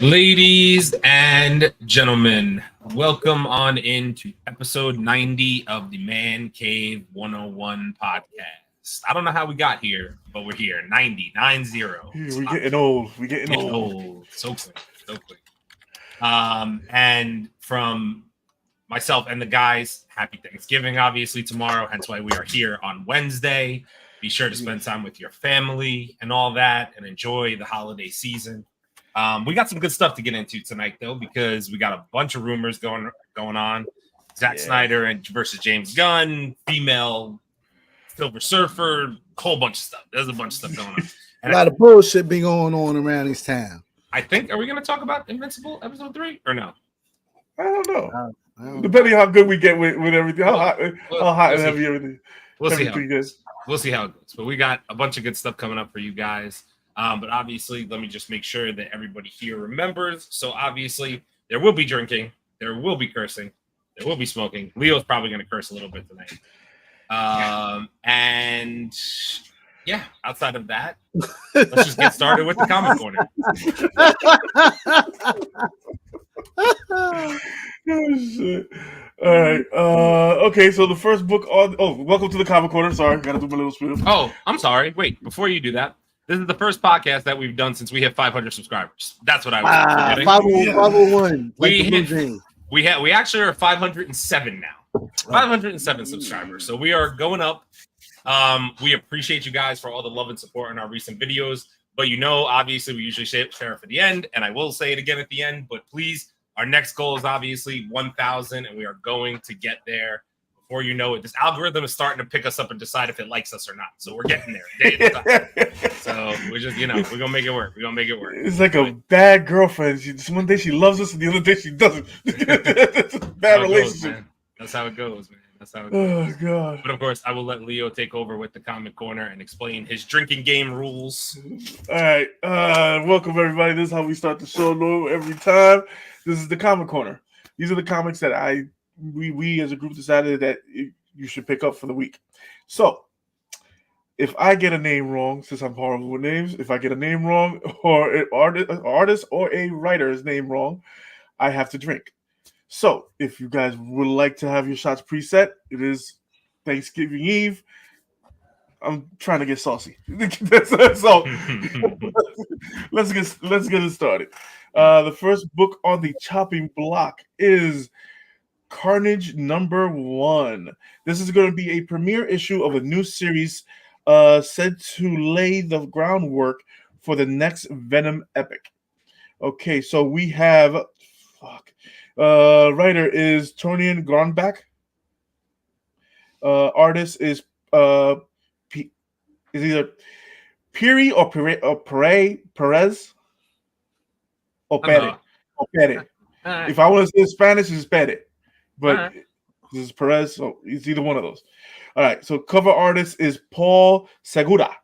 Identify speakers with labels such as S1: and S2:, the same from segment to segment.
S1: Ladies and gentlemen, welcome on into episode 90 of the Mancave101 Podcast. I don't know how we got here, but we're here. 90.
S2: We're getting old. We're getting old.
S1: So quick. And from myself and the guys, happy Thanksgiving, obviously, tomorrow. Hence why we are here on Wednesday. Be sure to spend time with your family and all that and enjoy the holiday season. We got some good stuff to get into tonight, though, because we got a bunch of rumors going on. Zack Snyder versus James Gunn, female Silver Surfer, a whole bunch of stuff. There's a bunch of stuff going on.
S3: And a lot of bullshit been going on around this town.
S1: I think, are we going to talk about Invincible episode 3 or no?
S2: I don't know. Depending on how good we get with everything, how hot and heavy everything.
S1: We'll see how it goes. But we got a bunch of good stuff coming up for you guys. But obviously, let me just make sure that everybody here remembers. So obviously, there will be drinking, there will be cursing, there will be smoking. Leo's probably going to curse a little bit tonight. And yeah, outside of that, let's just get started with the Comic Corner.
S2: Oh, shit. All right. Okay, so the first book on... Oh, welcome to the Comic Corner. Sorry, got to do my little spiel.
S1: Oh, I'm sorry. Wait, before you do that, this is the first podcast that we've done since we have 500 subscribers. That's what I was forgetting. 501. We actually are 507 now. 507 subscribers. So we are going up. We appreciate you guys for all the love and support in our recent videos. But obviously, we usually share it for the end, and I will say it again at the end. But please, our next goal is obviously 1,000, and we are going to get there. Before you know it, this algorithm is starting to pick us up and decide if it likes us or not. So we're getting there. So we're just, we're gonna make it work.
S2: It's like a bad girlfriend. One day she loves us, and the other day she doesn't. It's a bad relationship.
S1: That's how it goes, man.
S2: Oh God!
S1: But of course, I will let Leo take over with the Comic Corner and explain his drinking game rules.
S2: All right, welcome everybody. This is how we start the show. Every time, this is the Comic Corner. These are the comics that we as a group decided that you should pick up for the week. So, if I get a name wrong, since I'm horrible with names, if I get a name wrong or an artist or a writer's name wrong, I have to drink. So, if you guys would like to have your shots preset, it is Thanksgiving Eve. I'm trying to get saucy. So, let's get it started. The first book on the chopping block is Carnage #1. This is going to be a premiere issue of a new series said to lay the groundwork for the next Venom epic. Okay, so we have writer is Tonian Gronbach. Artist is either Piri or Perez or Pere. If I want to say Spanish, it's Pere. But this is Perez, so it's either one of those. All right, so cover artist is Paul Segura.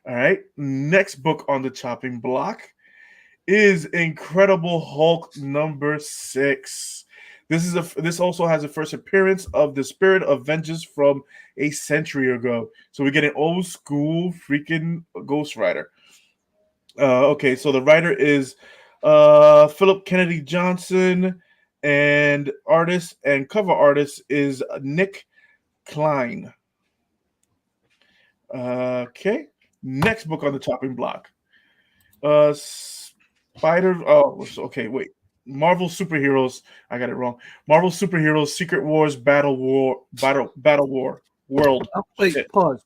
S2: All right, next book on the chopping block is Incredible Hulk #6. This also has the first appearance of the Spirit of Vengeance from a century ago. So we get an old school freaking Ghost Rider. Okay, so the writer is Philip Kennedy Johnson, and artist and cover artist is Nick Klein. Okay, next book on the chopping block. Marvel Superheroes. I got it wrong. Marvel Superheroes Secret Wars Battle War World.
S3: Wait, pause.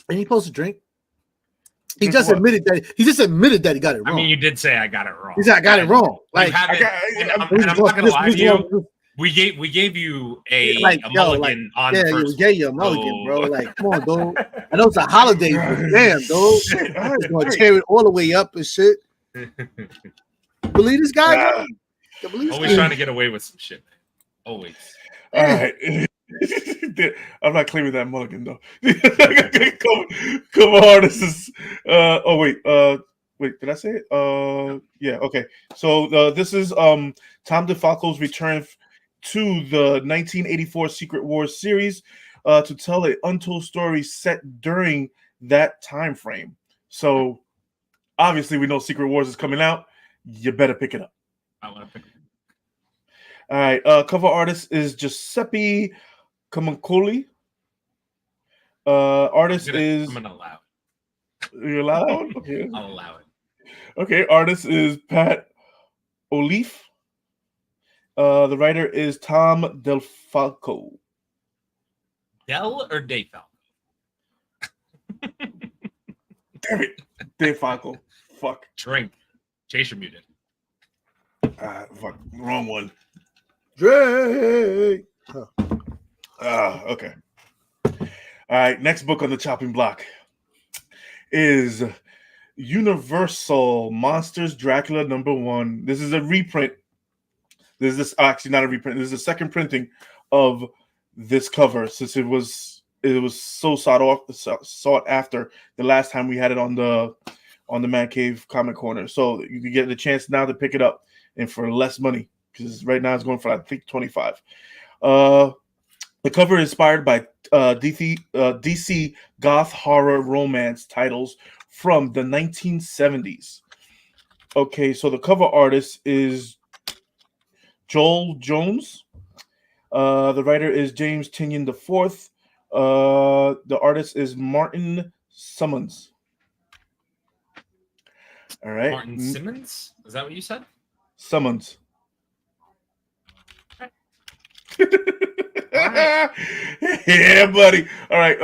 S3: Ain't he supposed to drink? He just admitted that he got it wrong.
S1: I mean, you did say I got it wrong.
S3: He said I got it wrong. Like,
S1: I'm not gonna lie to you. We gave you a mulligan on the first.
S3: We gave you a mulligan, bro. Like, come on, dude. I know it's a holiday, but damn, dude. I was gonna tear it all the way up and shit. Believe this guy?
S1: Always trying to get away with some shit. Always.
S2: All right. I'm not claiming that mulligan though. Come on, this is. Wait, did I say it? Yeah. Okay. So this is Tom DeFalco's return to the 1984 Secret Wars series to tell an untold story set during that time frame. So Obviously, we know Secret Wars is coming out. You better pick it up.
S1: I want to pick it up.
S2: All right. Cover artist is Giuseppe Camuncoli. Artist is...
S1: I'm going to allow it.
S2: You're allowed? Okay.
S1: I'll allow it.
S2: Okay. Artist is Pat O'Leaf. The writer is Tom DelFalco.
S1: Del or DeFalco?
S2: Damn it. DeFalco. Fuck.
S1: Drink. Chaser muted.
S2: Fuck. Wrong one.
S3: Drake.
S2: Okay. All right. Next book on the chopping block is Universal Monsters Dracula #1. This is a reprint. This is actually not a reprint. This is the second printing of this cover since it was so sought after the last time we had it on the Mancave Comic Corner. So you can get the chance now to pick it up and for less money because right now it's going for I think $25. The cover is inspired by DC goth horror romance titles from the 1970s. Okay, so the cover artist is Joel Jones. The writer is James Tynion IV. The artist is Martin Summons. All right.
S1: Martin Simmons? Is that what you said?
S2: Summons.
S1: Right.
S2: Yeah, buddy. All right.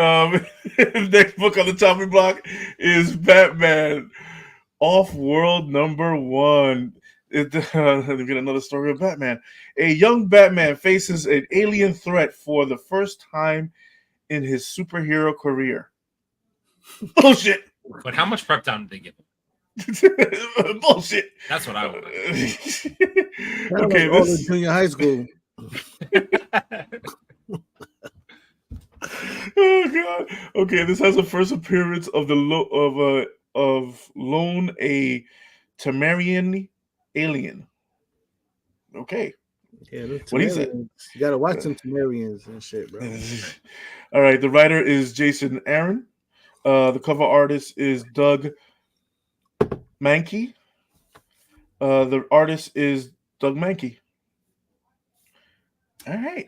S2: Next book on the chopping block is Batman Off-World #1. Let me get another story of Batman. A young Batman faces an alien threat for the first time in his superhero career. Bullshit.
S1: But how much prep time did they give him?
S2: Bullshit.
S1: That's what I want.
S3: Okay, all in junior high school.
S2: Oh god. Okay, this has a first appearance of Lone, a Tamarian alien. Okay.
S3: Yeah,
S2: what he said.
S3: You gotta watch some Tamarians and shit, bro.
S2: All right, the writer is Jason Aaron. The cover artist is Doug Mancave. The artist is Doug Mancave. All right.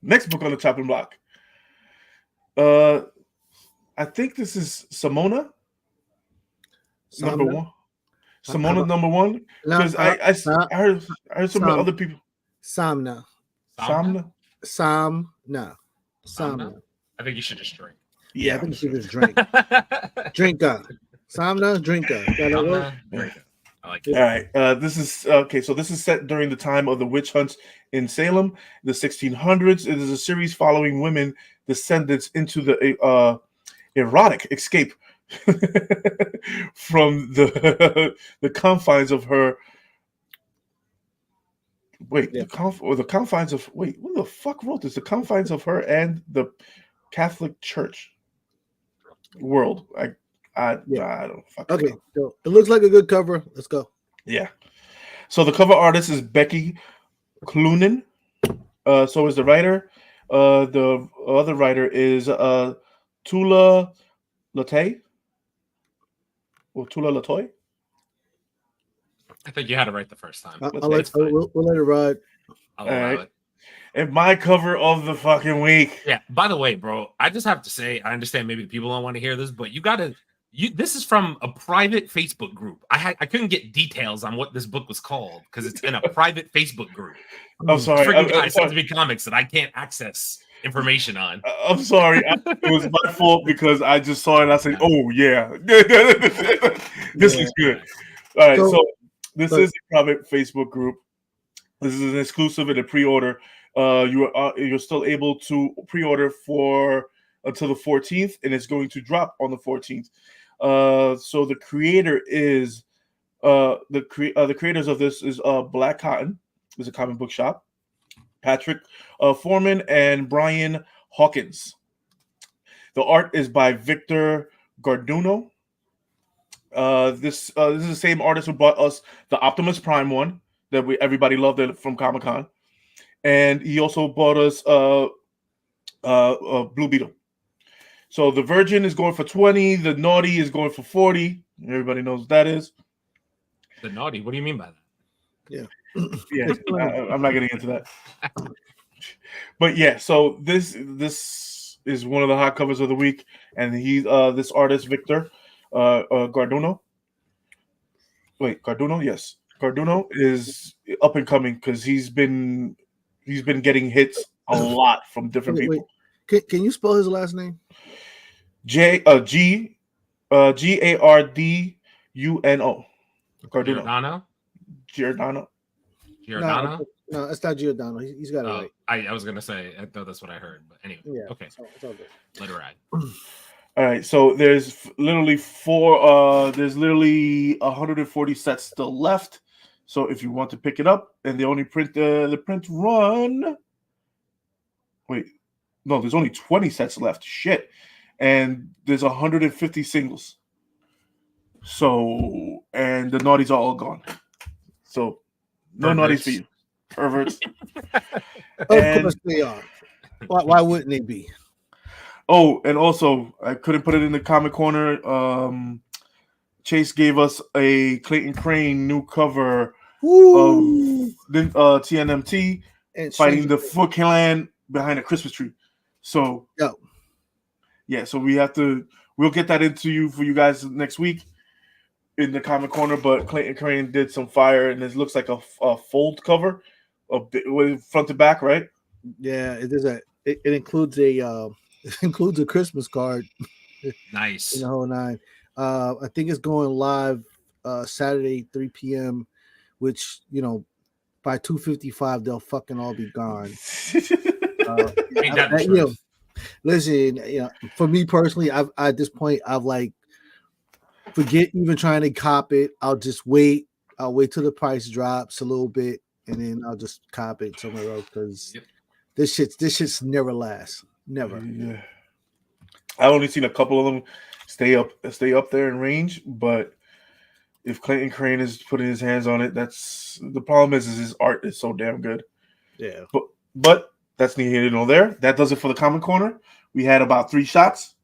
S2: Next book on the chopping block. I think this is Simona. #1. Simona #1. Because I heard some other people.
S3: Samna.
S1: Samna. I think you should just drink.
S3: Yeah, I think you should just drink. Drinker. Samna, drinker.
S1: I like it.
S2: All right. This is okay. So this is set during the time of the witch hunts in Salem, the 1600s. It is a series following women descendants into the erotic escape from the confines of her. Wait, yeah. the confines of wait. What the fuck wrote this? The confines of her and the Catholic Church world. I don't fucking know.
S3: So it looks like a good cover. Let's go. Yeah.
S2: So the cover artist is Becky Cloonan. So is the writer. The other writer is Tula Latoy. Or Tula Latoy.
S1: I think you had it right the first time.
S3: We'll let it ride.
S1: I'll allow it.
S2: And my cover of the fucking week.
S1: Yeah. By the way, bro, I just have to say, I understand maybe people don't want to hear this, but you gotta. This is from a private Facebook group. I couldn't get details on what this book was called because it's in a private Facebook group.
S2: I'm sorry.
S1: Freaking guys sent to me comics that I can't access information on.
S2: I'm sorry. It was my fault because I just saw it and I said, "Oh yeah, this is good." All right, so this is a private Facebook group. This is an exclusive and a pre-order. You're still able to pre-order for until the 14th, and it's going to drop on the 14th. So the creator is the creators of this is Black Cotton. It's a comic book shop. Patrick Foreman and Brian Hawkins. The art is by Victor Garduno. This is the same artist who brought us the Optimus Prime one that everybody loved it from Comic-Con, and he also brought us Blue Beetle. So the virgin is going for 20. The naughty is going for 40. Everybody knows what that is.
S1: The naughty. What do you mean by that?
S3: Yeah.
S2: Yeah, I'm not getting into that. But yeah, so this is one of the hot covers of the week, and he's this artist Victor Garduno. Wait, Garduno? Yes, Garduno is up and coming because he's been getting hits a lot from different people.
S3: Can you spell his last name?
S2: Garduno.
S1: Giordano.
S3: No, it's not Giordano. He's got it right.
S1: I was gonna say I thought that's what I heard, but anyway.
S3: Yeah,
S1: okay.
S3: it's all good.
S1: Let it ride.
S2: All right, so there's literally 140 sets still left. So if you want to pick it up, and they only print the print run. Wait, no, there's only 20 sets left. Shit, and there's 150 singles. So and the naughties are all gone. So no naughties for you, perverts.
S3: Of course they are. Why wouldn't they be?
S2: Oh, and also, I couldn't put it in the comic corner. Chase gave us a Clayton Crane new cover of TNMT and fighting the Foot Clan behind a Christmas tree. So, yeah, so we'll get that into you for you guys next week in the comic corner. But Clayton Crane did some fire, and it looks like a fold cover, front to back, right?
S3: Yeah, it is it includes a. It includes a Christmas card.
S1: Nice.
S3: In the whole nine. I think it's going live Saturday, 3 p.m., which, by 2:55, they'll fucking all be gone. Listen, for me personally, at this point, I've forget even trying to cop it. I'll just wait. I'll wait till the price drops a little bit, and then I'll just cop it somewhere else because this shit's never lasts. Never.
S2: Yeah. I've only seen a couple of them stay up there in range, but if Clayton Crane is putting his hands on it, that's the problem is his art is so damn good.
S3: Yeah.
S2: But that's neither here nor there. That does it for the comic corner. We had about 3 shots.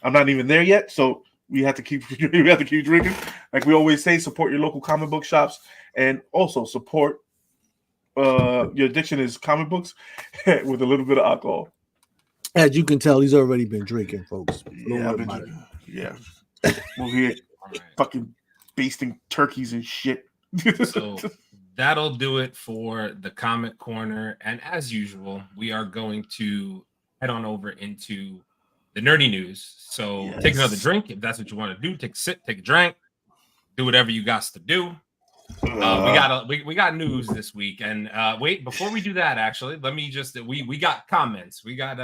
S2: I'm not even there yet, so we have to keep drinking. Like we always say, support your local comic book shops and also support your addiction is comic books with a little bit of alcohol.
S3: As you can tell, he's already been drinking, folks.
S2: Yeah, I've been drinking. Yeah. We'll be fucking basting turkeys and shit.
S1: So that'll do it for the comic corner. And as usual, we are going to head on over into the nerdy news. So take another drink if that's what you want to do. Take a sip, take a drink, do whatever you got to do. We got news this week, and wait, before we do that, actually, let me just we got comments. We got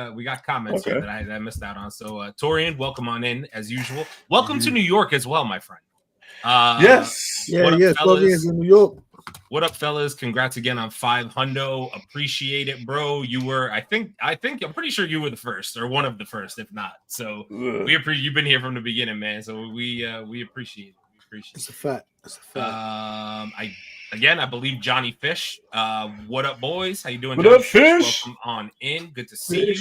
S1: comments here that I missed out on. So Torian, welcome on in as usual. Welcome to New York as well, my friend.
S2: Yes.
S3: Torian's in New York.
S1: What up, fellas? Congrats again on 500. Appreciate it, bro. You were, I think I'm pretty sure you were the first or one of the first, if not. So you've been here from the beginning, man. So we appreciate it.
S3: It's a fact.
S1: I believe Johnny Fish. What up, boys? How you doing?
S2: What up, Fish?
S1: Welcome on in. Good to see you.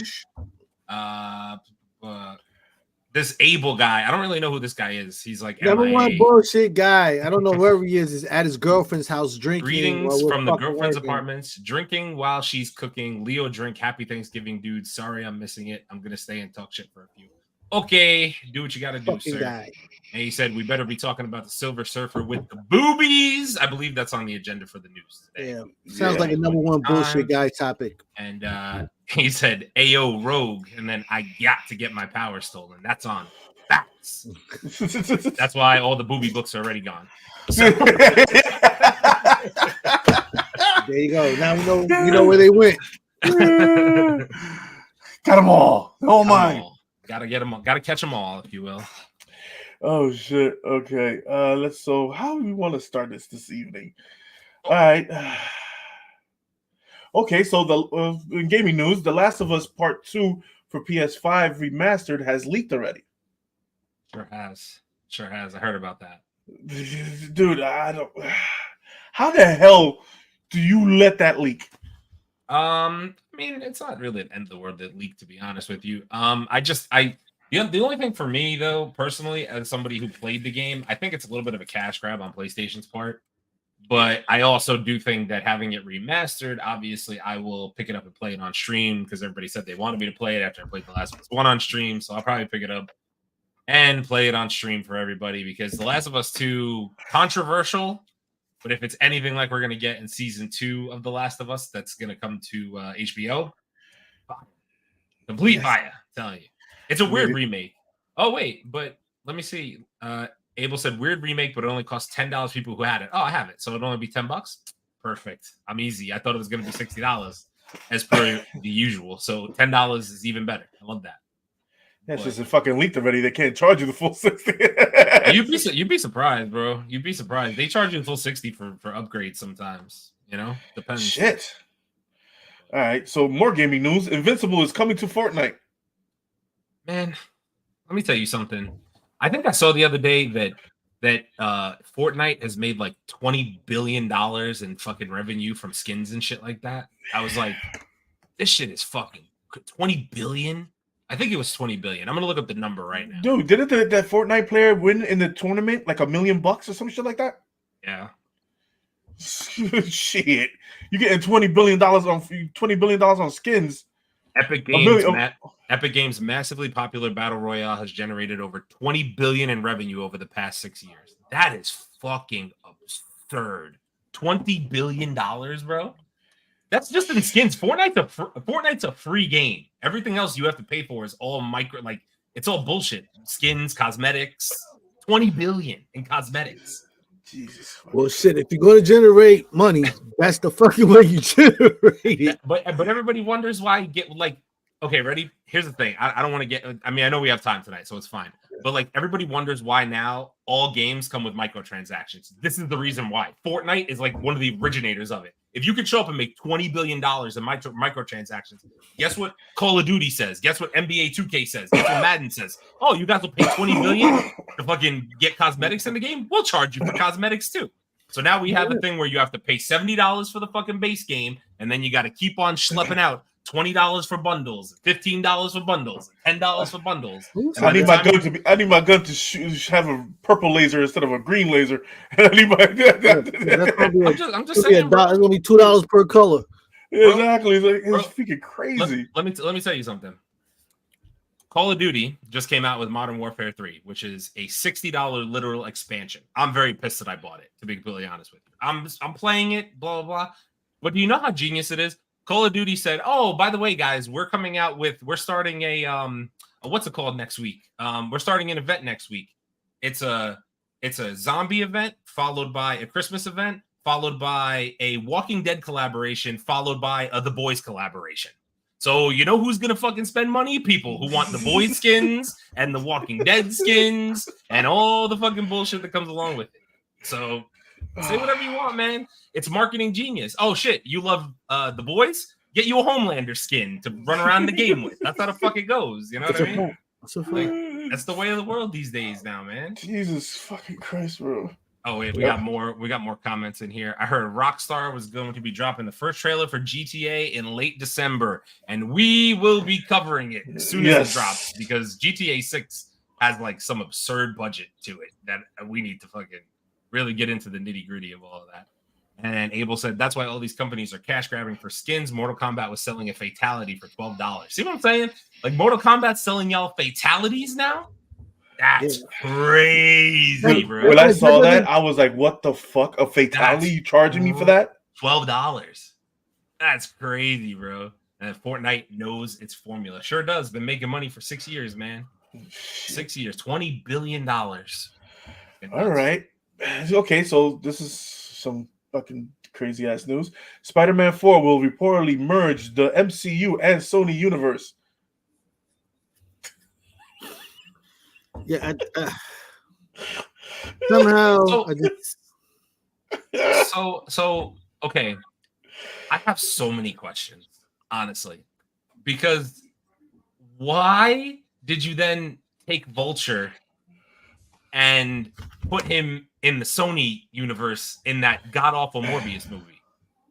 S1: This Abel guy. I don't really know who this guy is. He's like
S3: number one bullshit guy. I don't know where he is. He's at his girlfriend's house drinking.
S1: Greetings from the girlfriend's apartments. Drinking while she's cooking. Leo drink. Happy Thanksgiving, dude. Sorry I'm missing it. I'm gonna stay and talk shit for a few. Okay, do what you got to do, sir. Guy. And he said we better be talking about the Silver Surfer with the boobies. I believe that's on the agenda for the news today.
S3: Yeah, sounds like a number one bullshit guy topic.
S1: And he said, "Ayo, Rogue," and then I got to get my power stolen. That's on facts. That's why all the booby books are already gone. So.
S3: There you go. Now we know where they went.
S2: Got them all. Oh my.
S1: Gotta get them all. Gotta catch them all, if you will.
S2: Oh shit. Okay. So how do we want to start this evening? All right. Okay. So in gaming news, The Last of Us Part 2 for PS5 remastered has leaked already.
S1: Sure has. I heard about that.
S2: Dude, I don't. How the hell do you let that leak?
S1: I mean, it's not really an end of the world that leaked, to be honest with you. The only thing for me, though, personally, as somebody who played the game, I think it's a little bit of a cash grab on PlayStation's part. But I also do think that having it remastered, obviously, I will pick it up and play it on stream because everybody said they wanted me to play it after I played The Last of Us 1 on stream. So I'll probably pick it up and play it on stream for everybody because The Last of Us 2, controversial. But if it's anything like we're going to get in season 2 of The Last of Us, that's going to come to HBO. Complete fire, I'm telling you. It's a weird remake. Oh, wait, but let me see. Abel said weird remake, but it only costs $10 people who had it. Oh, I have it. So it'll only be $10. Perfect. I'm easy. I thought it was going to be $60 as per the usual. So $10 is even better. I love that.
S2: That's just a fucking leaked already. They can't charge you the full 60.
S1: You'd be surprised, bro. You'd be surprised. They charge you the full 60 for upgrades sometimes. You know, depends.
S2: Shit. All right. So more gaming news. Invincible is coming to Fortnite.
S1: Man, let me tell you something. I think I saw the other day that Fortnite has made like $20 billion in fucking revenue from skins and shit like that. I was like, this shit is fucking 20 billion. I think it was 20 billion. I'm gonna look up the number right now.
S2: Dude, didn't that Fortnite player win in the tournament like $1 million or some shit like that?
S1: Yeah.
S2: Shit, you getting $20 billion on skins.
S1: Epic Games' massively popular battle royale has generated over 20 billion in revenue over the past 6 years. That is fucking absurd. $20 billion, bro. That's just in skins. Fortnite's a free game. Everything else you have to pay for is all it's all bullshit. Skins, cosmetics. 20 billion in cosmetics.
S2: Jesus.
S3: Well, shit. If you're going to generate money, that's the fucking way you generate it.
S1: But everybody wonders why you get okay, ready? Here's the thing. I don't want to get. I mean, I know we have time tonight, so it's fine. But everybody wonders why now all games come with microtransactions. This is the reason why. Fortnite is like one of the originators of it. If you could show up and make $20 billion in microtransactions, guess what Call of Duty says? Guess what NBA 2K says? Guess what Madden says? Oh, you guys will pay $20 billion to fucking get cosmetics in the game? We'll charge you for cosmetics too. So now we have the thing where you have to pay $70 for the fucking base game, and then you got to keep on schlepping out $20 for bundles, $15 for bundles, $10 for bundles.
S2: I need my gun to have a purple laser instead of a green laser. I need my
S1: I'm just saying,
S3: it's gonna be $2 per color.
S2: Exactly. It's freaking crazy.
S1: Let me tell you something. Call of Duty just came out with Modern Warfare 3, which is a $60 literal expansion. I'm very pissed that I bought it, to be completely honest with you. I'm playing it, blah blah blah. But do you know how genius it is? Call of Duty said, "Oh, by the way, guys, we're starting a what's it called next week? We're starting an event next week. It's a zombie event followed by a Christmas event, followed by a Walking Dead collaboration, followed by a The Boys collaboration. So you know who's gonna fucking spend money? People who want the Boys skins and the Walking Dead skins and all the fucking bullshit that comes along with it. So say whatever you want, man. It's marketing genius. Oh shit, you love The Boys? Get you a Homelander skin to run around the game with. That's how the fuck it goes. You know what I mean? That's the way of the world these days now, man.
S2: Jesus fucking Christ, bro.
S1: Oh wait, we got more comments in here. I heard Rockstar was going to be dropping the first trailer for GTA in late December, and we will be covering it as soon as it drops because GTA 6 has like some absurd budget to it that we need to fucking really get into the nitty-gritty of all of that. And Abel said that's why all these companies are cash grabbing for skins. Mortal Kombat was selling a fatality for $12. See what I'm saying? Like Mortal Kombat's selling y'all fatalities now? That's crazy, bro.
S2: When I saw that, I was like, what the fuck? A fatality? You charging me for that?
S1: $12. That's crazy, bro. And Fortnite knows its formula. Sure does. Been making money for 6 years, man. 6 years. $20 billion.
S2: All right. Okay, so this is some fucking crazy ass news. Spider-Man 4 will reportedly merge the MCU and Sony universe.
S3: Yeah, somehow.
S1: So okay. I have so many questions, honestly, because why did you then take Vulture and put him in the Sony universe in that god-awful Morbius movie?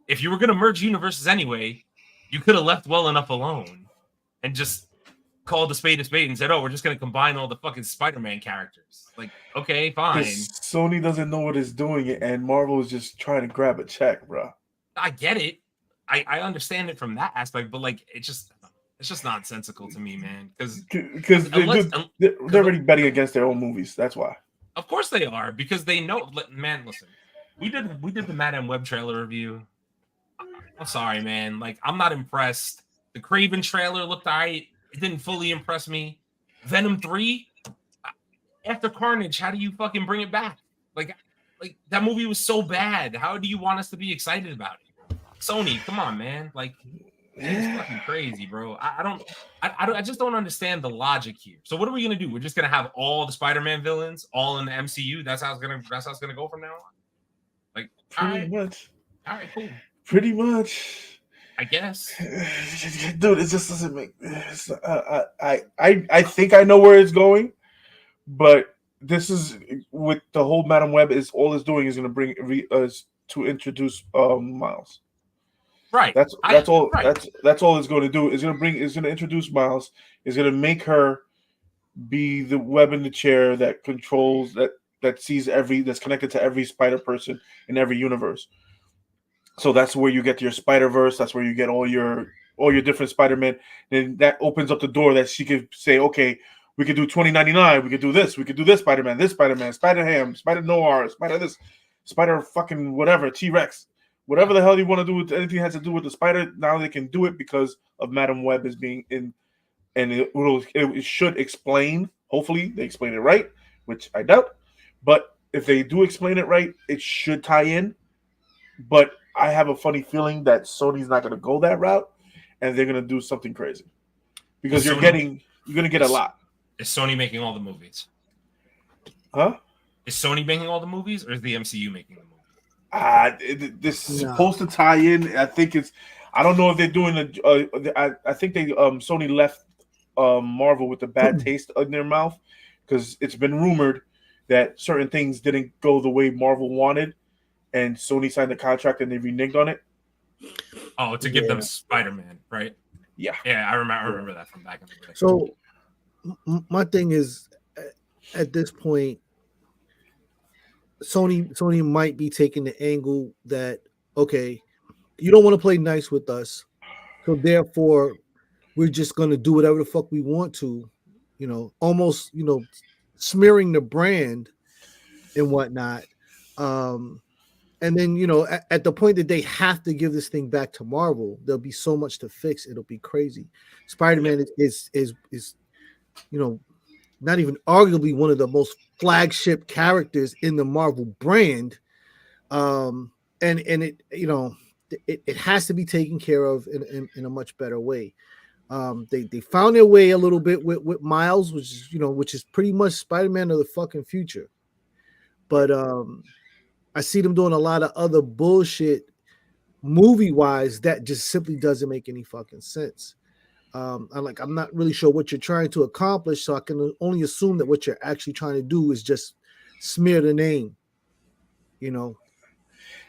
S1: If you were going to merge universes anyway, you could have left well enough alone and just called a spade and said, "Oh, we're just gonna combine all the fucking Spider-Man characters." Like, okay, fine.
S2: Sony doesn't know what it's doing, and Marvel is just trying to grab a check, bro.
S1: I get it. I understand it from that aspect, but like, it's just nonsensical to me, man. Because
S2: they're already betting against their own movies. That's why.
S1: Of course they are, because they know. Man, listen, we did the Madame Web trailer review. I'm sorry, man. Like, I'm not impressed. The Kraven trailer looked alright. It didn't fully impress me. Venom 3, after Carnage, how do you fucking bring it back? Like that movie was so bad. How do you want us to be excited about it? Sony, come on, man. Like, it's fucking crazy, bro. I just don't understand the logic here. So what are we gonna do? We're just gonna have all the Spider-Man villains all in the MCU. That's how it's gonna go from now on. Like,
S2: pretty much.
S1: All right, cool.
S2: Pretty much.
S1: I guess.
S2: Dude, it just doesn't make. I think I know where it's going, but this is with the whole Madam Web is all it's doing is going to bring us to introduce Miles.
S1: Right.
S2: That's all. Right. That's all it's going to do. It's going to introduce Miles. It's going to make her be the web in the chair that controls that sees that's connected to every spider person in every universe. So that's where you get your Spider-Verse. That's where you get all your different Spider-Men. Then that opens up the door that she could say, okay, we could do 2099. We could do this. We could do this Spider-Man, Spider-Ham, Spider-Noir, Spider-this, Spider-fucking whatever, T-Rex. Whatever the hell you want to do with anything that has to do with the spider, now they can do it because of Madam Web is being in, and it should explain. Hopefully they explain it right, which I doubt. But if they do explain it right, it should tie in. But I have a funny feeling that Sony's not going to go that route, and they're going to do something crazy because you're going to get a lot.
S1: Is Sony making all the movies?
S2: Huh?
S1: Is Sony making all the movies, or is the MCU making the movies?
S2: This is supposed to tie in. I think it's. I don't know if they're doing I think they Sony left Marvel with a bad taste in their mouth because it's been rumored that certain things didn't go the way Marvel wanted. And Sony signed the contract and they reneged on it.
S1: Oh, to give them Spider-Man, right?
S2: Yeah.
S1: Yeah, I remember that from back in the day.
S3: So my thing is, at this point, Sony might be taking the angle that, okay, you don't want to play nice with us, so therefore we're just going to do whatever the fuck we want to, almost, smearing the brand and whatnot. And then, at the point that they have to give this thing back to Marvel, there'll be so much to fix. It'll be crazy. Spider-Man is not even arguably one of the most flagship characters in the Marvel brand. And it, it has to be taken care of in a much better way. They found their way a little bit with Miles, which is pretty much Spider-Man of the fucking future. But, I see them doing a lot of other bullshit movie-wise that just simply doesn't make any fucking sense. I'm not really sure what you're trying to accomplish, so I can only assume that what you're actually trying to do is just smear the name,
S2: And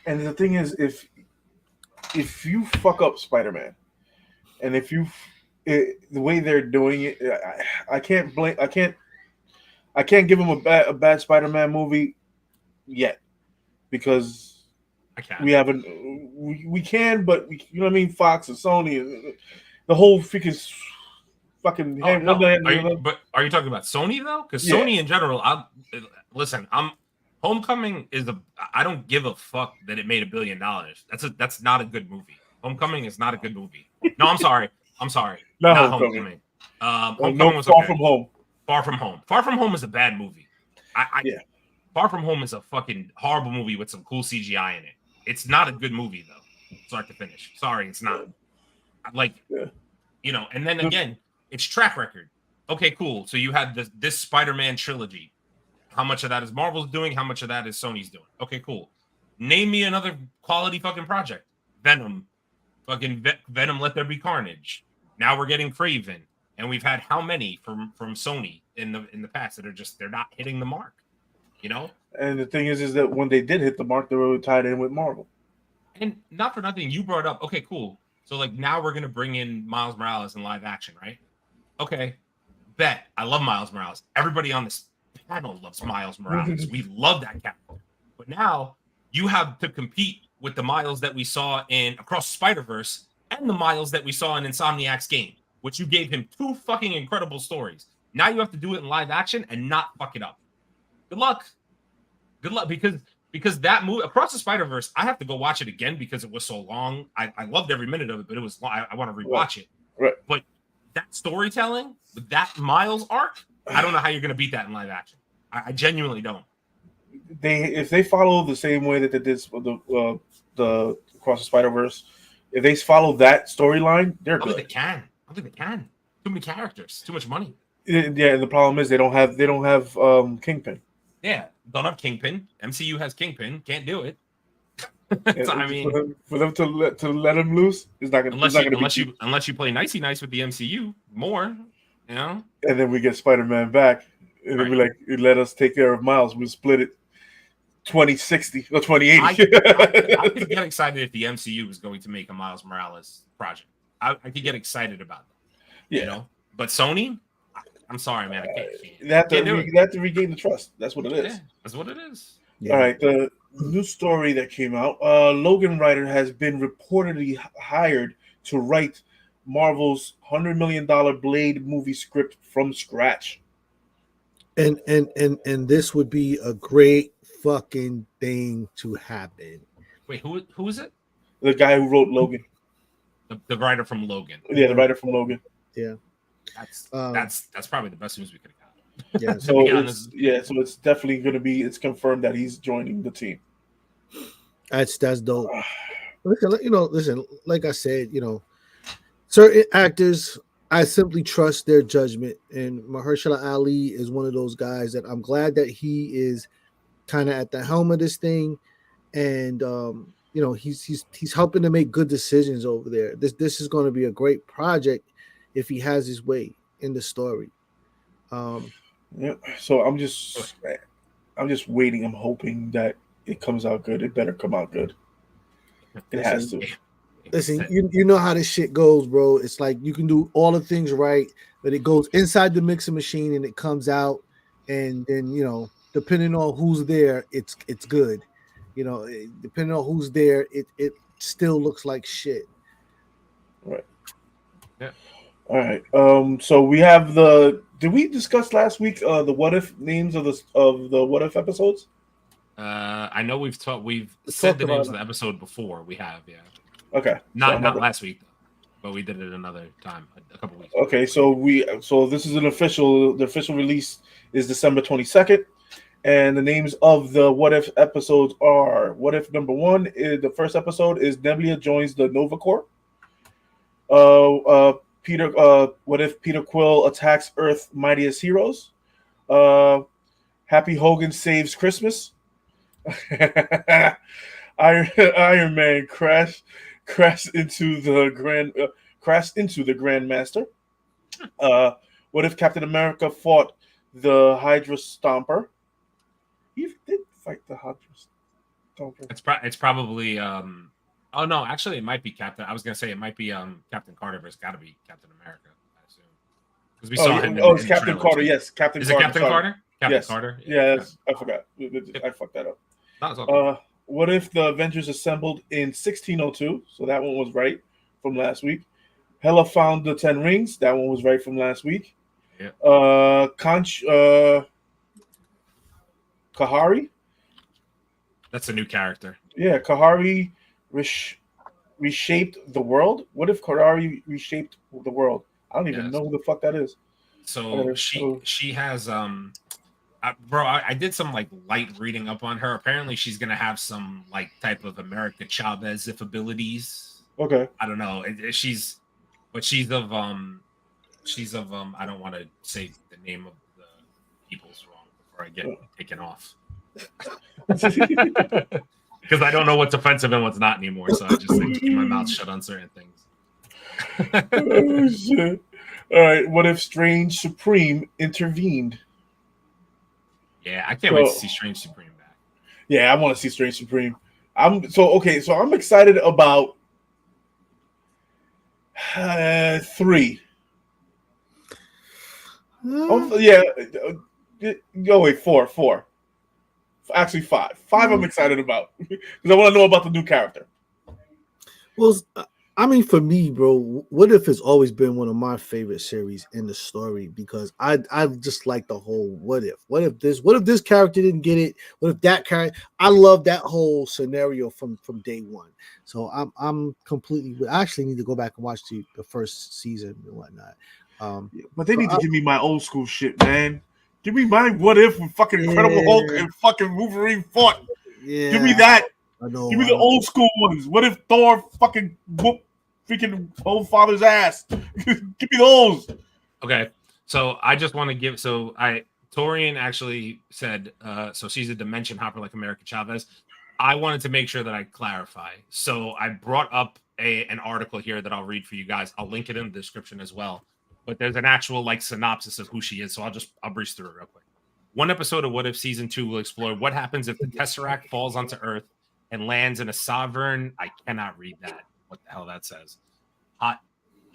S2: the thing is, if you fuck up Spider-Man, and the way they're doing it, I can't give them a bad Spider-Man movie yet. Because we haven't, we can, but Fox and Sony and the whole fucking.
S1: But are you talking about Sony though? Because Sony in general, Homecoming is I don't give a fuck that it made $1 billion. That's not a good movie. Homecoming is not a good movie. No, I'm sorry. Not Homecoming. Homecoming was
S2: Far From Home.
S1: Far From Home. Far From Home is a bad movie. Far From Home is a fucking horrible movie with some cool CGI in it. It's not a good movie though, start to finish. Sorry, it's not. And then again, it's track record. Okay, cool. So you had this Spider-Man trilogy. How much of that is Marvel's doing? How much of that is Sony's doing? Okay, cool. Name me another quality fucking project. Venom. Fucking Venom, Let There Be Carnage. Now we're getting Kraven. And we've had how many from Sony in the past that they're not hitting the mark.
S2: And the thing is that when they did hit the mark, they were tied in with Marvel.
S1: And not for nothing, you brought up, okay, cool. So now we're gonna bring in Miles Morales in live action, right? Okay, bet. I love Miles Morales. Everybody on this panel loves Miles Morales. We love that character. But now you have to compete with the Miles that we saw in Across the Spider-Verse and the Miles that we saw in Insomniac's game, which you gave him 2 fucking incredible stories. Now you have to do it in live action and not fuck it up. Good luck. Good luck, because that movie, Across the Spider-Verse, I have to go watch it again because it was so long. I loved every minute of it, but it was long. I want to rewatch it.
S2: Right.
S1: But that storytelling with that Miles arc, I don't know how you're going to beat that in live action. I genuinely don't.
S2: If they follow the same way that they did the Across the Spider-Verse, if they follow that storyline, they're good.
S1: I don't think they can. Too many characters, too much money.
S2: Yeah, and the problem is they don't have Kingpin.
S1: Yeah, don't have Kingpin. MCU has Kingpin. Can't do it.
S2: So, I mean, for them to let him loose, it's not going to.
S1: Unless you play nicey nice with the MCU more, you know.
S2: And then we get Spider-Man back, and then we like, let us take care of Miles. We'll split it 2060 or 2080.
S1: I could get excited if the MCU was going to make a Miles Morales project. I could get excited about that.
S2: Yeah.
S1: You know, but Sony, I'm sorry, man. I can't.
S2: They have to regain the trust. That's what it is.
S1: Yeah, that's what it is.
S2: Yeah. All right. The new story that came out, Logan Writer has been reportedly hired to write Marvel's $100 million Blade movie script from scratch.
S3: And this would be a great fucking thing to happen.
S1: Wait, who is it?
S2: The guy who wrote Logan.
S1: The writer from Logan.
S2: Yeah, the writer from Logan.
S3: Yeah.
S1: That's probably the best news we could have got.
S3: Yeah.
S2: So it's definitely going to be. It's confirmed that he's joining the team.
S3: That's dope. Listen. Like I said, certain actors, I simply trust their judgment, and Mahershala Ali is one of those guys that I'm glad that he is kind of at the helm of this thing, and he's helping to make good decisions over there. This is going to be a great project if he has his way in the story.
S2: Yeah. So I'm just waiting. I'm hoping that it comes out good. It better come out good. It has to.
S3: Listen, you know how this shit goes, bro. It's like you can do all the things right, but it goes inside the mixing machine and it comes out, and then depending on who's there, it's good. Depending on who's there, it still looks like shit.
S2: Right. Yeah. All right. So we have did we discuss last week the what if names of the what if episodes?
S1: I know we've said the names of the episode before. We have, yeah.
S2: Okay.
S1: Not last week, but we did it another time, a couple weeks.
S2: Okay, so this is the official release is December 22nd, and the names of the what if episodes are: what if number 1 is the first episode is Nebula joins the Nova Corps. What if Peter Quill attacks Earth Mightiest Heroes? Happy Hogan saves Christmas. Iron Man crashed into the Grandmaster. What if Captain America fought the Hydra Stomper? He did fight the Hydra Stomper.
S1: It's probably oh no, actually it might be Captain. I was gonna say it might be Captain Carter, but it's got to be Captain America, I assume, because we saw him.
S2: It's Captain Carter. Yes, Captain.
S1: Is
S2: Carter,
S1: it Captain Carter? Captain Carter.
S2: Yeah, I forgot. I fucked that up. What if the Avengers assembled in 1602? So that one was right from last week. Hela found the 10 rings. That one was right from last week.
S1: Yeah.
S2: Kahari.
S1: That's a new character.
S2: Yeah, Kahari reshaped the world. What if Kahari reshaped the world? I don't even know who the fuck that is.
S1: So she has I did some light reading up on her. Apparently, she's gonna have some type of America Chavez-if abilities.
S2: Okay.
S1: I don't know. She's of I don't want to say the name of the people's wrong before I get taken off. Because I don't know what's offensive and what's not anymore. So I just keep my mouth shut on certain things.
S2: Oh shit! All right. What if Strange Supreme intervened?
S1: Yeah, I can't wait to see Strange Supreme back.
S2: Yeah, I want to see Strange Supreme. I'm excited about 3. Oh yeah. Wait, four. Actually, five. I'm excited about because I want to know about the new character.
S3: Well, I mean, for me, bro, What If has always been one of my favorite series in the story because I just like the whole what if. What if this character didn't get it? What if that character? I love that whole scenario from day one. So I'm completely. I actually need to go back and watch the first season and whatnot.
S2: But they need to give me my old school shit, man. Give me my what if with fucking Incredible Hulk and fucking Wolverine fought.
S3: Yeah,
S2: give me that.
S3: I know.
S2: Give me the old school ones. What if Thor fucking whoop freaking old father's ass? Give me those.
S1: Okay, so I just want to give. So Torian actually said. So she's a dimension hopper like America Chavez. I wanted to make sure that I clarify. So I brought up an article here that I'll read for you guys. I'll link it in the description as well. But there's an actual synopsis of who she is. So I'll breeze through it real quick. One episode of What If Season 2 will explore what happens if the Tesseract falls onto Earth and lands in a sovereign. I cannot read that. What the hell that says?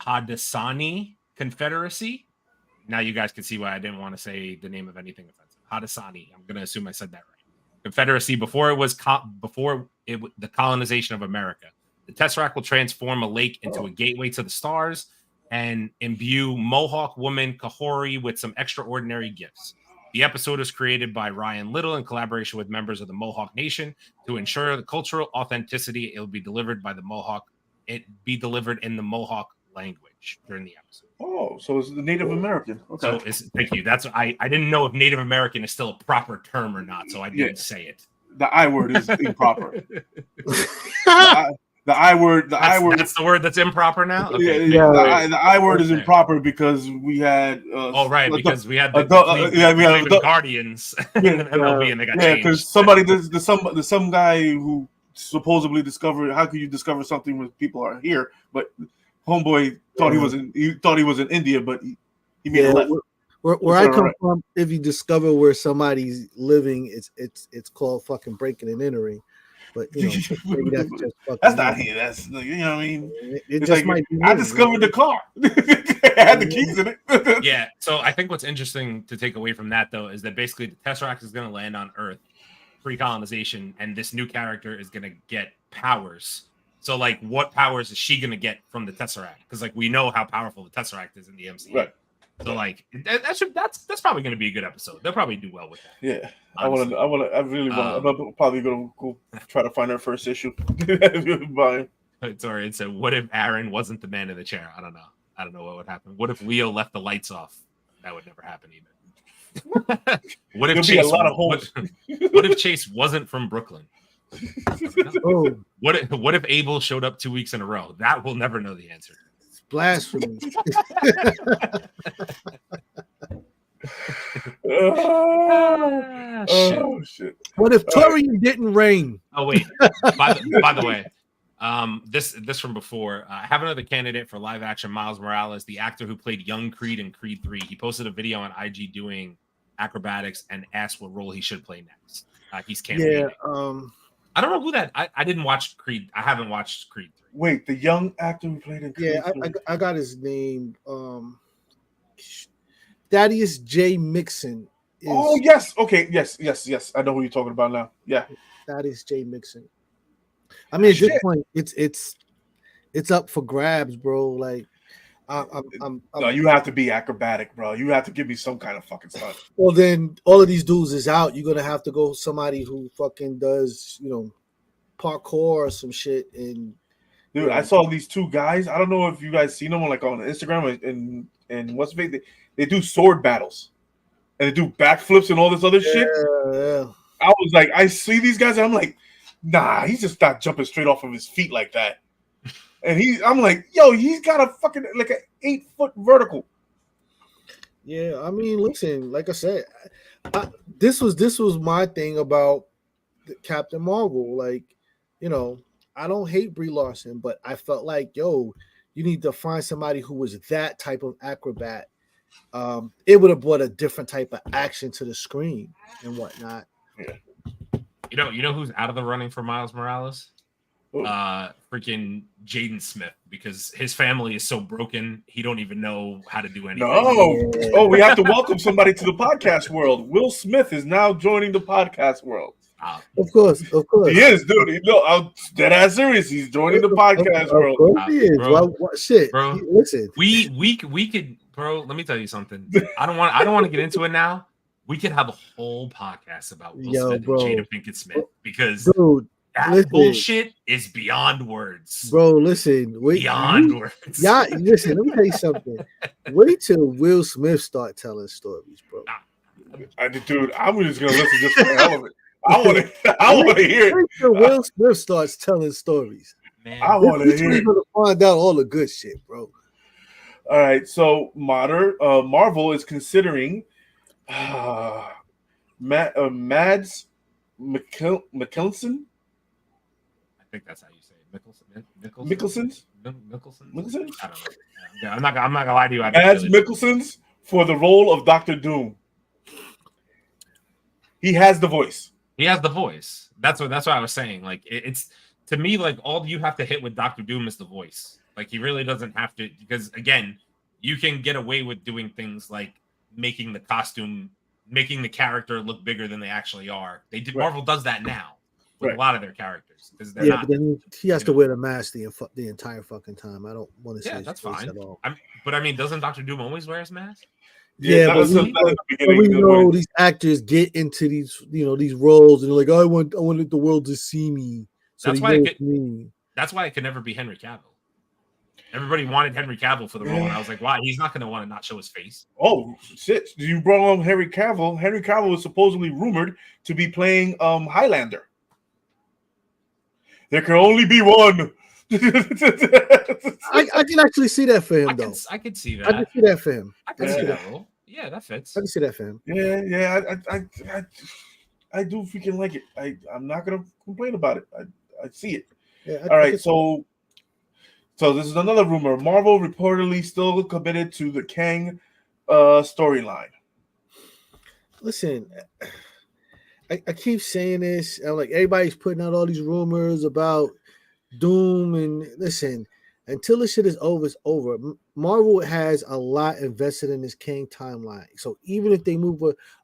S1: Haudenosaunee Confederacy. Now you guys can see why I didn't want to say the name of anything offensive. Haudenosaunee. I'm going to assume I said that right. Confederacy before it was the colonization of America. The Tesseract will transform a lake into a gateway to the stars and imbue Mohawk woman Kahori with some extraordinary gifts. The episode is created by Ryan Little in collaboration with members of the Mohawk Nation to ensure the cultural authenticity. It will be delivered by the Mohawk. It be delivered in the Mohawk language during the episode.
S2: Oh, so it's the Native American. Okay.
S1: So thank you. That's I didn't know if Native American is still a proper term or not, so I didn't say it.
S2: The I word is improper. The I word.
S1: That's the word that's improper now. Okay.
S2: Yeah. The I word is improper because we had.
S1: Because we had the Guardians in the MLB and they got changed.
S2: Because there's some guy who supposedly discovered. How could you discover something when people are here? But homeboy thought he was in India, but he made a left.
S3: Where I come from, if you discover where somebody's living, it's called fucking breaking and entering. But maybe that's just
S2: that's not here. That's what I mean.
S3: It's just like
S2: I discovered the car. I had the keys in it.
S1: Yeah. So I think what's interesting to take away from that though is that basically the Tesseract is going to land on Earth pre-colonization, and this new character is going to get powers. So what powers is she going to get from the Tesseract? Because we know how powerful the Tesseract is in the MCU.
S2: Right.
S1: So that's probably going to be a good episode. They'll probably do well with that.
S2: Yeah, honestly. I really want. I'm probably going to go try to find our first issue.
S1: Sorry, it said, "What if Aaron wasn't the man in the chair?" I don't know what would happen. What if Leo left the lights off? That would never happen either. What if Chase? What if Chase wasn't from Brooklyn?
S3: Oh.
S1: What if Abel showed up 2 weeks in a row? That we'll never know the answer.
S3: Blasphemy.
S2: Shit.
S3: What if Torian didn't rain?
S1: Oh wait. By the way, this from before. I have another candidate for live action Miles Morales, the actor who played young Creed in Creed 3. He posted a video on IG doing acrobatics and asked what role he should play next. He's candidating.
S3: Yeah.
S1: I don't know who that. I didn't watch Creed. I haven't watched Creed 3.
S2: Wait, the young actor who played in Creed
S3: 3. I got his name. Thaddeus J. Mixon.
S2: Oh yes. Okay. Yes. I know who you're talking about now. Yeah.
S3: Thaddeus J. Mixon. I mean, at this point, it's up for grabs, bro.
S2: No, you have to be acrobatic, bro. You have to give me some kind of fucking stunt.
S3: Well, then all of these dudes is out. You're gonna have to go somebody who fucking does, parkour or some shit. And
S2: dude, I saw these two guys. I don't know if you guys seen them on Instagram and what's it? They do sword battles and they do backflips and all this other shit.
S3: Yeah.
S2: I was like, I see these guys and I'm like, nah, he's just not jumping straight off of his feet like that. And I'm like, yo, he's got a fucking an 8-foot vertical.
S3: Yeah, I mean, listen, like I said, this was my thing about Captain Marvel. I don't hate Brie Larson, but I felt like, yo, you need to find somebody who was that type of acrobat. It would have brought a different type of action to the screen and whatnot.
S2: Yeah.
S1: You know who's out of the running for Miles Morales? freaking Jaden Smith because his family is so broken he don't even know how to do anything.
S2: No, we have to welcome somebody to the podcast world. Will Smith is now joining the podcast world.
S3: Of course.
S2: He is, dude. No, I'm dead ass serious. He's joining the podcast world.
S3: Of course he is.
S1: Bro,
S3: shit,
S1: bro.
S3: Listen,
S1: we could, bro. Let me tell you something. I don't want to get into it now. We could have a whole podcast about Will Smith and Jada Pinkett Smith because that bullshit is beyond words.
S3: Bro, listen.
S1: Beyond words.
S3: Yeah, listen, let me tell you something. Wait till Will Smith start telling stories, bro.
S2: Dude, I'm just gonna listen just for the hell of it. I want to hear it.
S3: Wait till Will Smith starts telling stories.
S1: Man,
S2: I want to hear it.
S3: We're gonna find out all the good shit, bro.
S2: All right, so Marvel is considering Mads Mikkelsen.
S1: I think that's how you say it.
S2: Mikkelsen?
S1: I don't know. I'm not gonna lie to you.
S2: Mads Mikkelsen for the role of Dr. Doom. He has the voice. That's what I was saying. Like it's to me, like all you have to hit with Dr. Doom is the voice. Like he really doesn't have to, because again, you can get away with doing things like making the costume, making the character look bigger than they actually are. Marvel does that now with a lot of their characters because they're not.
S3: But then he has to wear the mask the entire fucking time. I don't want to say
S1: that's fine.
S3: at all.
S1: But I mean, doesn't Dr. Doom always wear his mask?
S3: Yeah, but we know these actors get into these, these roles, and they're like, I wanted the world to see me. So that's
S1: why it could never be Henry Cavill. Everybody wanted Henry Cavill for the role, and I was like, why? He's not going to want to not show his face.
S2: Oh, shit. You brought on Henry Cavill. Henry Cavill was supposedly rumored to be playing Highlander. There can only be one.
S3: I can actually see that for him, though.
S1: I can see that.
S3: I can see that for him.
S1: I can see that role. Yeah, that fits.
S3: I can see that for him.
S2: Yeah. I do freaking like it. I'm not going to complain about it. I see it.
S3: Yeah,
S2: all right, so this is another rumor. Marvel reportedly still committed to the Kang storyline.
S3: Listen, I keep saying this. I'm like, everybody's putting out all these rumors about Doom, and listen, until this shit is over, it's over. Marvel has a lot invested in this Kang timeline. So even if they move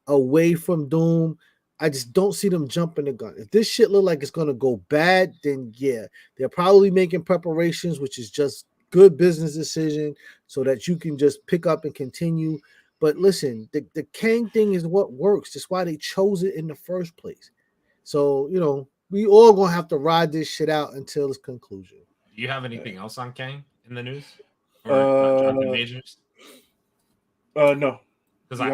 S3: away from Doom, I just don't see them jumping the gun. If this shit look like it's going to go bad, then yeah, they're probably making preparations, which is just good business decision so that you can just pick up and continue. But listen, the Kang thing is what works. That's why they chose it in the first place. So, we all going to have to ride this shit out until its conclusion.
S1: Do you have anything else on Kang in the news? Or Jonathan Majors?
S2: No.
S1: Because I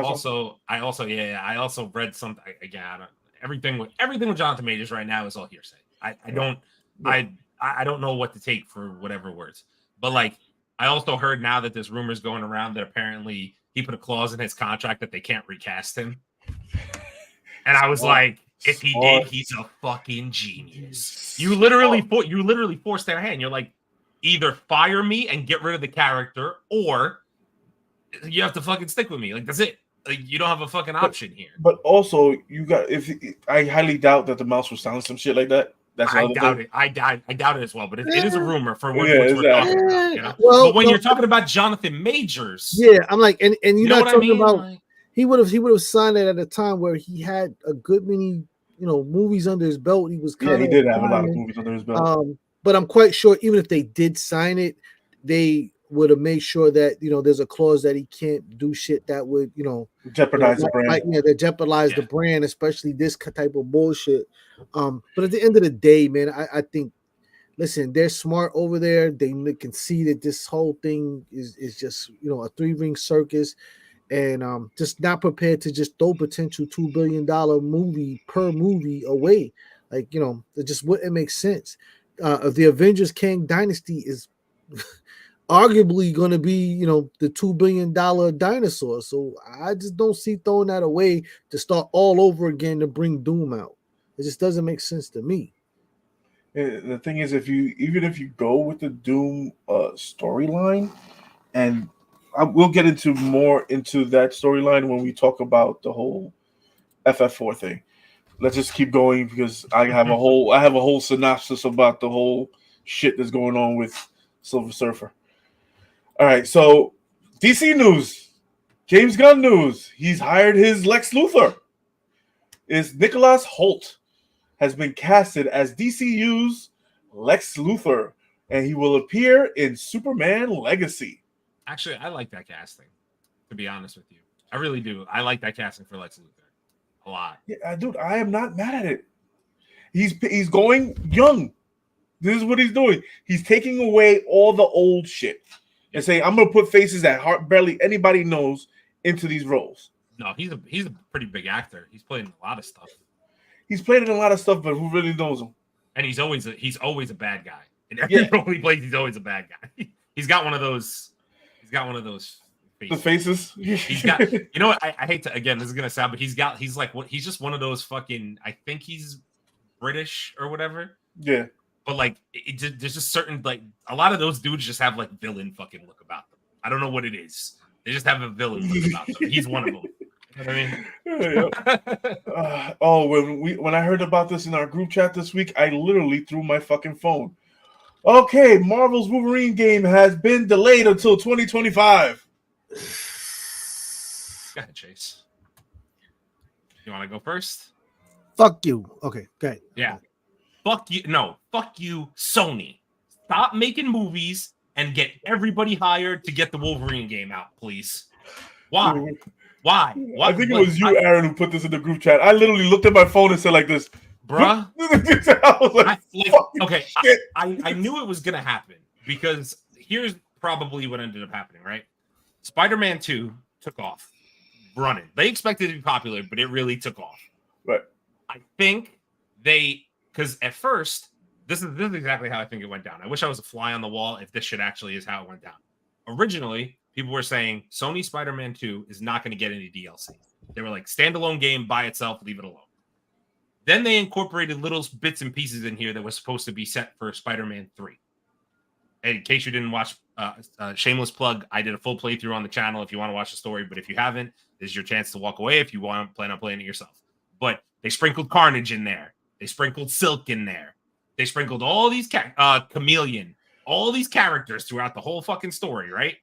S1: also read something again. Everything with Jonathan Majors right now is all hearsay. I don't know what to take for whatever words. But like I also heard now that there's rumors going around that apparently he put a clause in his contract that they can't recast him. And I was like, if he did, he's a fucking genius. You literally forced their hand. You're like, either fire me and get rid of the character, or you have to fucking stick with me. Like that's it. Like you don't have a fucking option here.
S2: But also, I highly doubt that the mouse was selling some shit like that. That's
S1: I doubt it. I doubt it as well. But it is a rumor for what we're talking about. But when you're talking about Jonathan Majors,
S3: I'm like, and you're not talking about. Like, he would have signed it at a time where he had a good many movies under his belt. He was
S2: he did have a lot of movies under his belt.
S3: But I'm quite sure even if they did sign it, they would have made sure that there's a clause that he can't do shit that would
S2: jeopardize the brand.
S3: That jeopardize the brand, especially this type of bullshit. But at the end of the day, man, I think, listen, they're smart over there. They can see that this whole thing is just a three-ring circus, and just not prepared to just throw potential $2 billion movie per movie away. Like it just wouldn't make sense. The Avengers Kang Dynasty is arguably going to be, the $2 billion dinosaur. So I just don't see throwing that away to start all over again to bring Doom out. It just doesn't make sense to me.
S2: The thing is, even if you go with the Doom storyline, and we'll get more into that storyline when we talk about the whole FF4 thing. let's just keep going because I have a whole synopsis about the whole shit that's going on with Silver Surfer. All right, so DC news, James Gunn news. He's hired his Lex Luthor. Nicholas Hoult has been casted as DCU's Lex Luthor, and he will appear in Superman Legacy.
S1: Actually, I like that casting, to be honest with you. I really do. I like that casting for Lex Luthor a lot.
S2: Yeah, dude, I am not mad at it. He's going young. This is what he's doing. He's taking away all the old shit and saying, I'm going to put faces that barely anybody knows into these roles.
S1: No, he's a pretty big actor. He's played in a lot of stuff.
S2: He's played in a lot of stuff, but who really knows him?
S1: And he's always a bad guy. In every role he plays, he's always a bad guy. He's got one of those. He's got one of those faces.
S2: The faces.
S1: He's got. You know what? I hate to. Again, this is gonna sound, but he's like what? He's just one of those fucking. I think he's British or whatever.
S2: Yeah.
S1: But like, there's just certain like a lot of those dudes just have like villain fucking look about them. I don't know what it is. They just have a villain look about them. He's one of them. You know what I mean?
S2: When I heard about this in our group chat this week, I literally threw my fucking phone. Okay, Marvel's Wolverine game has been delayed until 2025.
S1: Go ahead, Chase. You want to go first?
S3: Fuck you. Okay, go ahead.
S1: Yeah. Fuck you. No, fuck you, Sony. Stop making movies and get everybody hired to get the Wolverine game out, please. Why? Why?
S2: I think it was you, Aaron, who put this in the group chat. I literally looked at my phone and said like this.
S1: Bruh.
S2: I was
S1: I knew it was going to happen because here's probably what ended up happening, right? Spider-Man 2 took off running. They expected it to be popular, but it really took off.
S2: Right.
S1: I think because at first, this is exactly how I think it went down. I wish I was a fly on the wall if this shit actually is how it went down. Originally, people were saying Sony Spider-Man 2 is not going to get any DLC. They were like, standalone game by itself, leave it alone. Then they incorporated little bits and pieces in here that was supposed to be set for Spider-Man 3. And in case you didn't watch, shameless plug, I did a full playthrough on the channel if you want to watch the story. But if you haven't, this is your chance to walk away if you plan on playing it yourself. But they sprinkled Carnage in there. They sprinkled Silk in there. They sprinkled all these Chameleon, all these characters throughout the whole fucking story, right?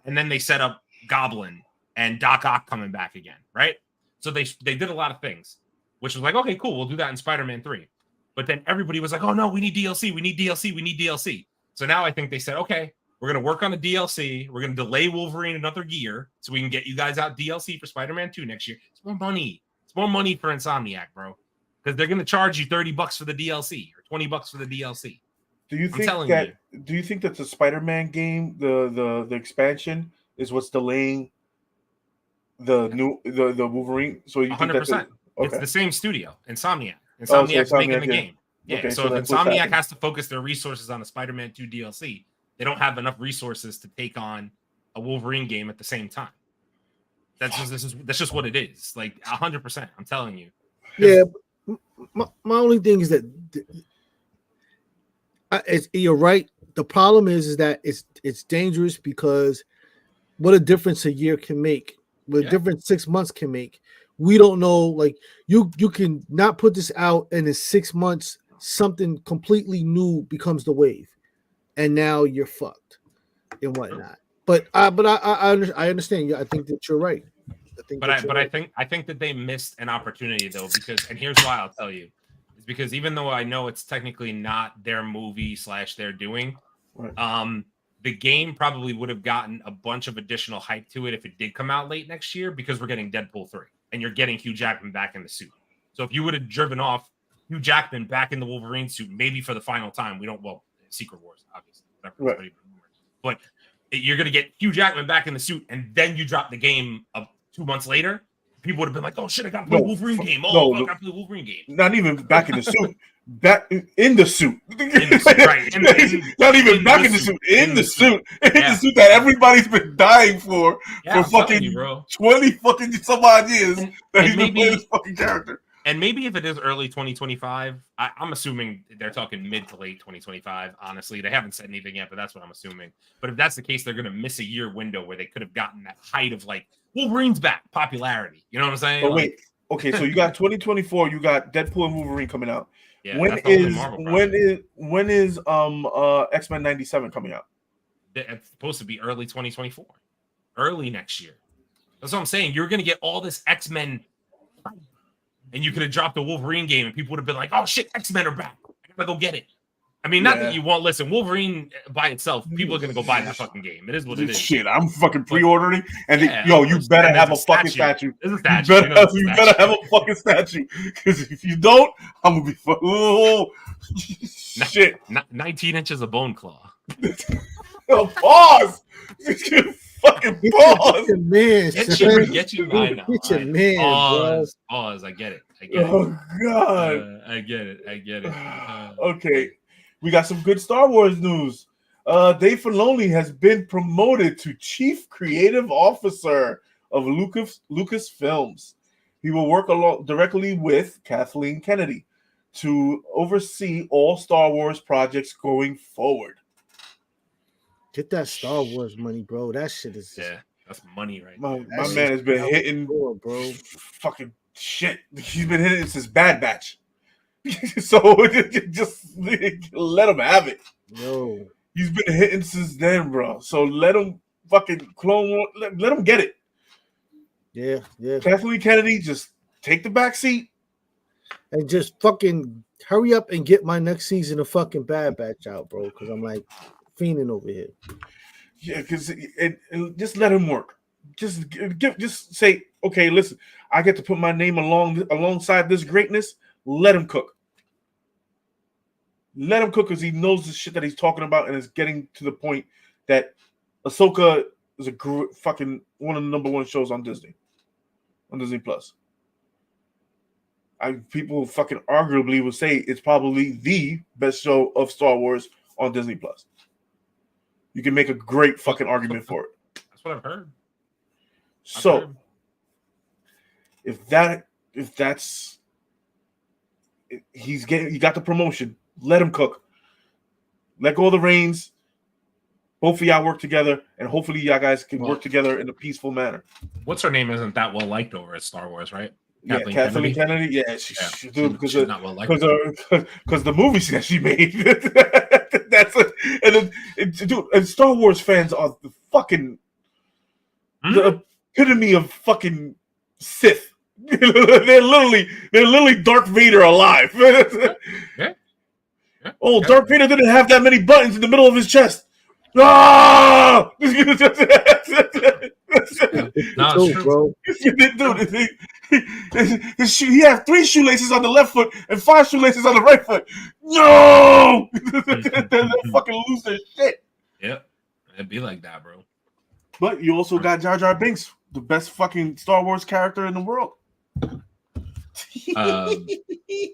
S1: And then they set up Goblin and Doc Ock coming back again, right? So they did a lot of things, which was like, okay, cool, we'll do that in Spider-Man 3. But then everybody was like, oh no, we need DLC, we need DLC, we need DLC. So now I think they said, okay, we're going to work on the DLC. We're going to delay Wolverine another year so we can get you guys out DLC for Spider-Man 2 next year. It's more money. It's more money for Insomniac, bro. Because they're going to charge you $30 for the DLC or $20 for the DLC.
S2: Do you think that the Spider-Man game, the expansion, is what's delaying the Wolverine? So you
S1: 100%.
S2: think
S1: It's the same studio, Insomniac. Insomniac's making the game. Yeah.
S2: Okay,
S1: so if Insomniac has to focus their resources on the Spider-Man 2 DLC, they don't have enough resources to take on a Wolverine game at the same time. That's just what it is. Like 100%. I'm telling you.
S3: Yeah. My only thing is that you're right. The problem is that it's dangerous because what a difference a year can make, what a difference 6 months can make. We don't know. Like you can not put this out, and in 6 months something completely new becomes the wave, and now you're fucked and whatnot. But I understand you. I think that you're right.
S1: I think that they missed an opportunity though, because, and here's why I'll tell you, is because even though I know it's technically not their movie / their doing,
S2: right.
S1: The game probably would have gotten a bunch of additional hype to it if it did come out late next year, because we're getting Deadpool 3 and you're getting Hugh Jackman back in the suit. So if you would have driven off Hugh Jackman back in the Wolverine suit, maybe for the final time, Secret Wars, obviously,
S2: right.
S1: But you're going to get Hugh Jackman back in the suit, and then you drop the game 2 months later, people would have been like, "Oh shit, I got to play Wolverine game! Oh, I got to play Wolverine game!"
S2: Not even back in the suit, back in the suit.
S1: Right?
S2: Not even back in the suit. In the suit that everybody's been dying for fucking 20 fucking some odd years that he's been playing this fucking character.
S1: And maybe if it is early 2025, I'm assuming they're talking mid to late 2025. Honestly, they haven't said anything yet, but that's what I'm assuming. But if that's the case, they're going to miss a year window where they could have gotten that height of like Wolverine's back popularity. You know what I'm saying?
S2: But wait, Okay, so you got 2024. You got Deadpool and Wolverine coming out.
S1: Yeah,
S2: when is X-Men 97 coming out?
S1: It's supposed to be early 2024, early next year. That's what I'm saying. You're gonna get all this X-Men, and you could have dropped a Wolverine game, and people would have been like, "Oh shit, X-Men are back! I gotta go get it." I mean, not that you won't listen. Wolverine by itself, people are gonna go buy that fucking game. It is what it is.
S2: Shit, I'm fucking pre-ordering it, and you better have a fucking statue. You better have a fucking statue, because if you don't, I'm gonna be shit.
S1: 19 inches of bone claw.
S2: Pause. Fucking pause.
S1: Get you mine now.
S3: Get your man,
S1: pause. I get it.
S2: Oh god.
S1: I get it.
S2: Okay. We got some good Star Wars news. Dave Filoni has been promoted to Chief Creative Officer of Lucasfilms. He will work directly with Kathleen Kennedy to oversee all Star Wars projects going forward.
S3: Get that Star Wars money, bro. That shit is
S1: that's money right
S2: now. My man has been hitting bro. Fucking shit. He's been hitting since Bad Batch. So just let him have it.
S3: Yo.
S2: He's been hitting since then, bro. So let him fucking clone. Let him get it.
S3: Yeah.
S2: Kathleen Kennedy, just take the back seat
S3: and just fucking hurry up and get my next season of fucking Bad Batch out, bro. Because I'm like fiending over here.
S2: Yeah, because just let him work. Just say, okay, listen, I get to put my name alongside this greatness. Let him cook. Let him cook because he knows the shit that he's talking about and is getting to the point that Ahsoka is fucking one of the number one shows on Disney Plus. People fucking arguably would say it's probably the best show of Star Wars on Disney Plus. You can make a great fucking argument for it.
S1: That's what I've heard.
S2: If that's he got the promotion, let him cook. Let go of the reins. Both of y'all work together, and hopefully y'all guys can work together in a peaceful manner.
S1: What's her name isn't that well liked over at Star Wars, right?
S2: Kathleen Kennedy. Yeah, she's because
S1: not well liked
S2: because the movies that she made. That's it. And Star Wars fans are the fucking the epitome of fucking Sith. They're literally Darth Vader alive. Darth Vader didn't have that many buttons in the middle of his chest. Ah!
S3: True, bro.
S2: Dude, he had 3 shoelaces on the left foot and 5 shoelaces on the right foot. No! They'll fucking lose their shit.
S1: Yep. It'd be like that, bro.
S2: But you also got Jar Jar Binks, the best fucking Star Wars character in the world.
S1: Let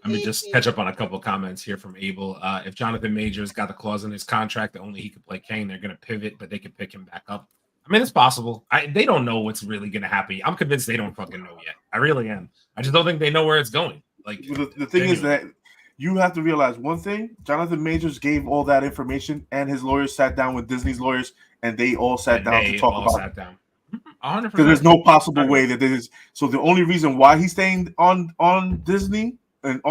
S1: me just catch up on a couple of comments here from Abel. If Jonathan Majors got the clause in his contract that only he could play Kane, they're going to pivot, but they could pick him back up. I mean, it's possible. They don't know what's really going to happen. I'm convinced they don't fucking know yet. I really am. I just don't think they know where it's going. Like
S2: the thing is that you have to realize one thing. Jonathan Majors gave all that information, and his lawyers sat down with Disney's lawyers, and they all sat down to talk about it.
S1: 100%.
S2: Because there's no possible way that there is. So the only reason why he's staying on Disney and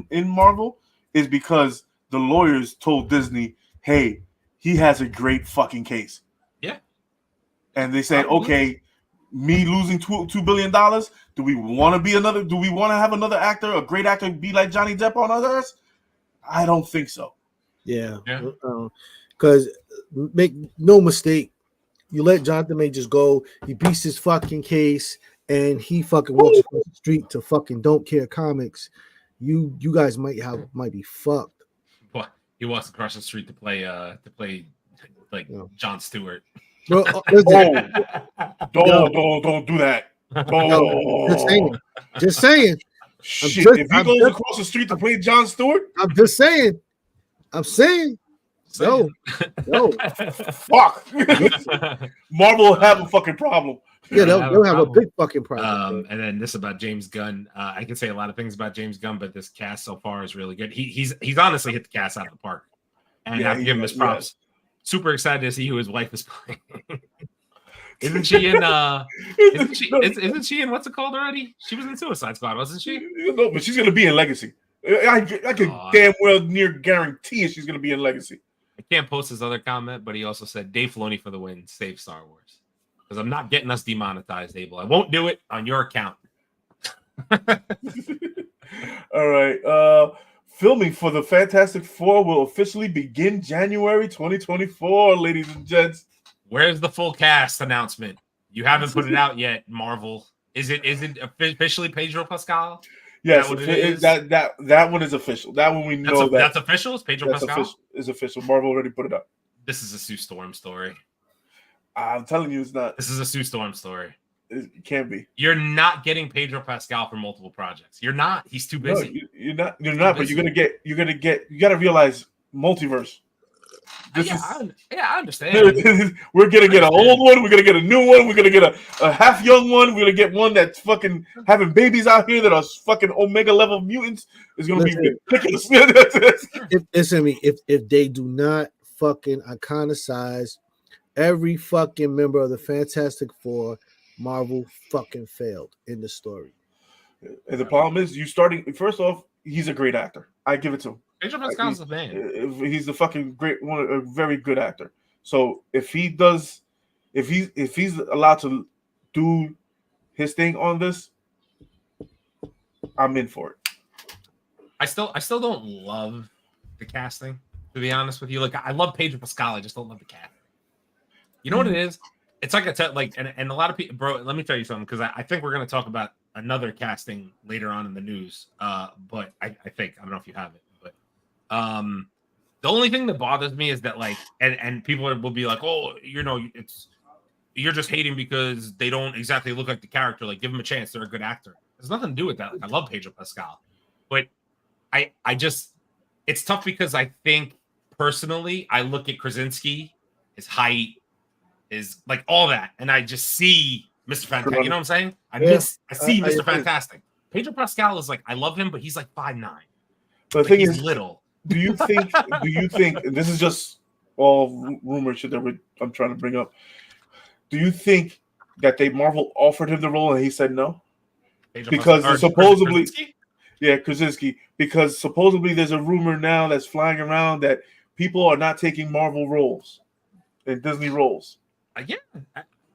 S2: in Marvel is because the lawyers told Disney, "Hey, he has a great fucking case."
S1: Yeah.
S2: And they said, "Okay, me losing $2 billion. Do we want to be another? Do we want to have another actor, a great actor, be like Johnny Depp on others? I don't think so."
S3: Yeah. Because make no mistake. You let Jonathan Majors go. He beats his fucking case, and he fucking walks across the street to fucking Don't Care Comics. You guys might be fucked.
S1: What? He walks across the street to play like Jon Stewart.
S3: Bro,
S2: don't do that.
S3: Just saying.
S2: Shit, if he goes across the street to play Jon Stewart,
S3: I'm just saying. No.
S2: Fuck. Marvel will have a fucking problem.
S3: Yeah, they'll have a big fucking problem.
S1: And then this about James Gunn. I can say a lot of things about James Gunn, but this cast so far is really good. He's honestly hit the cast out of the park. And I have to give him his props. Super excited to see who his wife is playing. Isn't she in isn't she in what's it called already? She was in Suicide Squad, wasn't she?
S2: No, but she's gonna be in Legacy. I can damn well near guarantee she's gonna be in Legacy.
S1: I can't post his other comment, but he also said Dave Filoni for the win, save Star Wars. Because I'm not getting us demonetized, Abel. I won't do it on your account.
S2: All right. Filming for the Fantastic Four will officially begin January 2024, ladies and gents.
S1: Where's the full cast announcement? You haven't put it out yet, Marvel. Is it officially Pedro Pascal?
S2: Yes, that one is official. That one we know
S1: that's official. It's Pedro Pascal.
S2: It's official. Marvel already put it up.
S1: This is a Sue Storm story.
S2: I'm telling you, it's not.
S1: This is a Sue Storm story.
S2: It can't be.
S1: You're not getting Pedro Pascal for multiple projects. You're not. He's too busy.
S2: No, you're not. But you're gonna get. You got to realize multiverse.
S1: I understand.
S2: We're gonna get an old one. We're gonna get a new one. We're gonna get a half young one. We're gonna get one that's fucking having babies out here that are fucking Omega level mutants. It's gonna be ridiculous.
S3: If they do not fucking iconicize every fucking member of the Fantastic Four, Marvel fucking failed in the story.
S2: And the problem is, first off, he's a great actor. I give it to him.
S1: Pedro Pascal's the man.
S2: He's a fucking great one, a very good actor. So if he's allowed to do his thing on this, I'm in for it.
S1: I still don't love the casting, to be honest with you. Like, I love Pedro Pascal, I just don't love the cast. You know what it is? It's like and a lot of people, bro. Let me tell you something, because I think we're gonna talk about another casting later on in the news. But I think I don't know if you have it. The only thing that bothers me is that, like, and people will be like, oh, you're just hating because they don't exactly look like the character. Like, give them a chance. They're a good actor. There's nothing to do with that. Like, I love Pedro Pascal, but I just, it's tough because I think personally, I look at Krasinski, his height, is like all that, and I just see Mr. Fantastic. You know what I'm saying? I see Mr. Fantastic. Pedro Pascal is like, I love him, but he's like 5'9".
S2: The thing
S1: is,
S2: is,
S1: little.
S2: Do you think? This is just all rumor shit that I'm trying to bring up? Do you think that Marvel offered him the role and he said no? Because supposedly, Krasinski. Because supposedly there's a rumor now that's flying around that people are not taking Marvel roles and Disney roles.
S1: I'm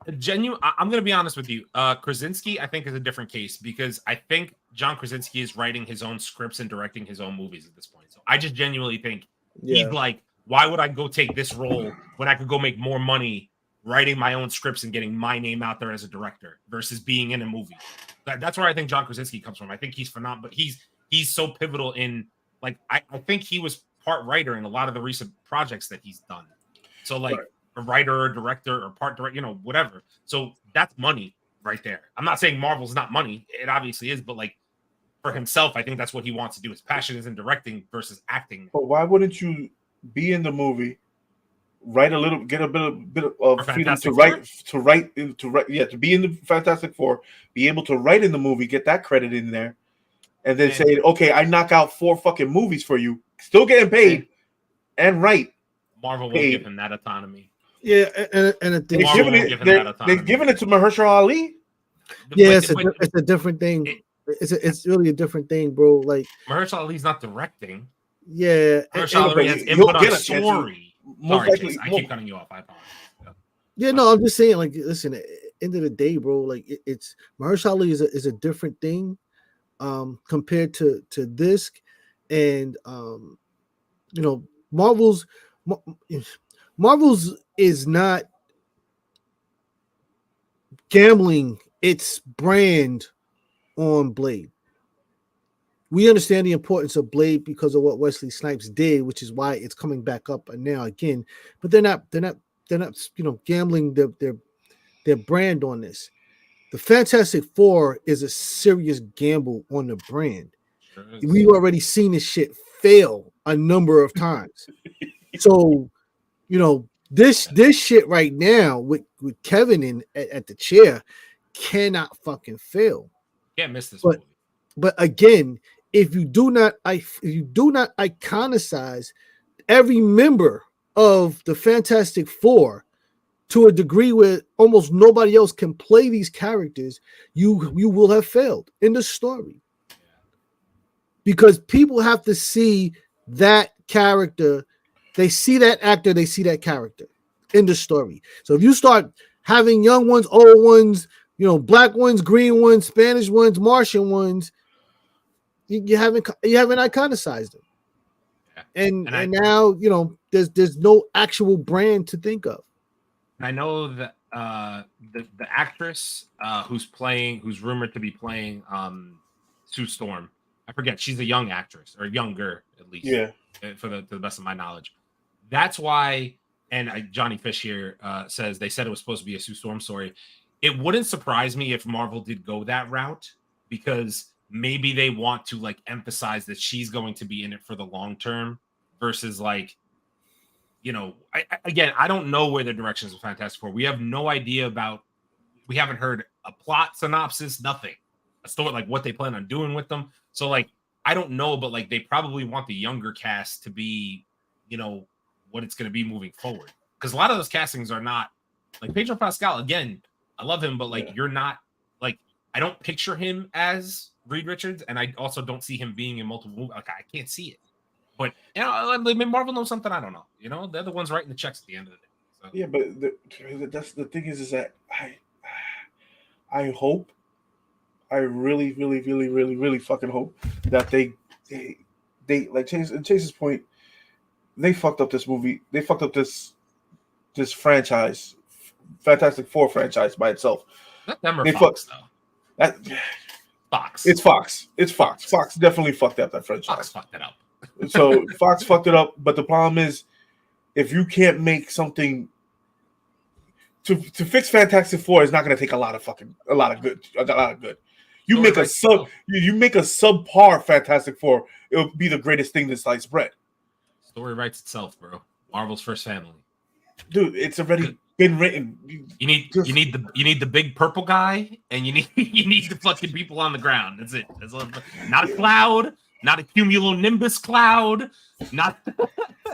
S1: going to be honest with you. Krasinski, I think, is a different case because I think John Krasinski is writing his own scripts and directing his own movies at this point. So I just genuinely think he's like, why would I go take this role when I could go make more money writing my own scripts and getting my name out there as a director versus being in a movie? That's where I think John Krasinski comes from. I think he's phenomenal, but he's so pivotal in, like, I think he was part writer in a lot of the recent projects that he's done. So, like, a writer or director or part director, whatever. So that's money right there. I'm not saying Marvel's not money. It obviously is, but, like, for himself, I think that's what he wants to do. His passion is in directing versus acting.
S2: But why wouldn't you be in the movie, get a bit of freedom to write, to be in the Fantastic Four, be able to write in the movie, get that credit in there, and then say, okay, I knock out 4 fucking movies for you, still getting paid, and write.
S1: Marvel will give him that autonomy.
S3: Yeah, and
S2: they're giving it to Mahershala Ali.
S3: Yeah, it's a different thing. It's really a different thing, bro. Like,
S1: Mahershala Ali's not directing.
S3: Yeah,
S1: Mahershala Ali has input on story. Sorry, I keep cutting you off. I apologize.
S3: Yeah, no, I'm just saying, like, listen, at the end of the day, bro, like, it's Mahershala Ali is a different thing compared to this, and Marvel's is not gambling its brand on Blade. We understand the importance of Blade because of what Wesley Snipes did, which is why it's coming back up now again. But they're not gambling their brand on this. The Fantastic Four is a serious gamble on the brand. We've already seen this shit fail a number of times. So, this shit right now with Kevin at the chair cannot fucking fail.
S1: Can't miss this movie.
S3: But again, if you do not iconicize every member of the Fantastic Four, to a degree where almost nobody else can play these characters, you will have failed in the story. Because people have to see that character, they see that actor, they see that character in the story. So if you start having young ones, old ones, black ones, green ones, Spanish ones, Martian ones, you haven't iconicized them. And now there's no actual brand to think of.
S1: I know that the actress who's rumored to be playing Sue Storm, I forget, she's a young actress or younger at least.
S2: Yeah.
S1: To the best of my knowledge. That's why, and Johnny Fish here says they said it was supposed to be a Sue Storm story. It wouldn't surprise me if Marvel did go that route, because maybe they want to emphasize that she's going to be in it for the long term versus I don't know where the directions of Fantastic Four. We have no idea we haven't heard a plot synopsis, nothing, a story, what they plan on doing with them. So I don't know, but they probably want the younger cast to be, what it's going to be moving forward. Because a lot of those castings are not Pedro Pascal. Again, I love him, but you're not I don't picture him as Reed Richards, and I also don't see him being in multiple movies. I can't see it. But Marvel knows something I don't know. They're the ones writing the checks at the end of the day. So.
S2: Yeah, but that's the thing is that I hope. I really, really, really, really, really fucking hope that they Chase's point, they fucked up this movie. They fucked up this franchise, Fantastic Four franchise by itself.
S1: Not them or Fox, though. Fox.
S2: It's Fox. It's Fox. Fox definitely fucked up that franchise.
S1: Fox fucked it up.
S2: So Fox fucked it up, but the problem is, if you can't make something to fix Fantastic Four, is not going to take a lot of good. You make a subpar Fantastic Four, it'll be the greatest thing this sliced bread.
S1: Story writes itself, bro. Marvel's first family.
S2: Dude, it's already been written.
S1: You need the big purple guy, and you need the fucking people on the ground. That's it. Not a cloud, not a cumulonimbus cloud, not.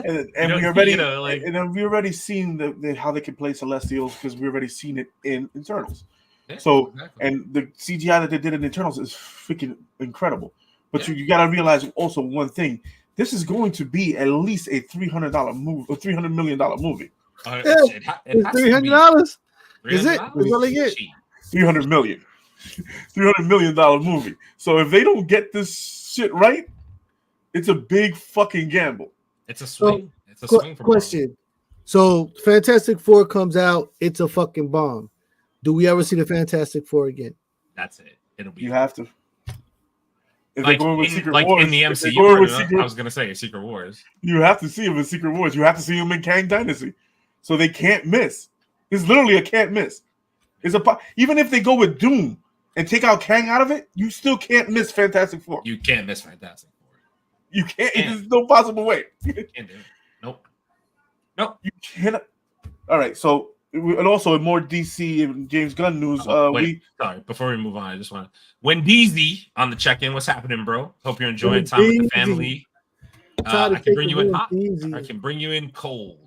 S2: and we already and we already seen how they can play Celestials, because we already seen it in Eternals. Yeah, so exactly. And the CGI that they did in Eternals is freaking incredible. But you got to realize also one thing: this is going to be at least a $300 movie, or $300 million movie.
S3: It's $300. Is it? That's all they get.
S2: $300 million. $300 million movie. So if they don't get this shit right, it's a big fucking gamble.
S1: It's a swing. It's a swing.
S3: Question. So Fantastic Four comes out. It's a fucking bomb. Do we ever see the Fantastic Four again?
S1: That's it. It'll be.
S2: You have to.
S1: If they're going with Secret Wars, in the MCU, I was gonna say Secret Wars.
S2: You have to see him in Secret Wars. You have to see him in Kang Dynasty. So they can't miss. It's literally a can't miss. Even if they go with Doom and take out Kang out of it, you still can't miss Fantastic Four.
S1: You can't miss Fantastic Four.
S2: You can't. There's no possible way.
S1: You can't do it. Nope.
S2: You cannot. All right. So, and also in more DC and James Gunn news,
S1: sorry, before we move on, I just want to Wendeezy on the check-in. What's happening, bro? Hope you're enjoying time with the family. I can bring you in hot. I can bring you in cold.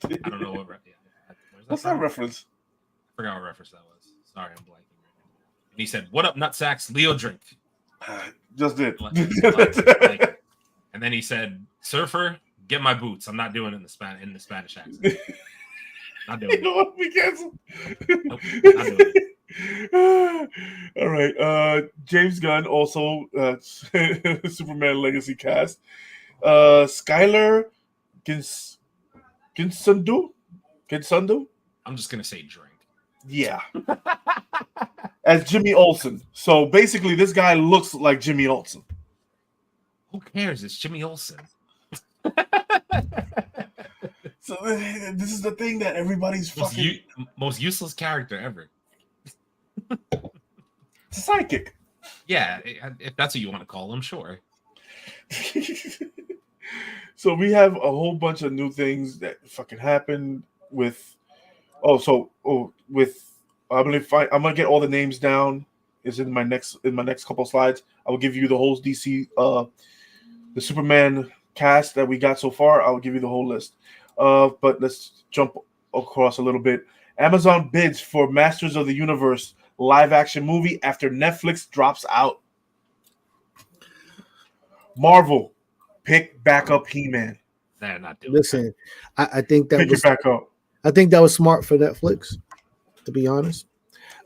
S1: I don't know what.
S2: What's that reference?
S1: I forgot what reference that was. Sorry, I'm blanking right now. And he said, "What up, nutsacks? Leo drink."
S2: Just did.
S1: And then he said, "Surfer, get my boots." I'm not doing it in the Spanish accent. Not doing it.
S2: Don't be canceled.
S1: Nope, not doing it.
S2: All right. James Gunn also Superman Legacy cast. Skylar Ginsundu.
S1: I'm just gonna say drink.
S2: Yeah. As Jimmy Olsen. So basically, this guy looks like Jimmy Olsen.
S1: Who cares? It's Jimmy Olsen.
S2: So this is the thing that everybody's
S1: most useless character ever.
S2: It's a psychic.
S1: Yeah, if that's what you want to call him, sure.
S2: So we have a whole bunch of new things that fucking happened with. I'm gonna get all the names down. It's in my next couple slides. I will give you the whole DC, the Superman cast that we got so far. I will give you the whole list. But let's jump across a little bit. Amazon bids for Masters of the Universe live-action movie after Netflix drops out. Marvel pick back up He-Man.
S1: They're not doing.
S3: Listen, I think that
S2: Pick
S3: was
S2: it back up.
S3: I think that was smart for Netflix, to be honest.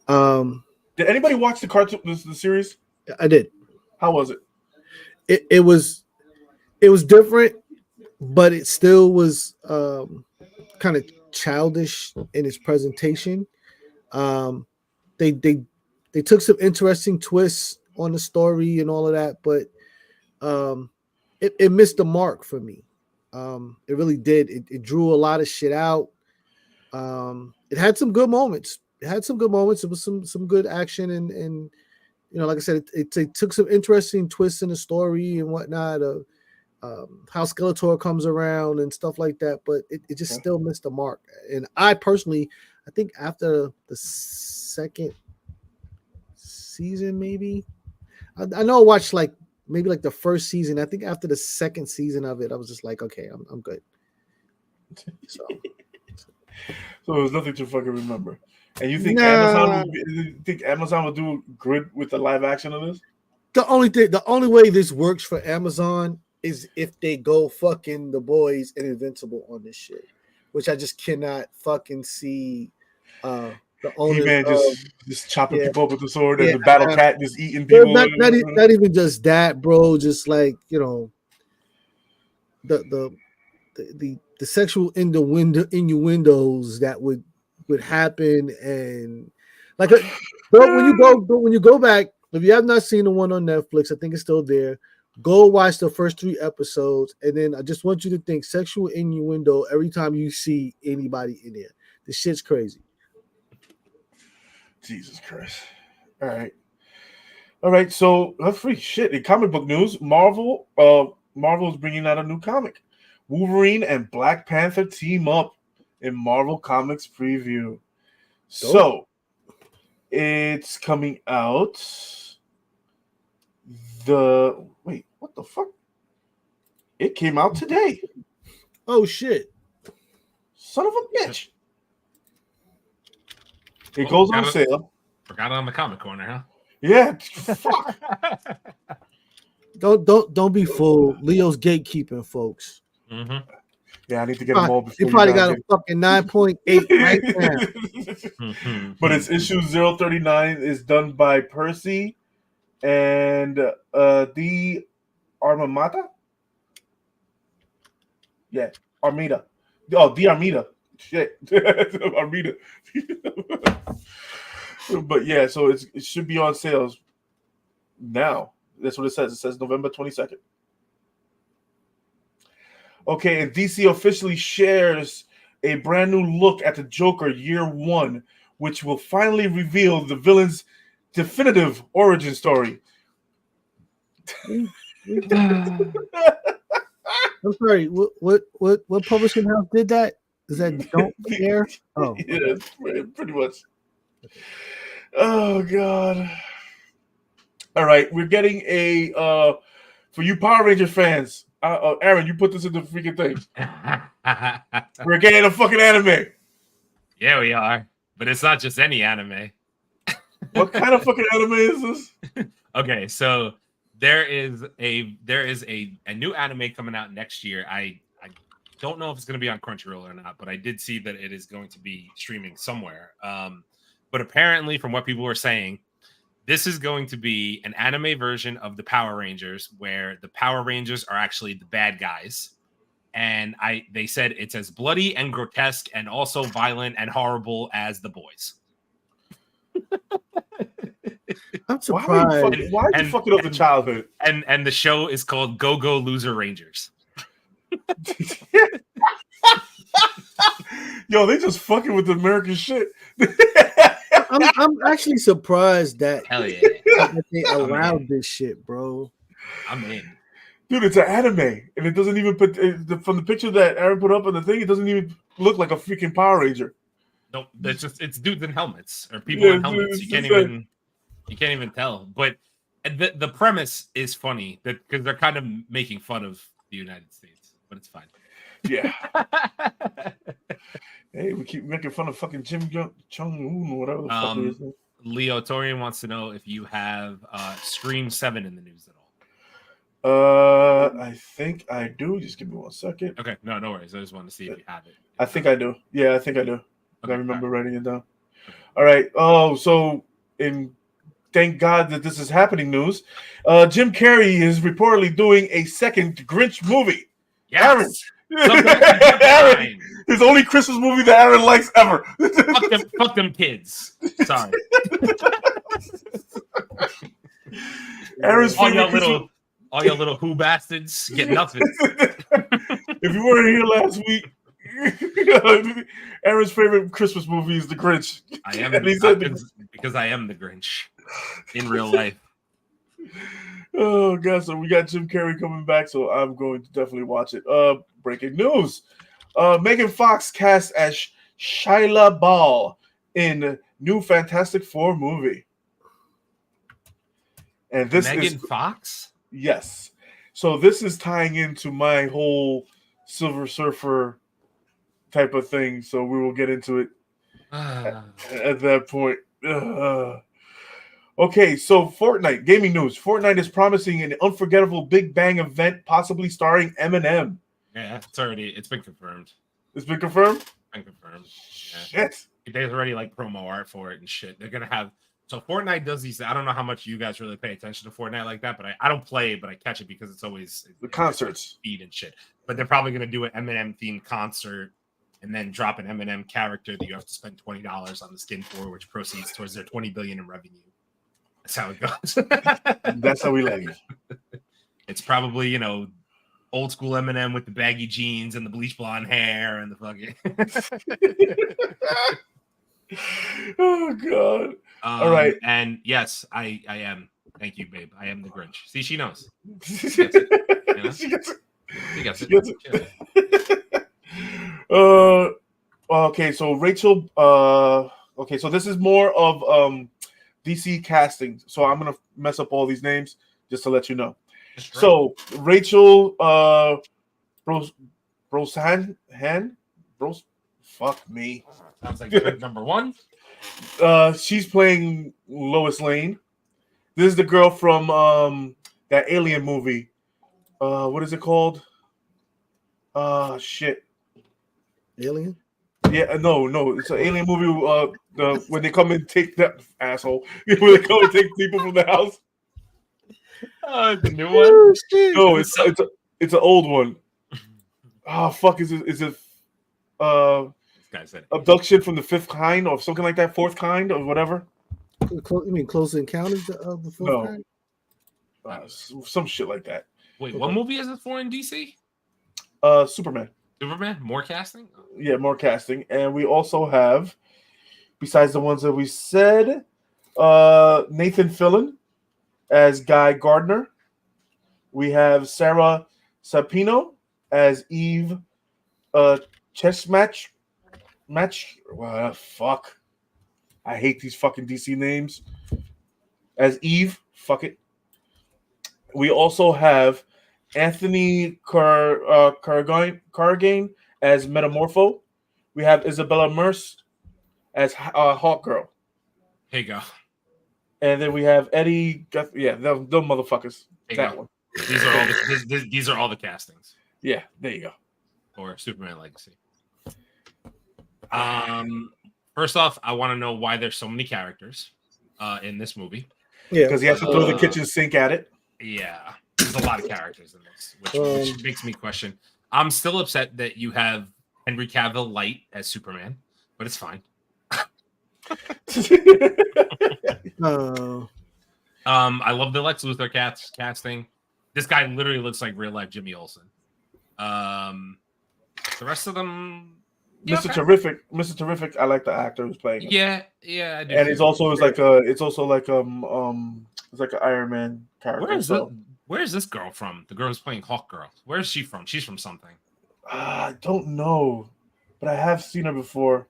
S2: Did anybody watch the cartoon, the series?
S3: I did.
S2: How was it?
S3: It was different, but it still was kind of childish in its presentation. They took some interesting twists on the story and all of that, but it missed the mark for me. It really did. It drew a lot of shit out. It had some good moments. It was some good action and you know, like I said, it took some interesting twists in the story and whatnot of how Skeletor comes around and stuff like that, but it just still missed the mark. And I personally, I think after the second season, maybe I know I watched maybe the first season. I think after the second season of it, I was just like, okay, I'm good. So
S2: there was nothing to fucking remember. And you think Amazon will do good with the live action of this?
S3: The only way this works for Amazon is if they go fucking The Boys and Invincible on this shit, which I just cannot fucking see. The owner
S2: He-Man just chopping people up with the sword, and the Battle Cat just eating people.
S3: Not even just that, bro. Just like, you know, the sexual innuendos that would happen, and like, but when you go back, if you have not seen the one on Netflix, I think it's still there. Go watch the first 3 episodes, and then I just want you to think sexual innuendo every time you see anybody in there. The shit's crazy.
S2: Jesus Christ! All right. So that's free shit. In comic book news, Marvel is bringing out a new comic. Wolverine and Black Panther team up in Marvel Comics preview. So it's coming out. Wait, what the fuck? It came out today.
S3: Oh shit!
S2: Son of a bitch! It goes on sale.
S1: Forgot it on the Comic Corner, huh?
S2: Yeah. Fuck.
S3: Don't be fooled. Leo's gatekeeping, folks.
S1: Mm-hmm.
S2: Yeah, I need to get them all before
S3: you probably got a fucking 9.8 right now.
S2: But it's issue 039 is done by Percy and the Armada. Yeah, Armida. Oh, the Armida. Shit, Armida. But yeah, so it should be on sales now. That's what it says. It says November 22nd. Okay, and DC officially shares a brand new look at the Joker Year 1, which will finally reveal the villain's definitive origin story.
S3: I'm sorry, what publishing house did that? Is that Don't Care? Oh,
S2: yeah, pretty much. Oh God! All right, we're getting a for you Power Ranger fans. Aaron, you put this in the freaking thing. We're getting a fucking anime.
S1: Yeah, we are, but it's not just any anime.
S2: What kind of fucking anime is this?
S1: Okay, so there is a new anime coming out next year. I don't know if it's going to be on Crunchyroll or not, but I did see that it is going to be streaming somewhere. But apparently, from what people were saying, this is going to be an anime version of the Power Rangers, where the Power Rangers are actually the bad guys. And they said it's as bloody and grotesque and also violent and horrible as the boys.
S3: I'm surprised.
S2: Why are you fucking up the childhood?
S1: And the show is called Go Go Loser Rangers.
S2: Yo, they just fucking with the American shit.
S3: I'm actually surprised that,
S1: that
S3: they allowed this shit, bro.
S1: I'm in.
S2: Dude, it's an anime, and it doesn't even put from the picture that Aaron put up on the thing. It doesn't even look like a freaking Power Ranger.
S1: No, it's dudes in helmets or people in helmets. You can't even tell. But the premise is funny because they're kind of making fun of the United States, but it's fine.
S2: Yeah. Hey, we keep making fun of fucking Jim Chung-un or whatever the fuck it is.
S1: Leo Torian wants to know if you have Scream 7 in the news at all.
S2: I think I do. Just give me 1 second.
S1: Okay, no worries. I just wanted to see if you have it.
S2: I think I do. Yeah, I think I do. Okay, I remember writing it down. All right. Oh, so thank God that this is happening news. Jim Carrey is reportedly doing a second Grinch movie.
S1: Yes.
S2: Aaron, his only Christmas movie that Aaron likes ever.
S1: Fuck them kids. Sorry.
S2: Aaron's
S1: all your little who bastards get nothing.
S2: If you weren't here last week, Aaron's favorite Christmas movie is The Grinch.
S1: I am because I am the Grinch in real life.
S2: Oh god, so we got Jim Carrey coming back, so I'm going to definitely watch it. Breaking news. Megan Fox cast as Shia Ball in new Fantastic Four movie. And this
S1: Megan Fox?
S2: Yes. So this is tying into my whole Silver Surfer type of thing. So we will get into it at that point. Okay, so Fortnite, gaming news. Fortnite is promising an unforgettable Big Bang event, possibly starring Eminem.
S1: Yeah, it's been confirmed.
S2: It's been confirmed?
S1: Been confirmed. Yeah.
S2: Shit.
S1: There's already like promo art for it and shit. They're gonna have Fortnite does these. I don't know how much you guys really pay attention to Fortnite like that, but I don't play it, but I catch it because it's always
S2: the concerts,
S1: feed and shit. But they're probably gonna do an Eminem themed concert and then drop an Eminem character that you have to spend $20 on the skin for, which proceeds towards their $20 billion in revenue. That's how it goes.
S2: That's how we like it.
S1: It's probably, old school Eminem with the baggy jeans and the bleach blonde hair and the fucking.
S2: Oh God! All right,
S1: and yes, I am. Thank you, babe. I am the Grinch. See, she knows. She gets it.
S2: She gets it.
S1: She gets
S2: it. Okay, so Rachel. Okay, so this is more of DC casting. So I'm gonna mess up all these names just to let you know. So Rachel fuck me.
S1: Sounds like number one.
S2: She's playing Lois Lane. This is the girl from that Alien movie. What is it called? Shit.
S3: Alien?
S2: Yeah, no, it's an Alien movie. When they come and take that asshole, when they come and take people from the house.
S1: The new one?
S2: No, it's an old one. Oh fuck! Is it Abduction from the Fifth Kind or something like that? Fourth Kind or whatever?
S3: You mean Close Encounters of the Fourth Kind?
S2: Some shit like that.
S1: Wait, what movie is it for in DC?
S2: Superman.
S1: Superman? More casting?
S2: Yeah, more casting. And we also have, besides the ones that we said, Nathan Fillion as Guy Gardner. We have Sarah Sapino as Eve Chessmatch. Fuck. I hate these fucking DC names. As Eve. Fuck it. We also have Anthony Cargane as Metamorpho. We have Isabella Merce as Hawkgirl.
S1: Here you go.
S2: And then we have Eddie. Yeah, those motherfuckers. That one.
S1: These are all the castings.
S2: Yeah, there you go.
S1: Or Superman Legacy. First off, I want to know why there's so many characters in this movie.
S2: Yeah, because he has to throw the kitchen sink at it.
S1: Yeah, there's a lot of characters in this, which makes me question. I'm still upset that you have Henry Cavill Light as Superman, but it's fine. I love the Lex Luthor casting. This guy literally looks like real life Jimmy Olsen. The rest of them,
S2: Mr. Terrific. I like the actor who's playing it.
S1: Yeah, I do.
S2: And it's like an Iron Man character.
S1: Where is this girl from? The girl who's playing Hawkgirl. Where is she from? She's from something.
S2: I don't know, but I have seen her before.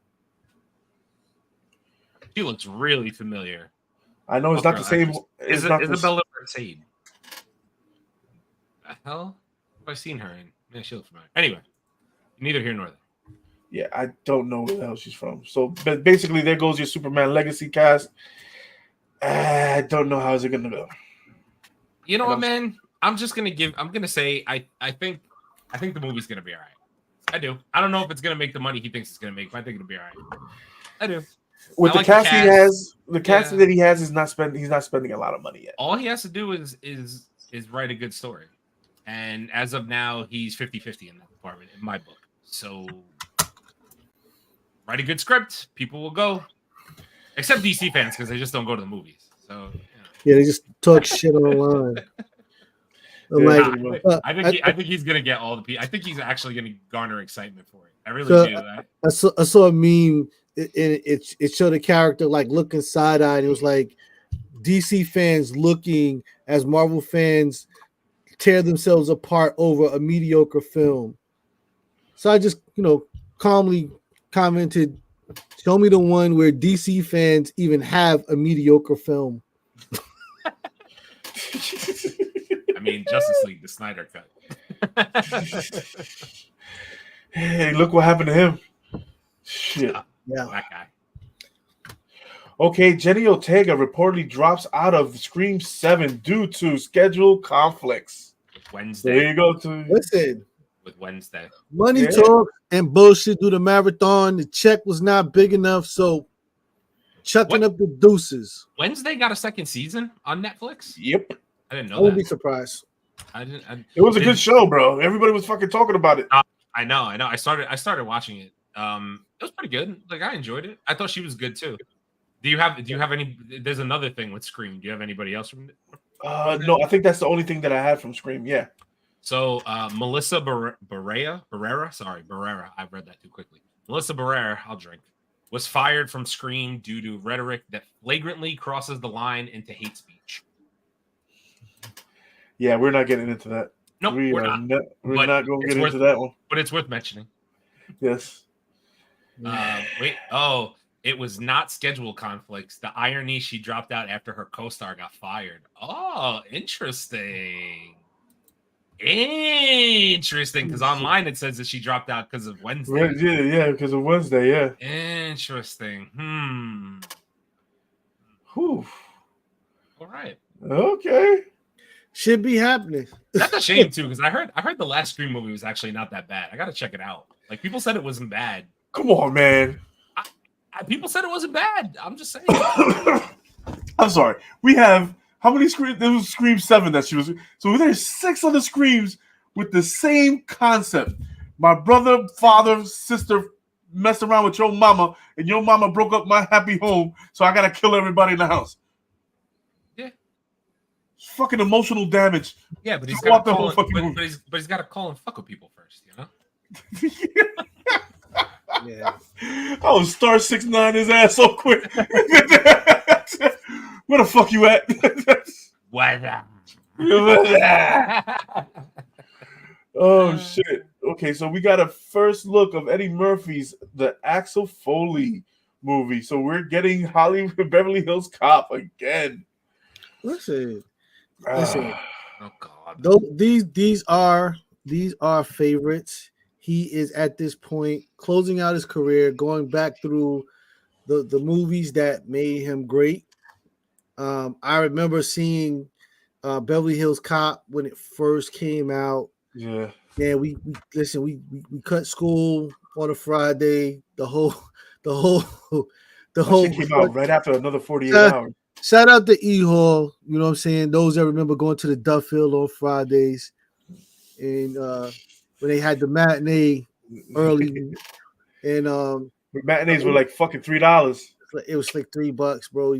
S1: She looks really familiar.
S2: I know it's not the same.
S1: Is it Isabella Merced? The hell have I seen her in? Yeah, she looks familiar. Anyway, neither here nor there.
S2: Yeah, I don't know where the hell she's from. So, but basically, there goes your Superman Legacy cast. I don't know how is it gonna go.
S1: You know what, man? I'm gonna say I think the movie's gonna be all right. I do. I don't know if it's gonna make the money he thinks it's gonna make, but I think it'll be all right. I do.
S2: With the cast he has, the cast that he has is not spending. He's not spending a lot of money yet.
S1: All he has to do is write a good story, and as of now, he's 50-50 in that department in my book. So, write a good script, people will go. Except DC fans, because they just don't go to the movies. So
S3: yeah, they just talk shit online.
S1: I think he's gonna get all the people. I think he's actually gonna garner excitement for it. I really do.
S3: I saw a meme. It showed a character like looking side-eyed. It was like DC fans looking as Marvel fans tear themselves apart over a mediocre film. So I just, calmly commented, show me the one where DC fans even have a mediocre film.
S1: I mean, Justice League, the Snyder cut.
S2: Hey, look what happened to him. Shit.
S3: Yeah.
S1: That guy.
S2: Okay, Jenny Ortega reportedly drops out of Scream 7 due to schedule conflicts.
S1: Wednesday.
S2: There you go.
S3: Listen.
S1: With Wednesday.
S3: Money talk and bullshit through the marathon. The check was not big enough, so chucking up the deuces.
S1: Wednesday got a second season on Netflix?
S2: Yep.
S1: I didn't know
S3: I wouldn't be surprised.
S2: It was a good show, bro. Everybody was fucking talking about it.
S1: I know. I started watching it. It was pretty good. Like, I enjoyed it. I thought she was good too. Do you have any? There's another thing with Scream. Do you have anybody else from it?
S2: No, I think that's the only thing that I had from Scream. Yeah.
S1: So Melissa Barrera. Sorry, Barrera. I read that too quickly. Melissa Barrera, I'll drink, was fired from Scream due to rhetoric that flagrantly crosses the line into hate speech.
S2: Yeah, we're not getting into that.
S1: No, nope, we're not.
S2: We're not going to get into that one.
S1: But it's worth mentioning.
S2: Yes.
S1: Wait. Oh, it was not schedule conflicts. The irony, she dropped out after her co-star got fired. Oh, interesting. Because online it says that she dropped out because of Wednesday.
S2: Yeah, because of Wednesday. Yeah.
S1: Interesting.
S2: Whew.
S1: All right.
S2: Okay.
S3: Should be happening.
S1: That's a shame too, because I heard the last Scream movie was actually not that bad. I gotta check it out. Like, people said it wasn't bad.
S2: Come on, man.
S1: People said it wasn't bad. I'm just saying.
S2: I'm sorry. We have how many Scream? There was Scream 7 that she was. So there's 6 other Screams with the same concept. My brother, father, sister messed around with your mama, and your mama broke up my happy home. So I gotta kill everybody in the house.
S1: Yeah.
S2: It's fucking emotional damage.
S1: Yeah, but he's got to call and fuck with people first, you know.
S3: Yeah.
S2: I was star 6'9" his ass so quick. Where the fuck you at? Oh shit. Okay, so we got a first look of Eddie Murphy's The Axel Foley movie. So we're getting Hollywood Beverly Hills Cop again.
S3: Listen.
S1: Oh God.
S3: These are favorites. He is at this point closing out his career, going back through the movies that made him great. I remember seeing Beverly Hills Cop when it first came out.
S2: Yeah.
S3: Yeah, we cut school on a Friday. The whole
S2: came out right after another 48 hours.
S3: Shout out to E-Hall, you know what I'm saying? Those that remember going to the Duffield on Fridays. And when they had the matinee early, and
S2: matinees were like fucking $3.
S3: It was like $3, bro.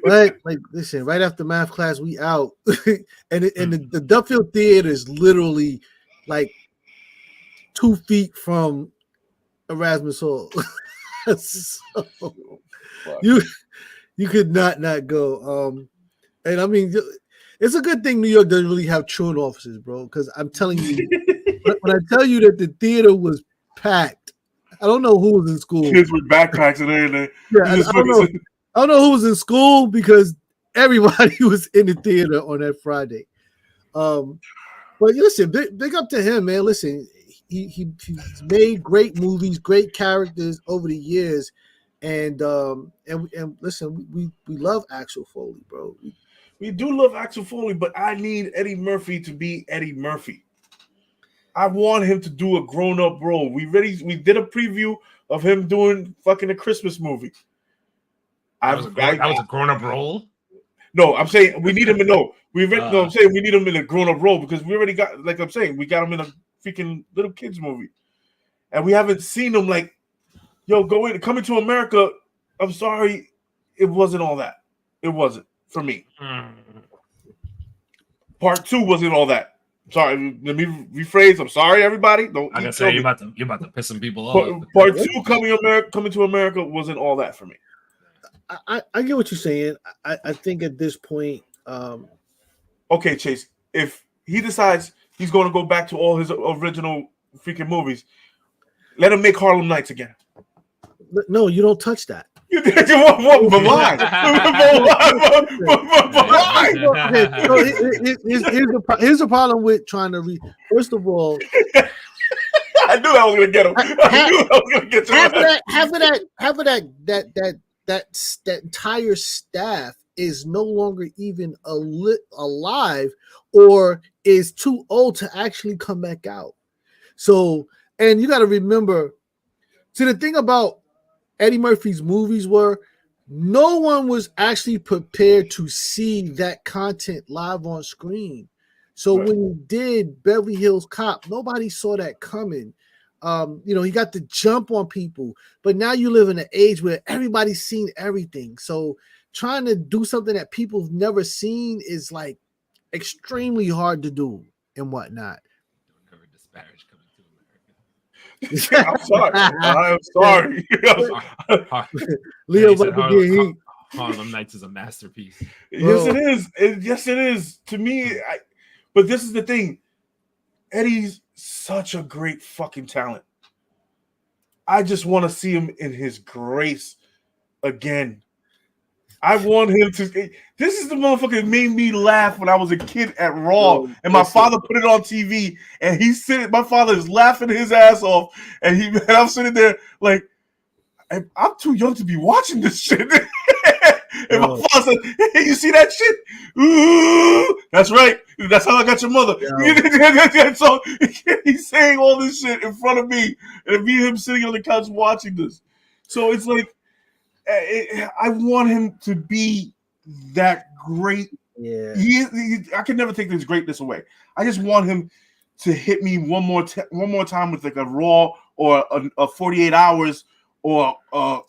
S3: Right, like listen, right after math class, we out, and the Duffield Theater is literally like 2 feet from Erasmus Hall. So you could not go. And I mean, it's a good thing New York doesn't really have truant offices, bro. Because I'm telling you, when I tell you that the theater was packed, I don't know who was in school.
S2: Kids with backpacks and everything.
S3: Yeah, I don't know who was in school because everybody was in the theater on that Friday. But listen, big up to him, man. Listen, he's made great movies, great characters over the years, and listen, we love Axel Foley, bro.
S2: We do love Axel Foley, but I need Eddie Murphy to be Eddie Murphy. I want him to do a grown-up role. We did a preview of him doing fucking a Christmas movie.
S1: That was a grown-up role?
S2: No, I'm saying we need him in I'm saying we need him in a grown-up role because we already got, like I'm saying, we got him in a freaking little kids movie. And we haven't seen him like, yo, Coming to America. I'm sorry, it wasn't all that. It wasn't for me. Part 2 wasn't all that. Sorry, let me rephrase. I'm sorry, everybody. Don't.
S1: I gotta say you're about to piss some people off.
S2: Part 2, Coming to America, wasn't all that for me.
S3: I get what you're saying. I think at this point,
S2: okay, Chase. If he decides he's going to go back to all his original freaking movies, let him make Harlem Nights again.
S3: No, you don't touch that.
S2: But why?
S3: Here's the problem with trying to read. First of all,
S2: I knew I was going to get him. I knew I was going to get
S3: that entire staff is no longer even alive or is too old to actually come back out. So, and you got to remember, see, the thing about Eddie Murphy's movies were no one was actually prepared to see that content live on screen. So when he did Beverly Hills Cop, nobody saw that coming. He got the jump on people, but now you live in an age where everybody's seen everything. So trying to do something that people have never seen is like extremely hard to do and whatnot.
S1: Don't ever disparage Coming to
S2: I'm sorry.
S3: Leo,
S1: Harlem Nights is a masterpiece.
S2: Yes, it is. Yes, it is. To me, but this is the thing. Eddie's such a great fucking talent. I just want to see him in his grace again. I want him to. This is the motherfucker that made me laugh when I was a kid at Raw, and my father put it on TV, and he's sitting. My father is laughing his ass off, and I'm sitting there like, I'm too young to be watching this shit. And my father said, "Hey, you see that shit? Ooh, that's right. That's how I got your mother." So he's saying all this shit in front of me, and me and him sitting on the couch watching this. So it's like, I want him to be that great.
S3: Yeah,
S2: I can never take his greatness away. I just want him to hit me one more time with like a Raw or a 48 Hours or a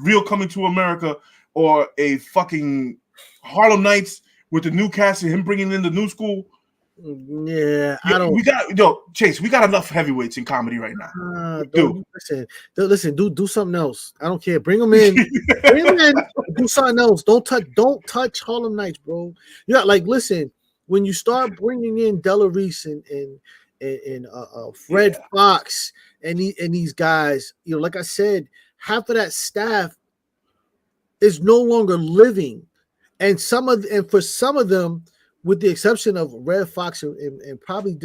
S2: real Coming to America or a fucking Harlem Nights with the new cast and him bringing in the new school.
S3: Yeah, I don't.
S2: Chase, we got enough heavyweights in comedy right now.
S3: Listen, do something else. I don't care. Bring them in. Do something else. Don't touch Harlem Nights, bro. Yeah, like listen. When you start bringing in Della Reese and Fred Fox and these guys, like I said, half of that staff is no longer living, and for some of them, with the exception of Red Fox and probably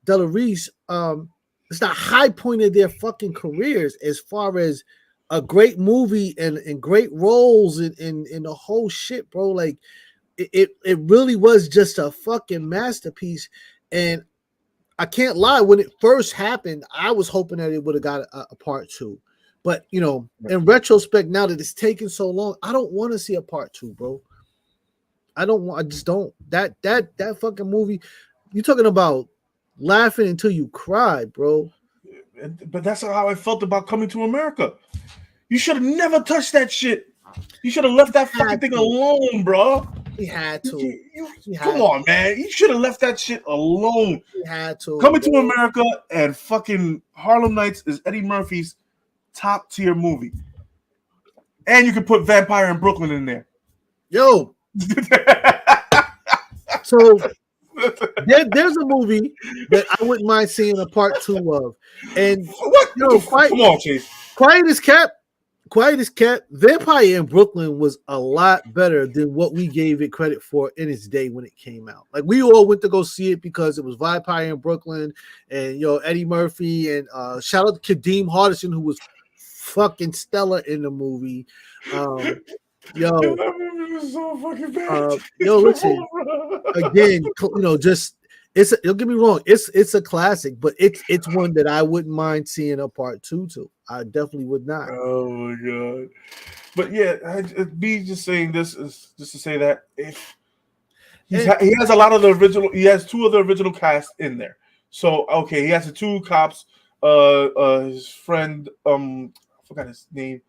S3: Della Reese, it's the high point of their fucking careers as far as a great movie and great roles in the whole shit, bro. Like it really was just a fucking masterpiece. And I can't lie, when it first happened, I was hoping that it would have got a part 2. But in retrospect, now that it's taken so long, I don't want to see a part 2, bro. I just don't. That fucking movie, you're talking about laughing until you cry, bro.
S2: But that's how I felt about Coming to America. You should have never touched that shit. You should have left that fucking thing alone, bro.
S3: He had to.
S2: Come on, man. You should have left that shit alone.
S3: He had to.
S2: Coming to America and fucking Harlem Nights is Eddie Murphy's top tier movie. And you can put Vampire in Brooklyn in there.
S3: Yo. So there's a movie that I wouldn't mind seeing a part 2 of. And
S2: what? Come on, Chase.
S3: Quiet as kept. quiet as kept, Vampire in Brooklyn was a lot better than what we gave it credit for in its day when it came out. Like we all went to go see it because it was Vampire in Brooklyn, and Eddie Murphy, and shout out to Kadeem Hardison, who was fucking stellar in the movie. That
S2: movie was so fucking bad.
S3: Listen, again, just. Don't get me wrong, it's a classic, but it's one that I wouldn't mind seeing a part 2 to. I definitely would not.
S2: Oh my god! But yeah, me just saying this is just to say that if he has a lot of the original, he has 2 of the original cast in there. So okay, he has the 2 cops. His friend, I forgot his name.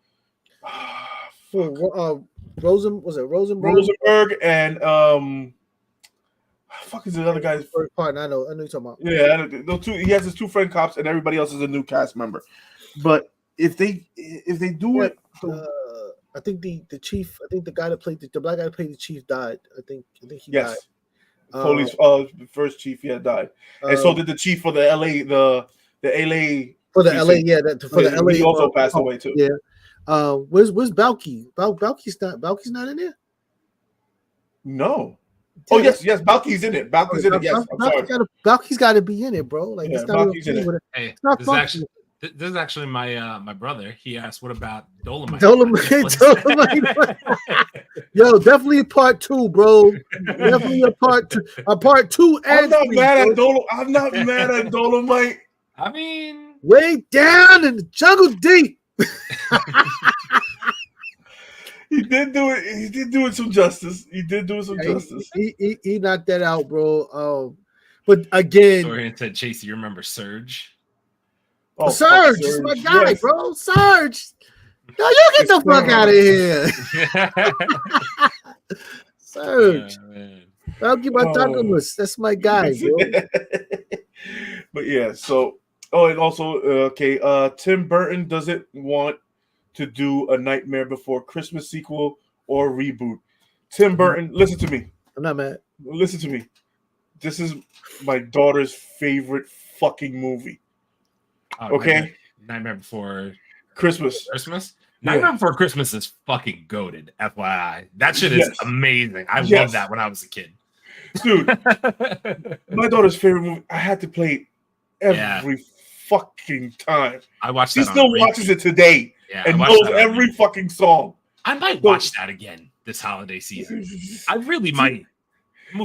S2: Rosenberg and fuck is the other guy's
S3: part? I know you're talking about.
S2: Yeah, those 2. He has his 2 friend cops, and everybody else is a new cast member. But if they do it,
S3: I think the chief. I think the guy that played the black guy that played the chief died. I think he died.
S2: Police, the first chief, died, and so did the chief for the LA, the LA
S3: for the LA, for the LA.
S2: He also passed away too.
S3: Yeah. Where's Balky? Balky's not in there.
S2: No. Oh yes, Balky's in it. Balky's in it. Yes,
S3: Balky's got to be in it, bro. Like,
S2: Balky's in it.
S1: Hey, this is actually my my brother. He asked, "What about Dolomite?"
S3: Dolomite. Yo, definitely a part 2, bro. Definitely a part 2. A part 2.
S2: I'm not mad at Dolomite.
S1: I mean,
S3: way down in the jungle deep.
S2: He did do it. He did do it some justice. He knocked that out, bro. But again,
S1: Dorian said, "Chase, you remember Surge?"
S3: Oh, Surge is my guy, bro. Surge. No, you get the fuck out of here. Surge. I'll give my Douglas. That's my guy, bro.
S2: But yeah, so and also Tim Burton doesn't want to do a Nightmare Before Christmas sequel or reboot. Tim Burton, listen to me.
S3: I'm not mad.
S2: Listen to me. This is my daughter's favorite fucking movie. Okay?
S1: Nightmare Before
S2: Christmas.
S1: Nightmare Before Christmas is fucking goated, FYI. That shit is amazing. I loved that when I was a kid.
S2: Dude, my daughter's favorite movie. I had to play it every fucking time.
S1: I watched
S2: She still watches it today and knows every fucking song.
S1: I might watch that again this holiday season. I really might.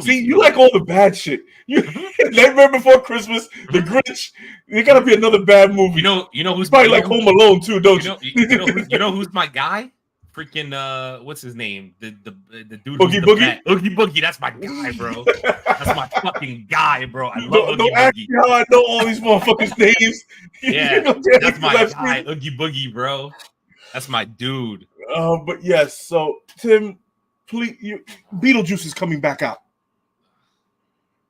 S2: See, you like all the bad shit. You Nightmare Before Christmas, The Grinch. There gotta be another bad movie.
S1: You know who's
S2: probably like Home Alone too, don't you?
S1: You know who's my guy? Freaking what's his name? The dude.
S2: Oogie Boogie.
S1: Oogie Boogie. That's my guy, bro. That's my fucking guy, bro. I love Oogie
S2: Boogie. Ask me how I know all these motherfuckers' names.
S1: Yeah, that's my guy, Oogie Boogie, bro. That's my dude.
S2: But yes. So Tim, please, Beetlejuice is coming back out.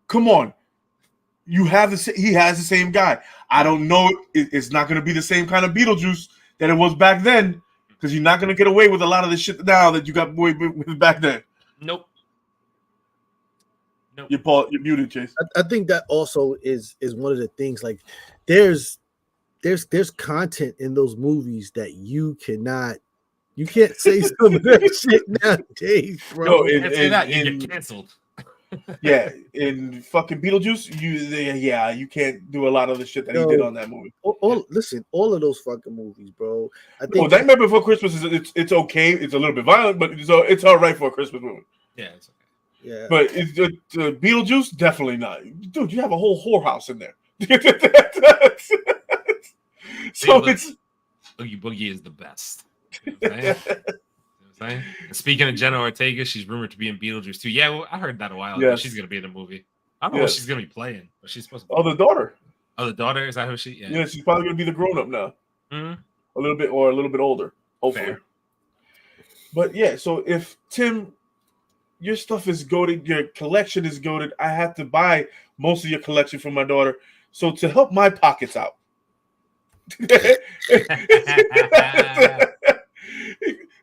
S2: Come on, he has the same guy. I don't know. It's not going to be the same kind of Beetlejuice that it was back then, because you're not going to get away with a lot of the shit now that you got away with back then.
S1: Nope.
S2: You're muted, Chase.
S3: I think that also is one of the things. Like, there's content in those movies that you can't say some of that shit nowadays, bro.
S1: No, you get canceled.
S2: Yeah, in fucking Beetlejuice, you can't do a lot of the shit that he did on that movie.
S3: Listen, all of those fucking movies, bro. I think
S2: Nightmare Before Christmas it's okay. It's a little bit violent, but it's all right for a Christmas movie.
S1: Yeah, it's okay.
S3: Yeah,
S2: but Beetlejuice, definitely not. Dude, you have a whole whorehouse in there. So it's
S1: Oogie Boogie is the best. You know what I'm saying? Speaking of Jenna Ortega, she's rumored to be in Beetlejuice too. Yeah, well, I heard that a while ago. She's gonna be in the movie. I don't know what she's gonna be playing, but she's supposed to.
S2: The daughter.
S1: Oh, the daughter, is that who she?
S2: Yeah, she's probably gonna be the grown up now.
S1: Mm-hmm.
S2: A little bit older, hopefully. Fair. But yeah, so if Tim, your stuff is goated, your collection is goated, I have to buy most of your collection for my daughter. So to help my pockets out.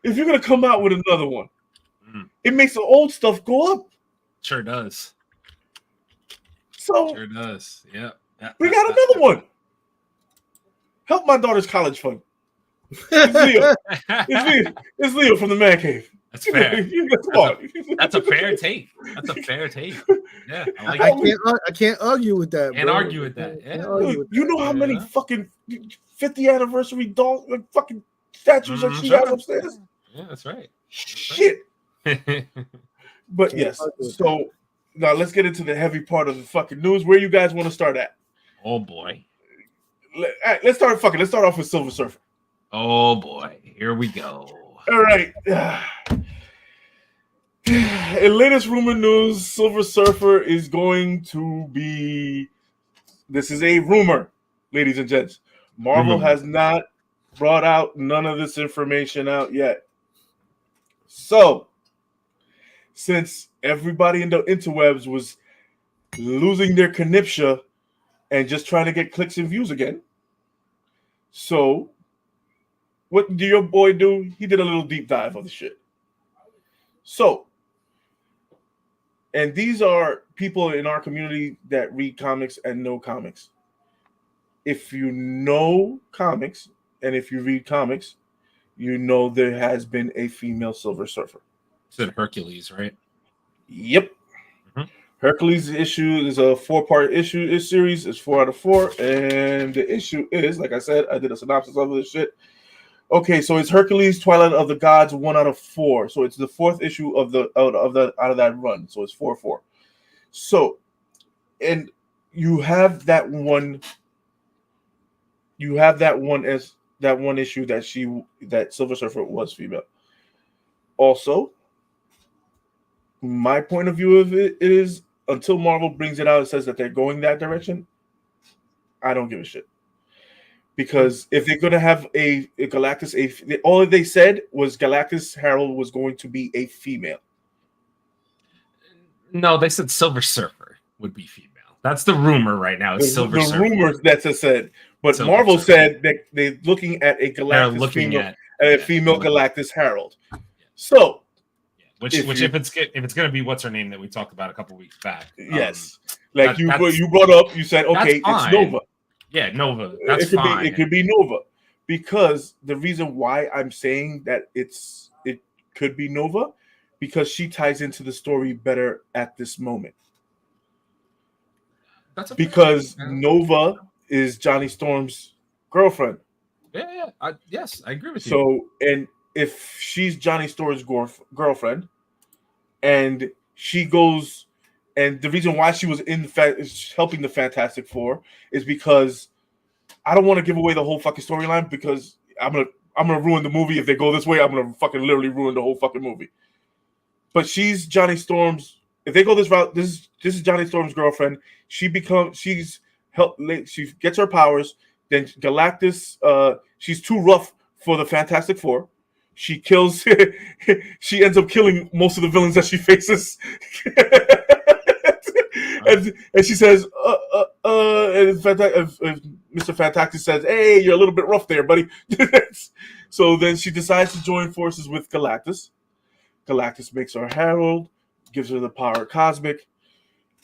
S2: If you're gonna come out with another one, it makes the old stuff go up.
S1: Sure does.
S2: So
S1: sure does. Yeah.
S2: We got another one. Help my daughter's college fund. It's Leo from the Man Cave.
S1: That's fair. That's a fair take. That's a fair take. Yeah,
S3: I can't argue with that.
S1: Can't argue with that. Yeah.
S2: You know how many fucking 50th anniversary fucking statues that she has upstairs?
S1: Yeah, that's right.
S2: Shit. But yes, so now let's get into the heavy part of the fucking news. Where you guys want to start at?
S1: Oh boy.
S2: Let's start off with Silver Surfer.
S1: Oh boy, here we go.
S2: All right. In latest rumor news, Silver Surfer is going to be. This is a rumor, ladies and gents. Marvel has not brought out none of this information out yet. So, since everybody in the interwebs was losing their conniptia and just trying to get clicks and views again, so what did your boy do? He did a little deep dive of the shit. So, and these are people in our community that read comics and know comics. If you know comics and if you read comics, you know there has been a female Silver Surfer.
S1: It's in Hercules, right?
S2: Yep. Mm-hmm. Hercules issue is a 4-part issue. This series is 4 out of 4, and the issue is, like I said, I did a synopsis of this shit. Okay, so it's Hercules, Twilight of the Gods, 1 out of 4. So it's the 4th issue of that run. So it's 4-4. So, and you have that one. You have that one as that one issue that Silver Surfer was female. Also, my point of view of it is until Marvel brings it out and says that they're going that direction, I don't give a shit. Because if they're going to have a Galactus, all they said was Galactus Herald was going to be a female.
S1: No, they said Silver Surfer would be female. That's the rumor right now. It's Silver Surfer.
S2: The rumors that's said. But Silver Marvel Surfer said that they're looking at a Galactus female Galactus Herald. So,
S1: which if it's going to be what's her name that we talked about a couple weeks back.
S2: Yes. You brought up, you said, okay, it's Nova.
S1: Yeah, Nova. That's fine.
S2: It could be Nova, because the reason why I'm saying that it could be Nova, because she ties into the story better at this moment. Because Nova is Johnny Storm's girlfriend.
S1: Yeah. Yes, I agree with you.
S2: So, and if she's Johnny Storm's girlfriend, and she goes. And the reason why she was helping the Fantastic Four is because I don't want to give away the whole fucking storyline, because I'm gonna ruin the movie if they go this way. I'm gonna fucking literally ruin the whole fucking movie. But she's Johnny Storm's. If they go this route, this is Johnny Storm's girlfriend. She gets her powers. Then Galactus, she's too rough for the Fantastic Four. She kills. She ends up killing most of the villains that she faces. And she says, and Mr. Fantastic says, hey, you're a little bit rough there, buddy. So then she decides to join forces with Galactus. Galactus makes her Herald, gives her the power cosmic,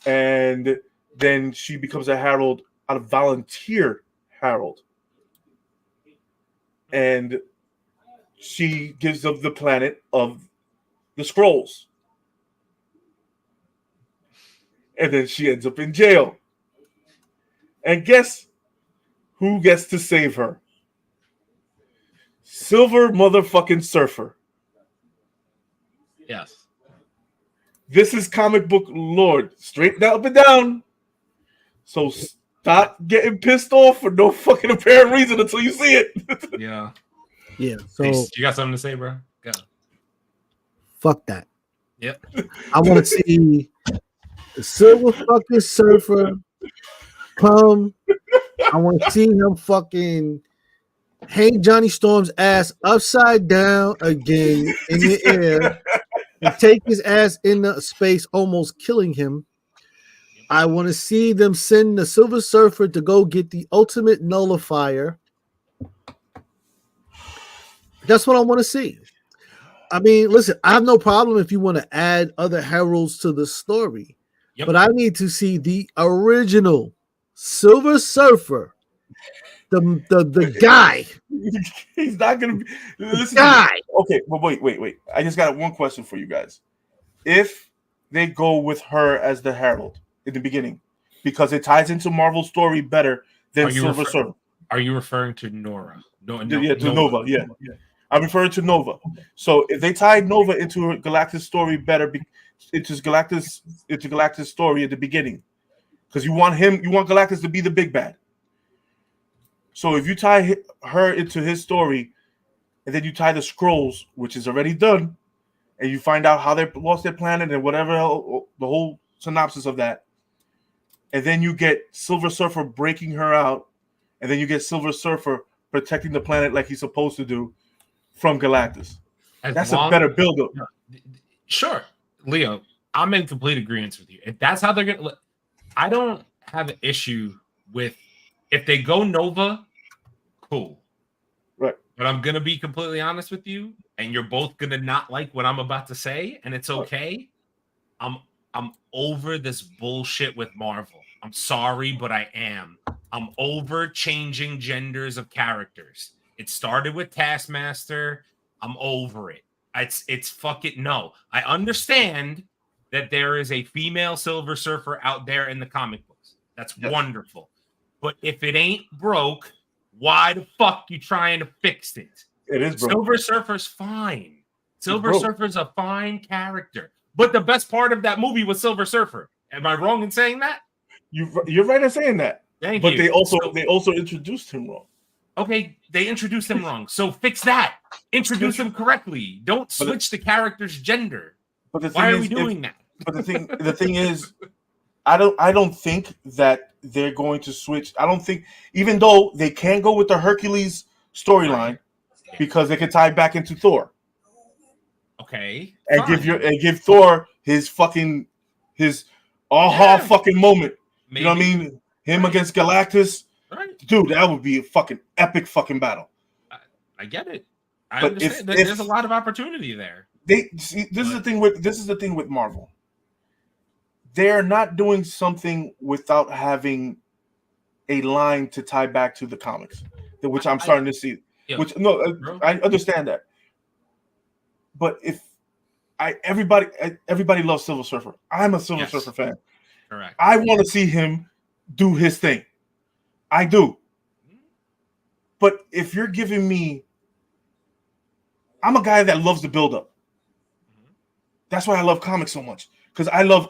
S2: and then she becomes a Herald, a volunteer Herald. And she gives up the planet of the Skrulls. And then she ends up in jail. And guess who gets to save her? Silver motherfucking Surfer.
S1: Yes.
S2: This is comic book lore. Straight up and down. So stop getting pissed off for no fucking apparent reason until you see it.
S1: Yeah.
S3: Yeah. So
S1: you got something to say, bro? Go.
S3: Fuck that.
S1: Yep.
S3: I want to see the Silver fucking Surfer come. I want to see him fucking hang Johnny Storm's ass upside down again in the air and take his ass into space, almost killing him. I want to see them send the Silver Surfer to go get the ultimate nullifier. That's what I want to see. I mean, listen, I have no problem if you want to add other heralds to the story. Yep. But I need to see the original Silver Surfer the guy.
S2: He's not gonna be.
S3: The guy.
S2: Okay, but wait. I just got one question for you guys. If they go with her as the Herald in the beginning, because it ties into Marvel's story better than Silver Surfer.
S1: Are you referring to Nora?
S2: Nova. Yeah. I'm referring to Nova. So if they tied Nova into Galactus' story better, into Galactus' story at the beginning, because you want Galactus to be the big bad. So if you tie her into his story, and then you tie the Skrulls, which is already done, and you find out how they lost their planet and whatever the whole synopsis of that, and then you get Silver Surfer breaking her out, and then you get Silver Surfer protecting the planet like he's supposed to do from Galactus. That's a better build-up.
S1: Sure, Leo, I'm in complete agreement with you. If that's how they're going to... I don't have an issue with... If they go Nova, cool.
S2: Right.
S1: But I'm going to be completely honest with you, and you're both going to not like what I'm about to say, and it's okay. I'm over this bullshit with Marvel. I'm sorry, but I am. I'm over changing genders of characters. It started with Taskmaster. I'm over it. It's fucking no. I understand that there is a female Silver Surfer out there in the comic books. That's wonderful. But if it ain't broke, why the fuck you trying to fix it?
S2: It is broke.
S1: Silver Surfer's fine. Silver Surfer's a fine character. But the best part of that movie was Silver Surfer. Am I wrong in saying that?
S2: You're right in saying that.
S1: Thank you.
S2: But they also introduced him wrong.
S1: Okay, they introduced him wrong. So fix that. Introduce him correctly. Don't switch the character's gender.
S2: But
S1: why are we doing that?
S2: But the thing is, I don't think that they're going to switch. I don't think, even though they can go with the Hercules storyline because they can tie back into Thor.
S1: Okay.
S2: And give Thor his fucking fucking moment. Maybe. You know what I mean? Him against Galactus.
S1: Right.
S2: Dude, that would be a fucking epic fucking battle.
S1: I get it. I understand. There's a lot of opportunity there.
S2: This is the thing with Marvel. They're not doing something without having a line to tie back to the comics, which I'm starting to see. I understand that. But everybody loves Silver Surfer. I'm a Silver Surfer fan.
S1: Correct.
S2: I want to see him do his thing. I do. But if you're giving me, I'm a guy that loves the build-up. That's why I love comics so much. Because I love,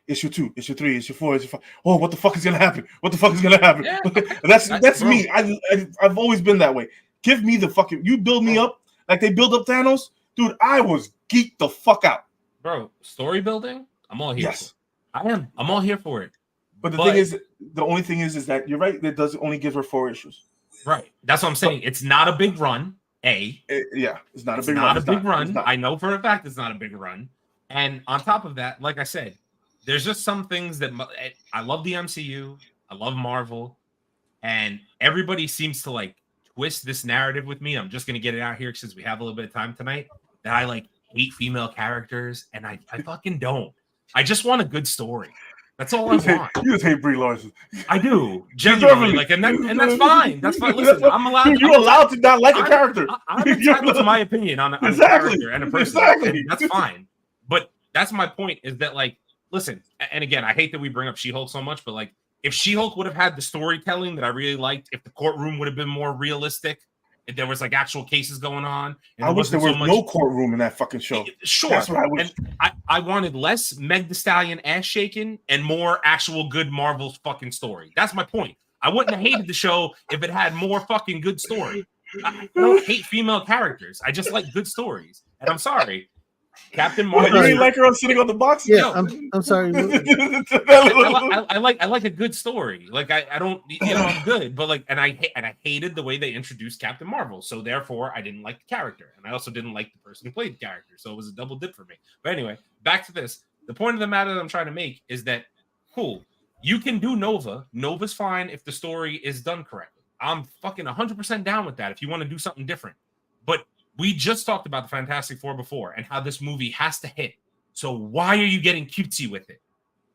S2: issue 2, issue 3, issue 4, issue 5. Oh, what the fuck is gonna happen? What the fuck is gonna happen? Yeah, that's me. I've always been that way. Give me the fucking, you build me up like they build up Thanos, dude. I was geeked the fuck out,
S1: bro. Story building, I'm all here.
S2: Yes,
S1: I am. I'm all here for it.
S2: But the only thing is that you're right. That does only give her 4 issues.
S1: Right. That's what I'm saying. It's not a big run.
S2: It's not a big
S1: run. I know for a fact it's not a big run. And on top of that, like I said, there's just some things that I love the MCU. I love Marvel, and everybody seems to like twist this narrative with me. I'm just gonna get it out here since we have a little bit of time tonight. That I like hate female characters, and I fucking don't. I just want a good story. That's all I want.
S2: You just hate Brie Larson.
S1: I do, genuinely. Like, and that's fine. That's fine. Listen, I'm allowed.
S2: Dude, you're allowed to not like a character.
S1: I'm entitled to my opinion on a character and a person. Exactly. That's fine. But that's my point. Is that like, listen, and again, I hate that we bring up She-Hulk so much, but like, if She-Hulk would have had the storytelling that I really liked, if the courtroom would have been more realistic, if there was like actual cases going on, and
S2: I wish there was no courtroom in that fucking show.
S1: Sure,
S2: that's what I wish.
S1: And I wanted less Meg Thee Stallion ass shaking and more actual good Marvel fucking story. That's my point. I wouldn't have hated the show if it had more fucking good story. I don't hate female characters. I just like good stories. And I'm sorry, Captain Marvel.
S2: You ain't like her sitting on the box?
S3: Yeah, I'm sorry.
S1: I like a good story. Like I don't, I'm good, but like, and I hated the way they introduced Captain Marvel. So therefore, I didn't like the character, and I also didn't like the person who played the character. So it was a double dip for me. But anyway, back to this. The point of the matter that I'm trying to make is that cool. You can do Nova. Nova's fine if the story is done correctly. I'm fucking 100% down with that. If you want to do something different, but we just talked about the Fantastic Four before and how this movie has to hit. So why are you getting cutesy with it?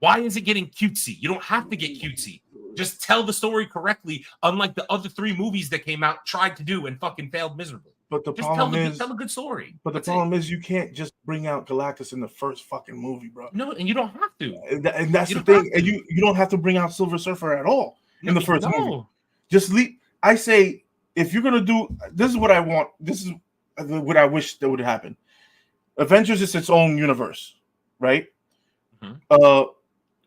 S1: Why is it getting cutesy? You don't have to get cutesy. Just tell the story correctly, unlike the other 3 movies that came out, tried to do, and fucking failed miserably.
S2: But the
S1: just
S2: problem is,
S1: tell a good story.
S2: But the problem is, you can't just bring out Galactus in the first fucking movie, bro.
S1: No, and you don't have to.
S2: And that's the thing. And you don't have to bring out Silver Surfer at all in the first movie. Just leave. I say, if you're gonna do, this is what I want. This is what I wish that would happen. Avengers is its own universe, right? Mm-hmm.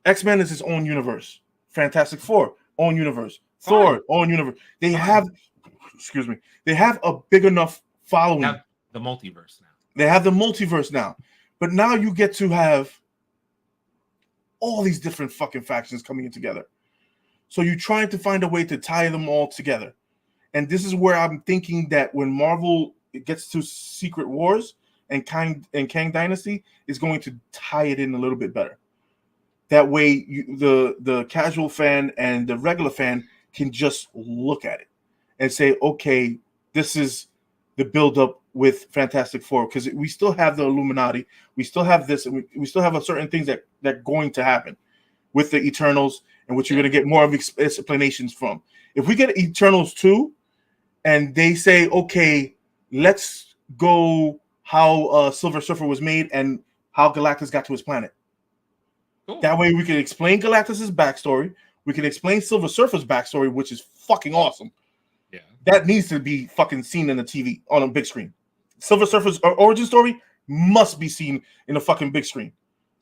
S2: X-Men is its own universe. Fantastic Four, own universe. Thor, own universe. They have a big enough following.
S1: They have the multiverse now.
S2: They have the multiverse now. But now you get to have all these different fucking factions coming in together. So you're trying to find a way to tie them all together. And this is where I'm thinking that when Marvel gets to Secret Wars and Kang Dynasty is going to tie it in a little bit better. That way, the casual fan and the regular fan can just look at it and say, okay, this is the buildup with Fantastic Four, because we still have the Illuminati, we still have this, and we still have certain things that are going to happen with the Eternals, and which you're going to get more of explanations from. If we get Eternals 2, and they say, okay, let's go how Silver Surfer was made and how Galactus got to his planet. Cool. That way we can explain Galactus's backstory. We can explain Silver Surfer's backstory, which is fucking awesome. Yeah, that needs to be fucking seen in the TV on a big screen. Silver Surfer's origin story must be seen in a fucking big screen.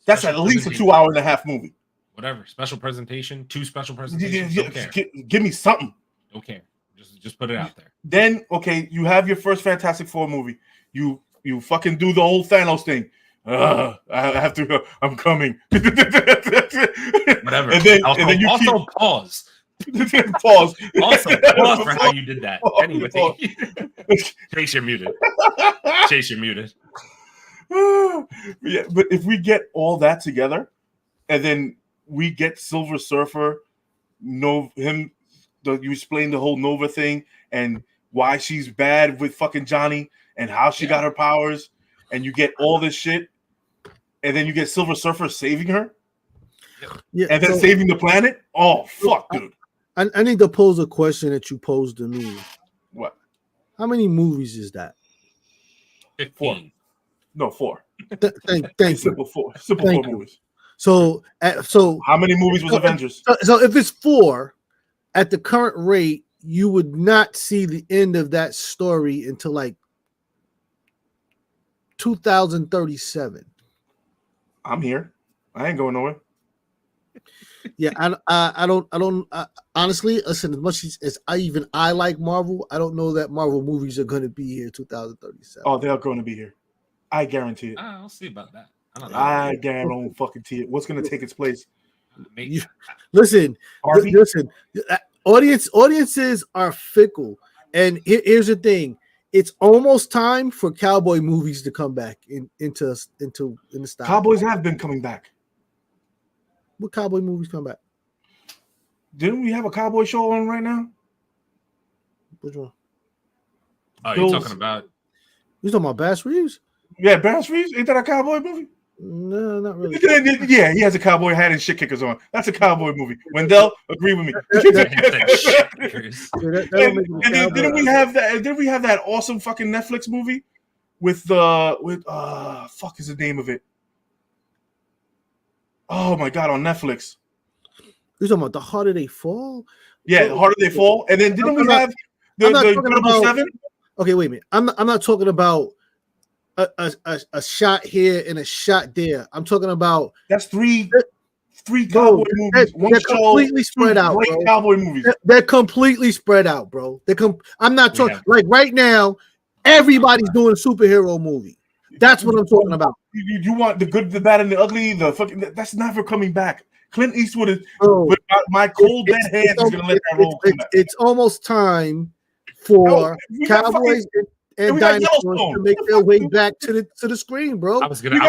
S2: That's special at least a 2.5-hour movie.
S1: Whatever, special presentation, 2 special presentations. Don't care.
S2: Give me something.
S1: Don't care. Just put it out there.
S2: Then okay, you have your first Fantastic Four movie. You fucking do the whole Thanos thing. I have to. I'm coming.
S1: Whatever.
S2: And then you
S1: also pause.
S2: Pause.
S1: Also pause for how you did that. Anyway, Chase, you're muted. Chase, you're muted.
S2: Yeah, but if we get all that together, and then we get Silver Surfer, you explain the whole Nova thing and why she's bad with fucking Johnny and how she got her powers, and you get all this shit. And then you get Silver Surfer saving her, and then saving the planet. Oh fuck, dude!
S3: I need to pose a question that you posed to me.
S2: What?
S3: How many movies is that?
S1: 15.
S2: 4. No, 4.
S3: Thank you.
S2: Simple 4. Simple 4 movies.
S3: So
S2: how many movies was Avengers?
S3: So if it's 4, at the current rate, you would not see the end of that story until like 2037.
S2: I'm here. I ain't going nowhere.
S3: Yeah, I don't honestly, listen, as much as I like Marvel, I don't know that Marvel movies are going to be here 2037.
S2: Oh, they're going to be here. I guarantee it.
S1: I'll see about that.
S2: I guarantee fucking it. What's going to take its place?
S3: Listen. Audiences are fickle, and here's the thing. It's almost time for cowboy movies to come back into the style.
S2: Cowboys have been coming back.
S3: What cowboy movies come back?
S2: Didn't we have a cowboy show on right now?
S3: Which one?
S1: Oh, you're talking about
S3: Bass Reeves?
S2: Yeah, Bass Reeves. Ain't that a cowboy movie?
S3: No, not really.
S2: Yeah, he has a cowboy hat and shit kickers on. That's a cowboy movie. Wendell, agree with me. Didn't we have that? Didn't we have that awesome fucking Netflix movie with fuck is the name of it? Oh my god, on Netflix.
S3: You're talking about The Harder They Fall?
S2: Yeah, The Harder They Fall. And then didn't we have the Incredible 7?
S3: Okay, wait a minute. I'm not talking about a shot here and a shot there. I'm talking about
S2: that's three cowboy movies.
S3: They're completely spread out,
S2: great
S3: bro.
S2: Cowboy movies.
S3: They're completely spread out, bro. I'm not talking like right now. Everybody's doing a superhero movie. That's what I'm talking about.
S2: You want the good, the bad, and the ugly. The fucking that's never coming back. Clint Eastwood is with my cold dead hands is gonna let that roll come back.
S3: It's almost time for Cowboys and dinosaurs to make their way back to the screen, bro.
S1: I was thinking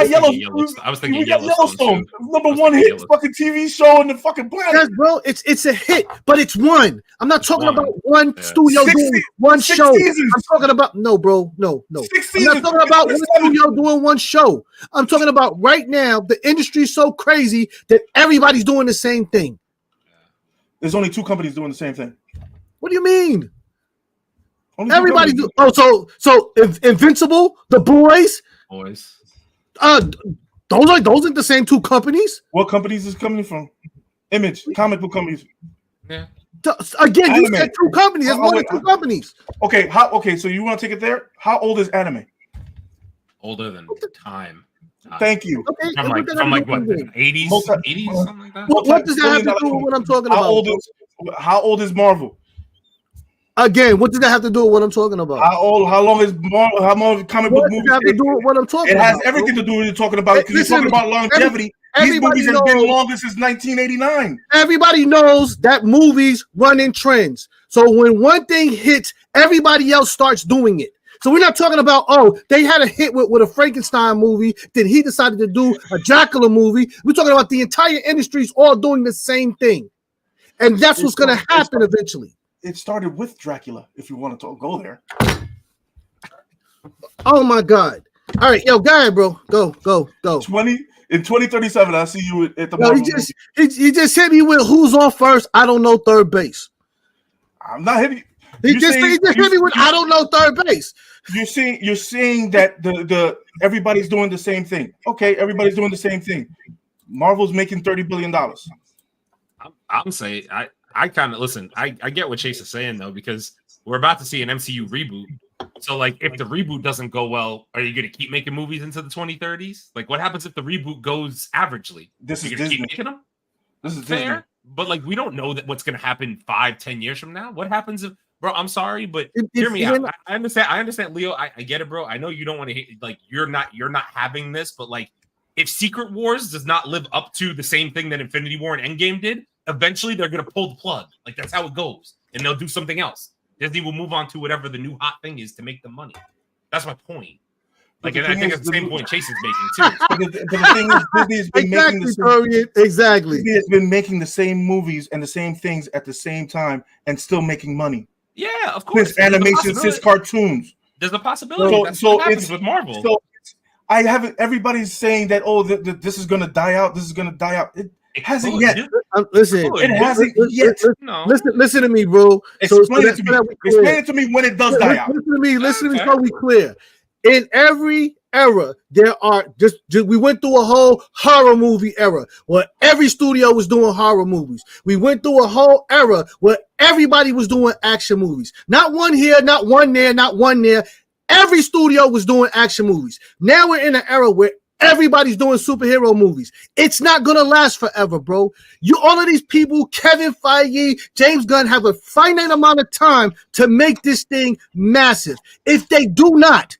S1: Yellowstone.
S2: Number 1 hit fucking TV show on the fucking planet.
S3: Yes, bro, it's a hit, but it's one. I'm not talking about one studio doing one show.
S2: Seasons.
S3: I'm talking about no, bro, no.
S2: 6
S3: I'm not talking about one studio doing one show. I'm talking about right now. The industry's so crazy that everybody's doing the same thing.
S2: There's only 2 companies doing the same thing.
S3: What do you mean?
S2: Everybody do.
S3: So Invincible, The Boys. Those aren't the same 2 companies.
S2: What companies is coming from? Image, comic book companies.
S1: Yeah.
S3: Again, anime. You said 2 companies. There's more than 2 companies.
S2: Okay, so you want to take it there? How old is anime?
S1: Older than time.
S2: Thank you.
S1: Okay, from like what, 80s, 80s, something like that?
S3: What does that have to do with what I'm talking about?
S2: How old is Marvel?
S3: Again, what does that have to do with what I'm talking about?
S2: How long is Marvel? How long comic book movies?
S3: Have to do with what I'm talking about?
S2: It has everything to do with what you're talking about because you're talking about longevity. These movies have been longer since 1989.
S3: Everybody knows that movies run in trends. So when one thing hits, everybody else starts doing it. So we're not talking about, they had a hit with a Frankenstein movie, then he decided to do a Dracula movie. We're talking about the entire industry's all doing the same thing. And that's what's going to happen eventually.
S2: It started with Dracula, if you want to go there.
S3: Oh, my God. All right, yo, go ahead, bro. Go.
S2: In 2037, I'll see you at the
S3: Marvel he just hit me with who's on first. I don't know third base.
S2: I'm not hitting you.
S3: He just hit me with I don't know third base.
S2: You're seeing that the everybody's doing the same thing. Okay, everybody's doing the same thing. Marvel's making $30 billion.
S1: I'm saying I kind of listen. I get what Chase is saying though, because we're about to see an MCU reboot. So like, if the reboot doesn't go well, are you going to keep making movies into the 2030s? Like, what happens if the reboot goes averagely?
S2: This is
S1: Disney.
S2: Disney.
S1: Keep making them?
S2: This is
S1: fair,
S2: Disney.
S1: but like, we don't know that what's going to happen 5-10 years from now. What happens if, bro? I'm sorry, but hear me out. I understand, Leo. I get it, bro. I know you don't want to like. You're not having this, but like, if Secret Wars does not live up to the same thing that Infinity War and Endgame did, eventually they're going to pull the plug. Like, that's how it goes, and they'll do something else. Disney will move on to whatever the new hot thing is to make the money. That's my point. Like, and I think it's the same point Chase is making too.
S2: But the thing is, Disney has been making the same,
S3: exactly.
S2: Disney has been making the same movies and the same things at the same time and still making money.
S1: Yeah, of course.
S2: Since animation, since cartoons.
S1: There's a possibility. So it's with Marvel.
S2: So I haven't. Everybody's saying that this is going to die out. This is going to die out. It hasn't yet.
S3: Listen,
S2: it hasn't yet.
S3: Listen to me, bro.
S2: Explain it to me when it does die out.
S3: Listen to me so we clear. In every era, there are we went through a whole horror movie era where every studio was doing horror movies. We went through a whole era where everybody was doing action movies. Not one here, not one there, not one there. Every studio was doing action movies. Now we're in an era where everybody's doing superhero movies. It's not going to last forever, bro. All of these people, Kevin Feige, James Gunn, have a finite amount of time to make this thing massive. If they do not,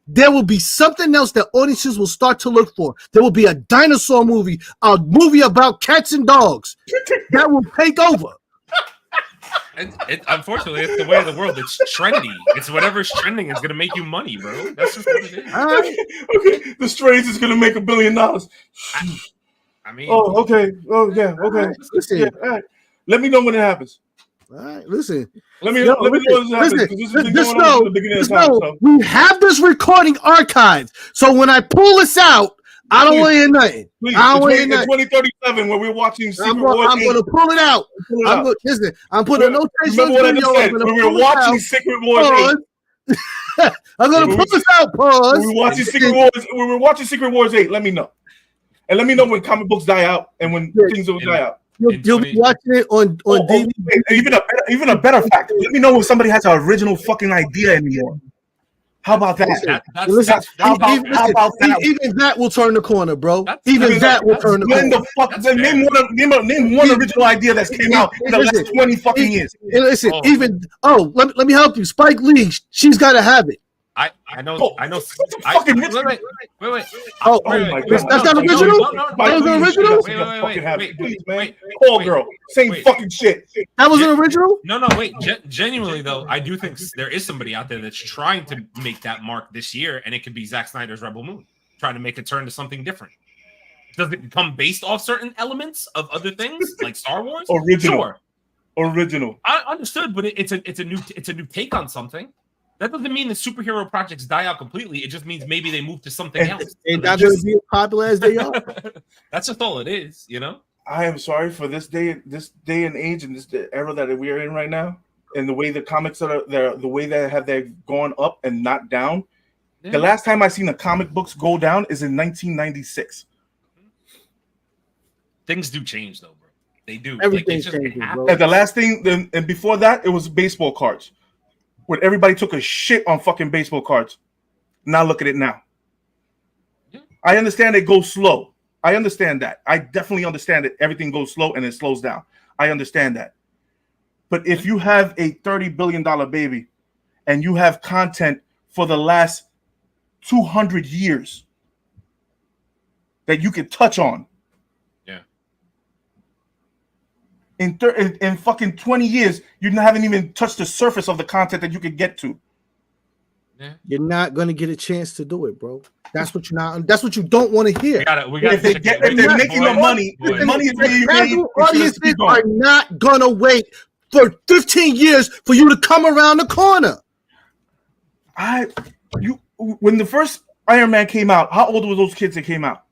S3: there will be something else that audiences will start to look for. There will be a dinosaur movie, a movie about cats and dogs that will take over.
S1: Unfortunately, it's the way of the world. It's trendy. It's whatever's trending is going to make you money, bro. That's just what it is.
S2: Okay, the Strays is going to make $1 billion.
S1: I mean,
S2: okay. Oh, yeah, okay.
S3: Listen.
S2: Yeah, all right. Let me know when it happens.
S3: All right, listen.
S2: Let me know when it happens. This has been going on from the beginning of time. So.
S3: We have this recording archived, so when I pull this out, I don't want to hear nothing.
S2: Please.
S3: I don't want to hear nothing.
S2: 2037, when we're watching Secret Wars,
S3: I'm going to pull it out. Listen, I'm putting a notation on the video.
S2: When we were watching Secret Wars 8.
S3: I'm going to pull this out, pause.
S2: When we were watching Secret Wars 8, let me know. And let me know when comic books die out and when things will die out.
S3: You'll be watching it on DVD.
S2: Even a better fact. Let me know when somebody has an original fucking idea anymore. How about that?
S3: Even that will turn the corner, bro. Even that will turn the corner.
S2: Name one original idea that's came out in the last 20 fucking years.
S3: Listen, let me help you. Spike Lee, she's got to have it.
S1: I know. Wait.
S3: Oh my God. That's not original? That was an original?
S2: Wait. Call girl. Same fucking shit.
S3: That was an original?
S1: No, wait. Genuinely, though, I do think there is somebody out there that's trying to make that mark this year, and it could be Zack Snyder's Rebel Moon, trying to make it turn to something different. Does it come based off certain elements of other things, like Star Wars?
S2: Original.
S1: I understood, but it's a new take on something. That doesn't mean that superhero projects die out completely. It just means maybe they move to something else.
S3: And not going to be as popular as they are.
S1: That's just all it is, you know?
S2: I am sorry for this day and age, and this era that we are in right now, and the way the comics are there, the way that they've gone up and not down. Yeah. The last time I seen the comic books go down is in 1996.
S1: Things do change, though, bro. They do.
S3: Everything changes, bro.
S2: And the last thing, and before that, it was baseball cards, where everybody took a shit on fucking baseball cards. Now look at it now. Yeah. I understand it goes slow. I understand that. I definitely understand that everything goes slow and it slows down. I understand that. But if you have a $30 billion baby and you have content for the last 200 years that you could touch on,
S1: yeah.
S2: In fucking 20 years, you haven't even touched the surface of the content that you could get to.
S1: Yeah.
S3: You're not gonna get a chance to do it, bro. That's what That's what you don't want to hear.
S2: If they're making the money, the money is being made.
S3: Audiences are not gonna wait for 15 years for you to come around the corner.
S2: When the first Iron Man came out, how old were those kids that came out?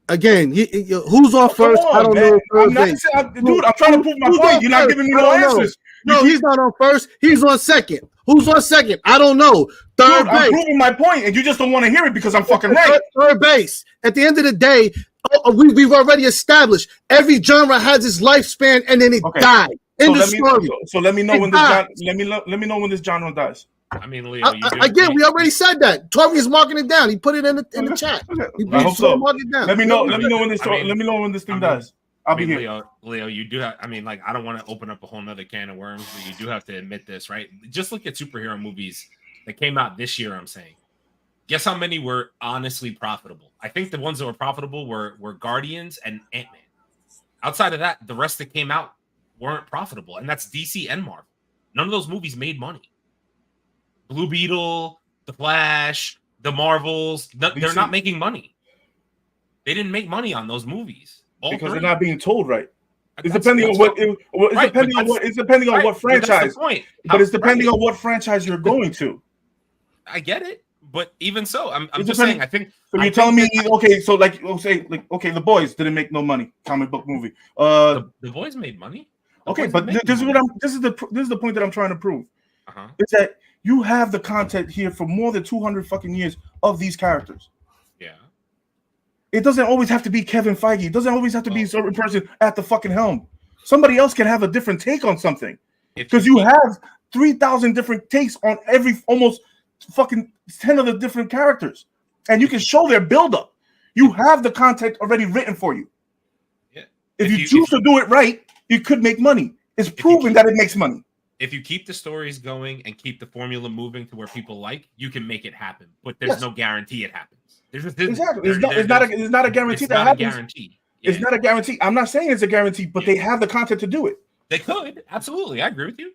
S3: Again, who's on first? I don't know.
S2: I'm trying to prove my point. You're not giving me no answers.
S3: No, he's not on first. He's on second. Who's on second? I don't know. Third base.
S2: I'm proving my point, and you just don't want to hear it because I'm fucking right.
S3: Third base. At the end of the day, we've already established every genre has its lifespan, and then it died.
S2: So let me know when this genre dies.
S1: I mean, Leo,
S3: we already said that. Tori is marking it down. He put it in the chat.
S2: I hope so. Let me know when this. Let me know when this thing dies. I'll be here.
S1: Leo, you do have. I mean, like, I don't want to open up a whole nother can of worms, but you do have to admit this, right? Just look at superhero movies that came out this year. I'm saying, guess how many were honestly profitable? I think the ones that were profitable were Guardians and Ant-Man. Outside of that, the rest that came out weren't profitable, and that's DC and Marvel. None of those movies made money. Blue Beetle, The Flash, the Marvels, they're not making money. They didn't make money on those movies.
S2: Because they're not being told right. It's depending on what franchise. But it's depending on what franchise you're going to.
S1: I get it, but even so, I'm just saying. I think.
S2: So you're telling me, okay? So The Boys didn't make no money. Comic book movie.
S1: The Boys made money.
S2: Okay, but this is the point that I'm trying to prove. Is that you have the content here for more than 200 fucking years of these characters.
S1: Yeah.
S2: It doesn't always have to be Kevin Feige. It doesn't always have to be a certain person at the fucking helm. Somebody else can have a different take on something. Because you have 3,000 different takes on almost fucking 10 of the different characters. And you can show their buildup. You have the content already written for you.
S1: Yeah.
S2: If you choose to do it right, you could make money. It's proven that it makes money.
S1: If you keep the stories going and keep the formula moving to where people like, you can make it happen. But there's no guarantee it happens.
S2: Exactly. It's not a guarantee that happens. It's not a guarantee. I'm not saying it's a guarantee, but they have the content to do it.
S1: They could. Absolutely. I agree with you.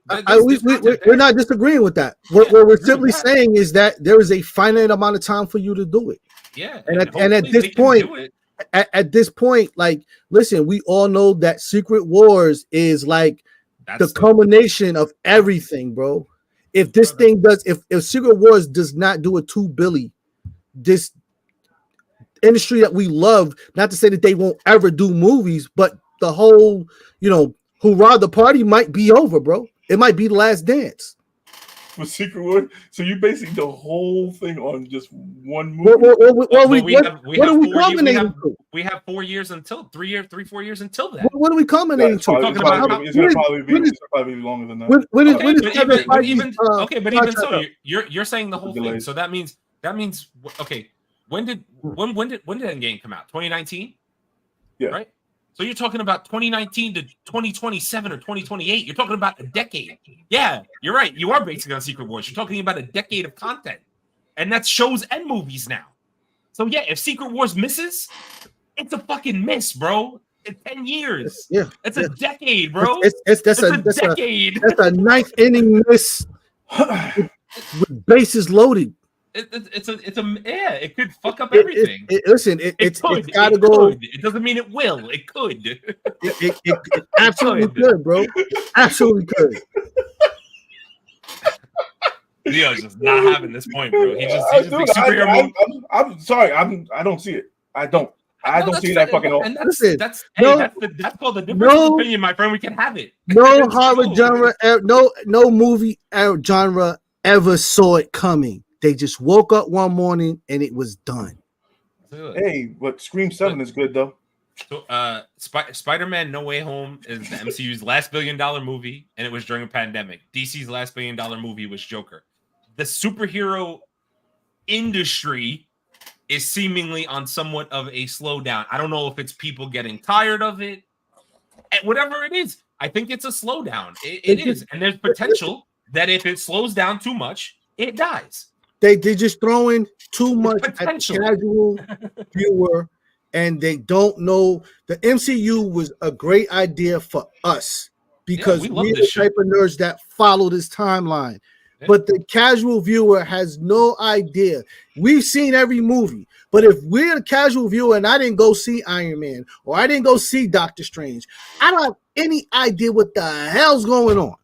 S3: We're not disagreeing with that. What we're simply saying is that there is a finite amount of time for you to do it.
S1: Yeah.
S3: And at this point, like, listen, we all know that Secret Wars is like the culmination of everything, bro. If this thing does, if Secret Wars does not do a $2 billion, this industry that we love, not to say that they won't ever do movies, but the whole, hoorah, the party might be over, bro. It might be the last dance.
S2: For Secret Wars, so you basically the whole thing on just one movie.
S1: We have 4 years until 4 years until that.
S3: What are we culminating to?
S2: It's gonna probably be longer than that.
S1: Even so, you're saying the whole thing. So that means okay. When did Endgame come out? 2019?
S2: Yeah.
S1: Right? So you're talking about 2019 to 2027 or 2028. You're talking about a decade. Yeah, you're right. You are basing on Secret Wars. You're talking about a decade of content. And that's shows and movies now. So yeah, if Secret Wars misses, it's a fucking miss, bro. It's 10 years.
S3: Yeah.
S1: It's a decade, bro.
S3: That's a decade. That's a ninth inning miss with bases loaded.
S1: It could fuck up everything.
S3: It's gotta go.
S1: It doesn't mean it will. It could.
S3: It absolutely could, bro. Absolutely could.
S1: Leo's just not having this point, bro. He just thinks superhero movie.
S2: I'm sorry. I don't see it. I don't see that fucking all.
S1: And that's called the difference of opinion, my friend. We can have it.
S3: No horror genre, no movie genre ever saw it coming. They just woke up one morning and it was done.
S2: Hey, but Scream 7 is good though.
S1: So, Spider-Man: No Way Home is the MCU's last $1 billion movie, and it was during a pandemic. DC's last $1 billion movie was Joker. The superhero industry is seemingly on somewhat of a slowdown. I don't know if it's people getting tired of it. Whatever it is, I think it's a slowdown. It is, and there's potential that if it slows down too much, it dies.
S3: They just throwing too much at the casual viewer. And they don't know the MCU was a great idea for us because we're the type of nerds that follow this timeline. Yeah. But the casual viewer has no idea. We've seen every movie, but if we're a casual viewer and I didn't go see Iron Man or I didn't go see Doctor Strange, I don't have any idea what the hell's going on.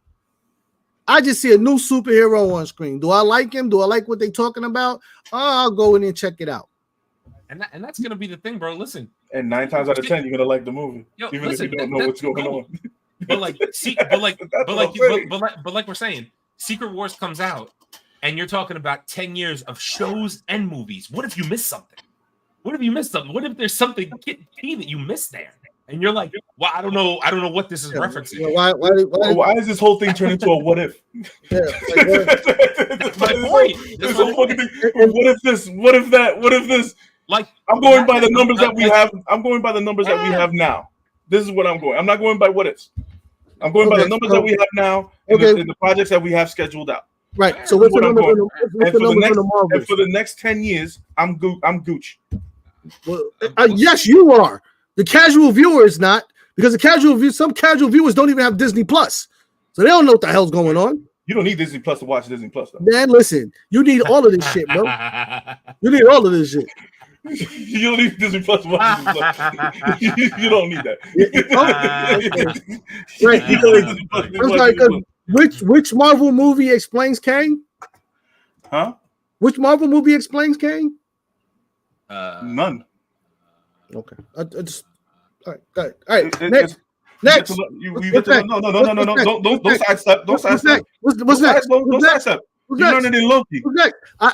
S3: I just see a new superhero on screen. Do I like him? Do I like what they're talking about? I'll go in and check it out.
S1: And that's gonna be the thing, bro. Listen,
S2: and 9 times out of 10, you're gonna like the movie, even if you don't know what's going on.
S1: But like we're saying, Secret Wars comes out, and you're talking about 10 years of shows and movies. What if you missed something? What if you missed something? What if there's something key that you missed there? And you're like, well, I don't know what this is referencing.
S2: Why is this whole thing turned into a what if?
S1: That's my point.
S2: This whole fucking thing. What if this? What if that? What if this?
S1: Like,
S2: I'm going by the numbers that we have. I'm going by the numbers that we have now. This is what I'm going. I'm not going by what ifs. I'm going by the numbers that we have now and the projects that we have scheduled out.
S3: Right. So what's the number for the Marvel?
S2: And for the next 10 years, I'm Gooch.
S3: Well, yes, you are. The casual viewer is not, because some casual viewers don't even have Disney Plus, so they don't know what the hell's going on.
S2: You don't need Disney Plus to watch Disney Plus, though.
S3: Man, listen, you need all of this shit, bro. You need all of this shit.
S2: You don't need Disney Plus to watch Disney Plus. You don't need that.
S3: Right. I'm sorry, which Marvel movie explains Kang?
S2: Huh?
S3: Which Marvel movie explains Kang?
S2: None.
S3: Okay. I just all right. Next.
S2: No. Don't sidestep. Don't sidestep.
S3: What's next?
S2: Don't sidestep. You learned it in Loki.
S3: What's next? I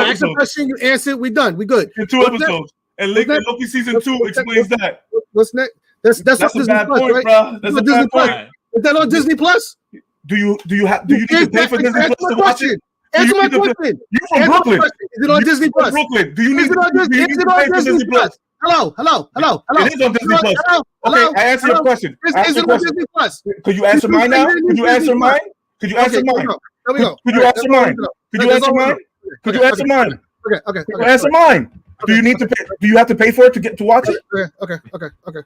S3: asked a question. You answered. We done. We good.
S2: In 2 episodes. And Loki season 2 explains that.
S3: What's next? That's
S2: a bad point, bro. That's a bad point.
S3: Is that on Disney Plus?
S2: Do you need to pay for Disney Plus to watch it?
S3: Answer my question.
S2: You're from Brooklyn.
S3: Is it on Disney Plus?
S2: Brooklyn. Do you need to
S3: pay for Disney Plus? Hello.
S2: It is on Disney Plus. Okay, I answer your question.
S3: Is it on Disney Plus?
S2: Could you answer mine now? Could you answer mine? Could you answer mine?
S3: There we go.
S2: Could you answer mine? Could you answer mine? Could you answer mine?
S3: Okay.
S2: Answer mine. Do you need to pay? Do you have to pay for it to watch it?
S3: Okay.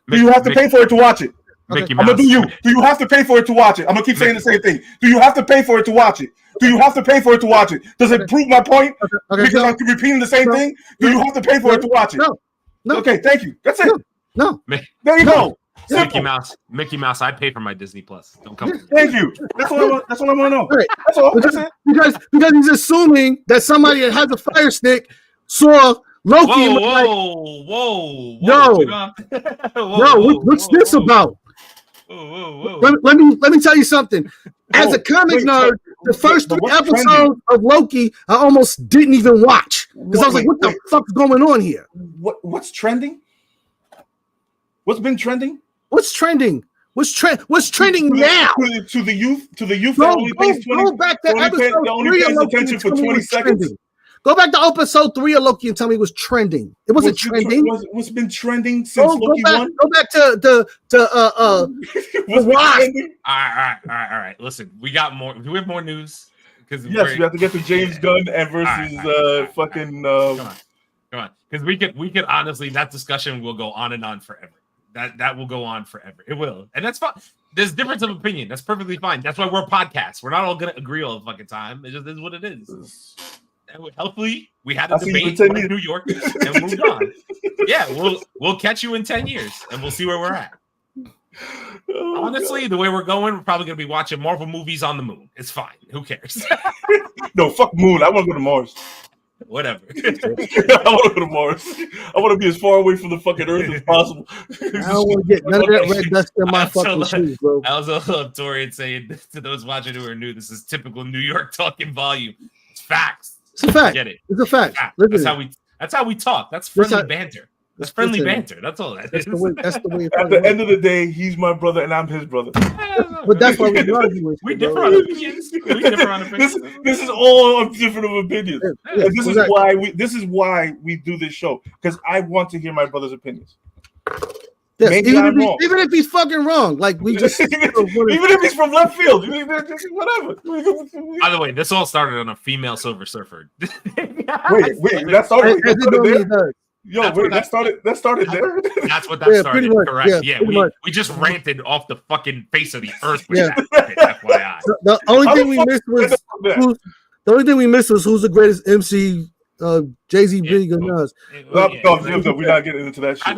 S2: Do you have to pay for it to watch it?
S1: I'm
S2: gonna do you. Do you have to pay for it to watch it? I'm gonna keep saying the same thing. Do you have to pay for it to watch it? Do you have to pay for it to watch it? Does it prove my point? Because I'm repeating the same thing. Do you have to pay for it to watch it?
S3: No.
S2: Okay, thank you. That's it.
S3: No.
S2: There you go.
S1: Mickey Mouse. I pay for my Disney Plus. Don't come.
S2: Thank you. That's what I want to know. Right. That's all. That's it.
S3: Because he's assuming that somebody that has a fire stick saw Loki.
S1: Whoa.
S3: What's this about?
S1: Whoa.
S3: Let me tell you something. As a comic nerd, the first 3 episodes of Loki, I almost didn't even watch because I was like, "What the fuck's going on here?
S2: What's trending? What's been trending?
S3: What's trending? What's trending now?
S2: To the youth.
S3: Go back to episode 3 of Loki
S2: for 20 seconds.
S3: Go back to episode 3 of Loki and tell me it was trending. It wasn't trending.
S2: What's been trending since Loki 1?
S3: Go back to
S2: what's been trending?
S1: All right. Listen, we got more. Do we have more news?
S2: Yes, we have to get to James Gunn and versus fucking.
S1: Come on, because we could honestly, that discussion will go on and on forever. That will go on forever. It will, and that's fine. There's difference of opinion. That's perfectly fine. That's why we're a podcast. We're not all gonna agree all the fucking time. It just is what it is. Hopefully, we had a debate in New York and moved on. Yeah, we'll catch you in 10 years and we'll see where we're at. Honestly, the way we're going, we're probably gonna be watching Marvel movies on the moon. It's fine. Who cares?
S2: No, fuck moon. I want to go to Mars.
S1: Whatever.
S2: I want to go to Mars. I want to be as far away from the fucking Earth as possible.
S3: I don't want to get none of that red dust in my fucking shoes, bro.
S1: I also love Torian saying to those watching who are new, this is typical New York talking volume. It's facts.
S3: It's a fact.
S1: Get it?
S3: It's a fact.
S1: That's how we talk. That's friendly banter. That's friendly banter. That's all that is.
S3: That's the way.
S2: At the end of the day, he's my brother and I'm his brother.
S3: But that's why we argue.
S1: We differ on opinions.
S2: This is all different of opinions.
S3: Yeah,
S2: and this is why we do this show, because I want to hear my brother's opinions.
S3: Yes, even if he's fucking wrong, like we just
S2: even if he's from left field, whatever.
S1: By the way, this all started on a female Silver Surfer.
S2: wait, that started there? Yo, wait, that started there?
S1: That's what that started. Much, correct. Yeah, we just ranted off the fucking face of the earth with that. FYI.
S3: The only thing we missed was who's the greatest MC. Jay-Z, Big or Nas.
S2: We're not getting into that shit.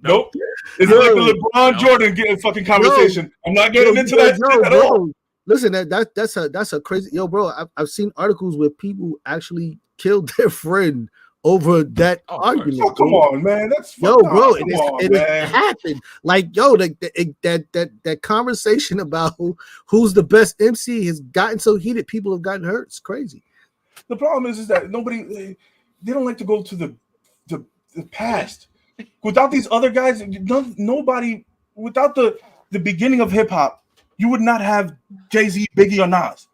S2: Nope. It's like the LeBron Jordan getting fucking conversation. I'm not getting into that shit at all.
S3: Listen, that's a crazy bro. I've seen articles where people actually killed their friend over that argument.
S2: Oh, come on, man. That's
S3: bro. It happened. Like, that conversation about who's the best MC has gotten so heated. People have gotten hurt. It's crazy.
S2: The problem is that they don't like to go to the past. Without these other guys, nobody. Without the beginning of hip hop, you would not have Jay-Z, Biggie, or Nas.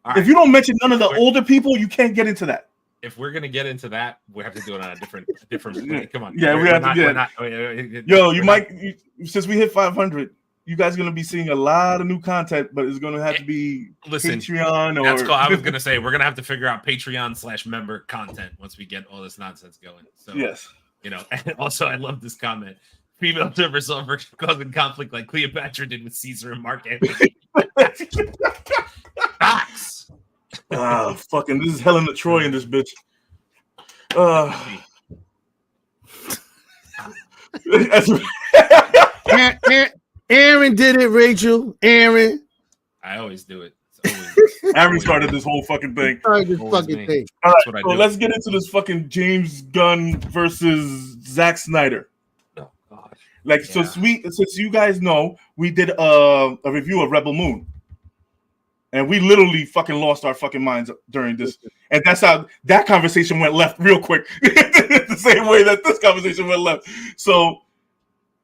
S2: Right. If you don't mention none of the older people, you can't get into that.
S1: If we're gonna get into that, we have to do it on a different. Come on.
S2: Yeah, we have to. Yo, since we hit 500, you guys are gonna be seeing a lot of new content, but it's gonna have to be Patreon.
S1: That's cool. I was gonna say we're gonna have to figure out Patreon/member content once we get all this nonsense going. So
S2: yes,
S1: and also I love this comment. Female Silver Surfer causing conflict like Cleopatra did with Caesar and Mark Antony. Facts.
S2: Fucking this is Helen of Troy in this bitch.
S3: Aaron did it, Rachel. Aaron.
S1: I always do it.
S2: Aaron started this whole fucking thing.
S3: All right,
S2: so let's get into this fucking James Gunn versus Zack Snyder.
S1: Oh God.
S2: Since you guys know, we did a review of Rebel Moon. And we literally fucking lost our fucking minds during this. And that's how that conversation went left real quick. The same way that this conversation went left. So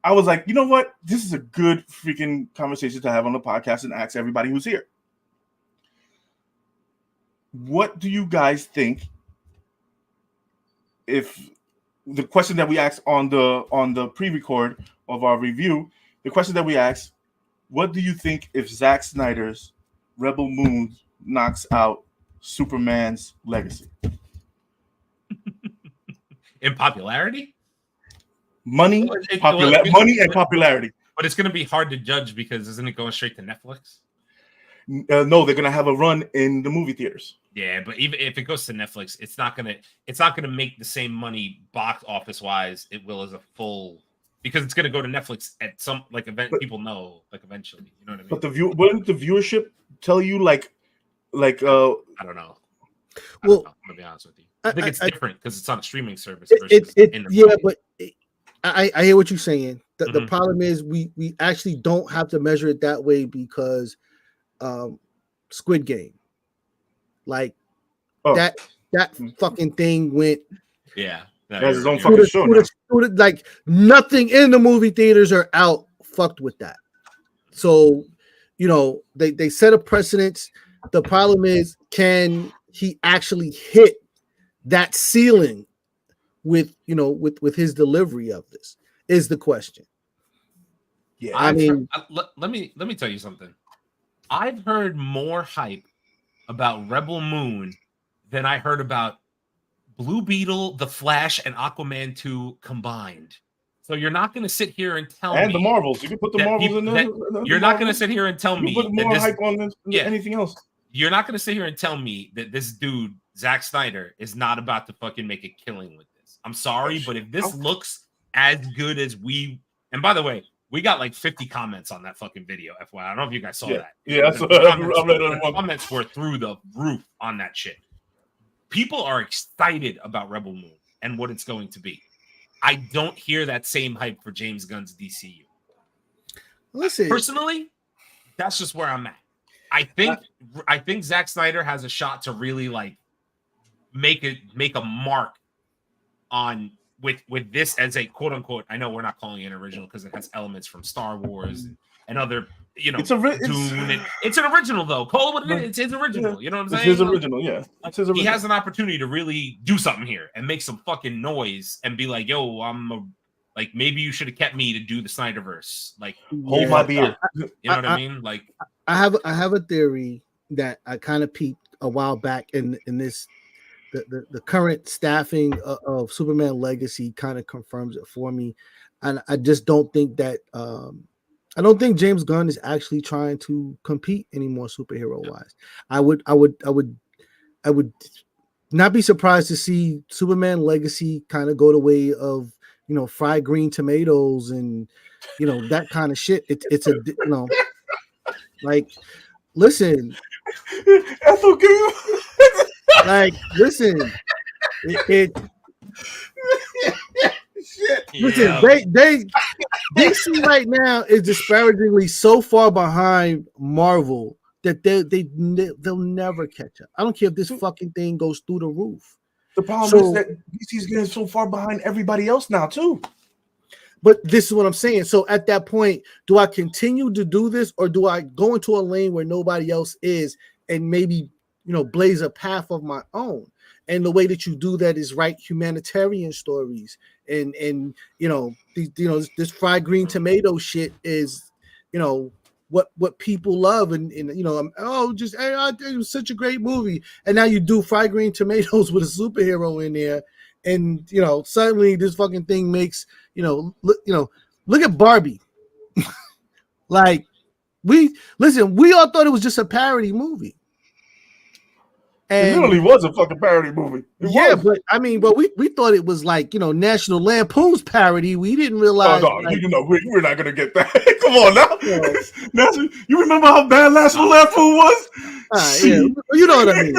S2: I was like, you know what? This is a good freaking conversation to have on the podcast and ask everybody who's here. What do you guys think? If the question that we asked on the pre-record of our review, the question that we asked, what do you think if Zack Snyder's Rebel Moon knocks out Superman's legacy?
S1: In popularity?
S2: Money and popularity.
S1: But it's going to be hard to judge because isn't it going straight to Netflix?
S2: No, they're going to have a run in the movie theaters.
S1: Yeah, but even if it goes to Netflix, it's not going to make the same money box office wise it will as a full, because it's going to go to Netflix at some event people know eventually. You know what I mean?
S2: But wouldn't the viewership tell you I
S1: don't know. I'm gonna be honest with you. I think it's different because it's on a streaming service.
S3: But I hear what you're saying. The problem is we actually don't have to measure it that way because Squid Game, that fucking thing went.
S1: Yeah.
S2: That's his own fucking show now.
S3: Like nothing in the movie theaters are out fucked with that. So, they set a precedence. The problem is, can he actually hit that ceiling with his delivery of this is the question.
S2: Yeah.
S1: Let me tell you something. I've heard more hype about Rebel Moon than I heard about Blue Beetle, The Flash, and Aquaman 2 combined. So you're not going to sit here and tell me.
S2: And the Marvels. You can put the Marvels in there.
S1: You're not going to sit here and tell me.
S2: Put more hype on this than anything else.
S1: You're not going to sit here and tell me that this dude, Zack Snyder, is not about to fucking make a killing with this. I'm sorry, but if this looks as good as and by the way, We got like 50 comments on that fucking video, FYI. I don't know if you guys saw that.
S2: Yeah,
S1: the comments were through the roof on that shit. People are excited about Rebel Moon and what it's going to be. I don't hear that same hype for James Gunn's DCU.
S3: Listen,
S1: personally, that's just where I'm at. I think Zack Snyder has a shot to really like make a mark on with this as a quote unquote. I know we're not calling it an original because it has elements from Star Wars and other, it's an original though. Call it what it is. It's his original. You know what I'm saying?
S2: It's his original, yeah. It's his original.
S1: He has an opportunity to really do something here and make some fucking noise and be like, yo, like maybe you should have kept me to do the Snyderverse. Like
S2: hold my beer.
S1: You know what I mean? Like
S3: I have a theory that I kind of peeped a while back in this. The current staffing of Superman Legacy kind of confirms it for me, and I just don't think that I don't think James Gunn is actually trying to compete anymore superhero wise. I would not be surprised to see Superman Legacy kind of go the way of fried green tomatoes and that kind of shit. It's a like listen.
S2: That's okay.
S3: Like, listen, shit. Listen, DC right now is disparagingly so far behind Marvel that they'll never catch up. I don't care if this fucking thing goes through the roof.
S2: The problem is that DC's getting so far behind everybody else now too.
S3: But this is what I'm saying. So at that point, do I continue to do this, or do I go into a lane where nobody else is and maybe blaze a path of my own? And the way that you do that is write humanitarian stories, and this fried green tomato shit is what people love, and it was such a great movie, and now you do fried green tomatoes with a superhero in there, and suddenly this fucking thing makes look at Barbie. Like we all thought it was just a parody movie. And
S2: it literally was a fucking parody movie.
S3: But we thought it was like National Lampoon's parody. We didn't realize.
S2: Oh, no, we're not gonna get that. Come on now. You remember how bad National Lampoon was?
S3: You know what I mean.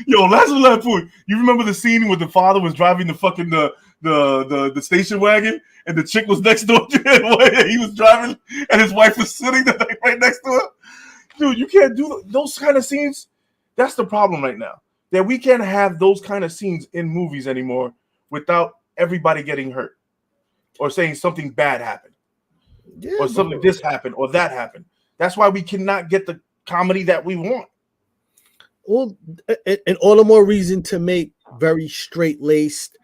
S2: Yo, National Lampoon. You remember the scene where the father was driving the fucking the station wagon and the chick was next door to him. He was driving and his wife was sitting there right next to him. Dude, you can't do those kind of scenes. That's the problem right now, that we can't have those kind of scenes in movies anymore without everybody getting hurt or saying something bad happened or something this happened or that happened. That's why we cannot get the comedy that we want.
S3: Well, and all the more reason to make very straight-laced,